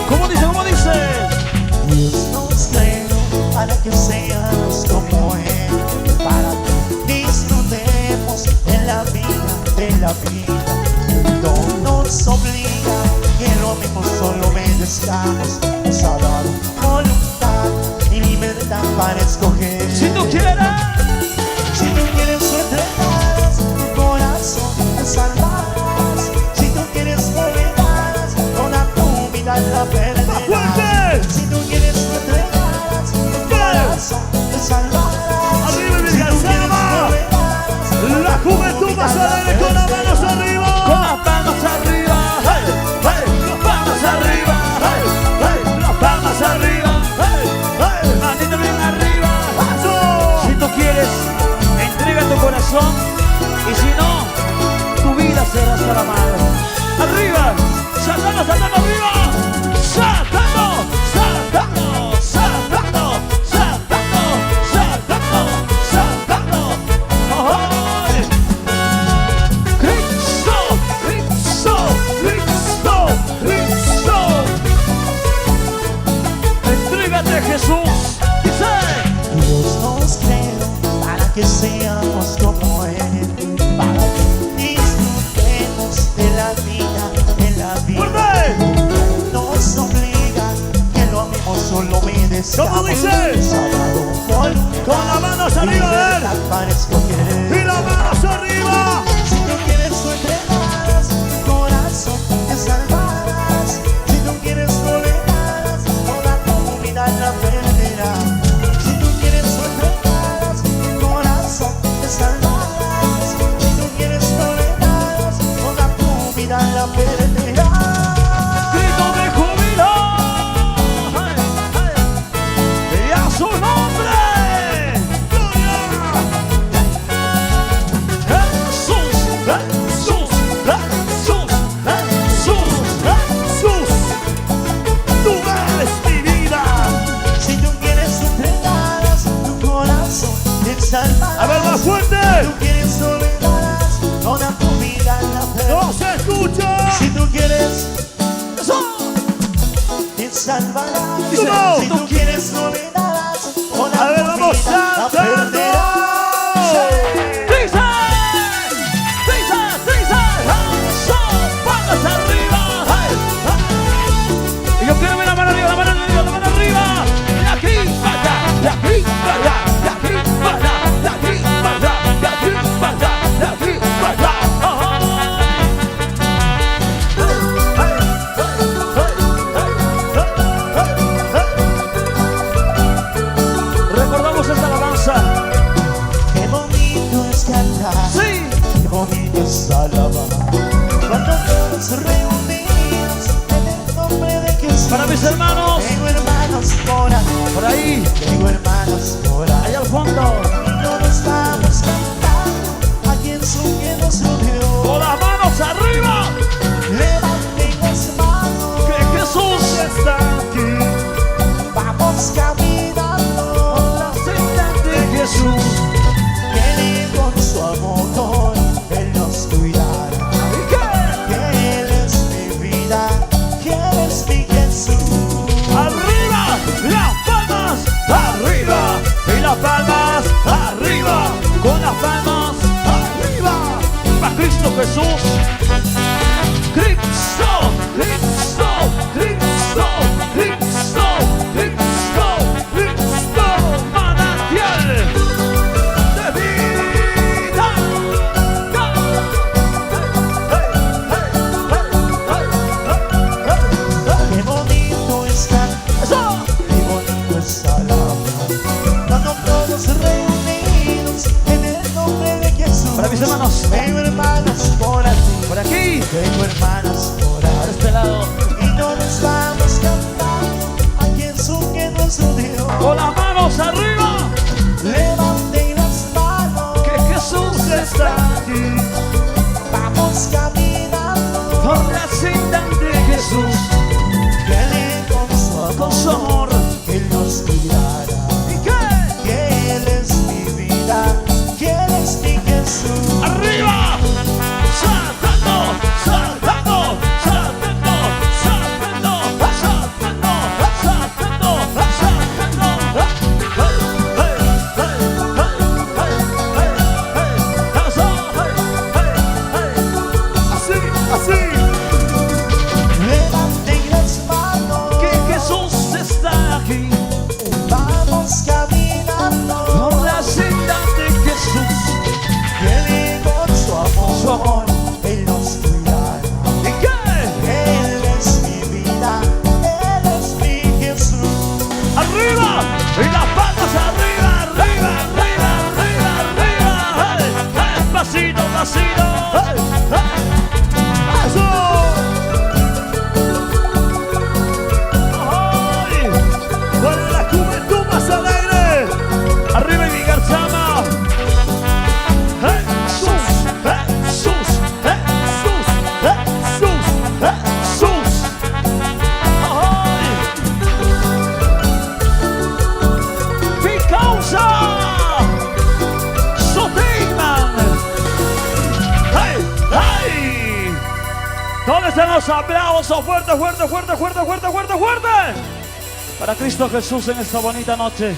¿Cómo dice? ¿Cómo dice? Dios nos creó para que seas como Él, para que disfrutemos de la vida. No nos obliga que lo mismo solo obedezcamos. Nos ha dado voluntad y libertad para escoger. Si tú quieres. Si tú quieres tú entregarás tu corazón, te salvarás. Si tú quieres olvidarás, toda tu vida la perderás. ¡Fuerte! Si tú quieres tú entregarás tu corazón, te salvarás. Arriba, mi Si tú quieres Garzama. olvidarás, La juventud más alegre con las manos arriba. Con las palmas arriba. Hey, hey, las palmas arriba. Hey, hey, las palmas arriba. Hey, hey, manito bien arriba. salvarás. A ver, más fuerte. Si tú quieres olvidarás toda tu vida en la fe. No se escucha. Si tú quieres, Eso. te salvarás. ¿Cómo? Si tú quieres olvidarás toda A ver, tu vamos vida la saltando. perderás. ¡Trisa! ¡Trisa! ¡Trisa! ¡Eso! ¡Palmas arriba! Y yo quiero ver la mano arriba, la mano arriba, la mano arriba. De aquí para allá, de aquí para allá, de aquí para allá, de aquí para allá, de aquí para allá, de aquí para allá. Recordamos esta alabanza. Qué bonito es cantar. Sí. Qué bonito es alabar. Cuando todos reunidos en el nombre de Jesús. Para mis hermanos, Tengo hermanos por ahí, tengo hermanos por ahí. allá al fondo, Y no nos vamos cantando a quien su que nos rodeó. con las manos arriba, Levanten las manos, que Jesús está aquí. vamos caminando. La senda de Jesús. Que Él con su amor, Él nos cuidará. ¿Y qué? Que Él es mi vida, que Él es mi Jesús. Arriba, las palmas, arriba, y las palmas, arriba, con las palmas, arriba, para Cristo Jesús. Cristo, Cristo, Cristo, Cristo, Cristo, Cristo, manantial de vida. Qué bonito es cantar, Eso. qué bonito es alabar. Cuando todos reunidos en el nombre de Jesús. Para mis hermanos. Tengo hermanos por aquí, Por aquí, tengo hermanas por por ahí. este lado, Y no nos vamos cantando a quien su que nos rodeó. con las manos arriba, Levanten las manos, que Jesús está aquí. vamos caminando. Por la senda de Jesús, Que Él con su amor, Él nos cuidará. ¿y qué? Que Él es mi vida, que Él es mi Jesús. Arriba, saltando, saltando, saltando, saltando, saltando, saltando, saltando. Hey, hey, hey, hey, hey, hey, eso, hey, hey, hey. Así, así, Levanten las manos, que Jesús está aquí. vamos caminando. Por la senda de Jesús, Que Él con su amor, Él nos cuidará. ¿y qué? Él es mi vida, Él es mi Jesús. Arriba, y las patas arriba, arriba, arriba, arriba, arriba. Hey, hey, pasito, pasito. Hey, hey. Eso. Ay, para la juventud más alegre. Arriba y mi garzama. Jesús, Jesús, Jesús, Jesús, Jesús. Ay. Mi causa, Soteman. ¡Hey! ¡Hey! ¿Dónde están los aplausos? Fuerte, fuerte, fuerte, fuerte, fuerte, fuerte, fuerte. Para Cristo Jesús en esta bonita noche.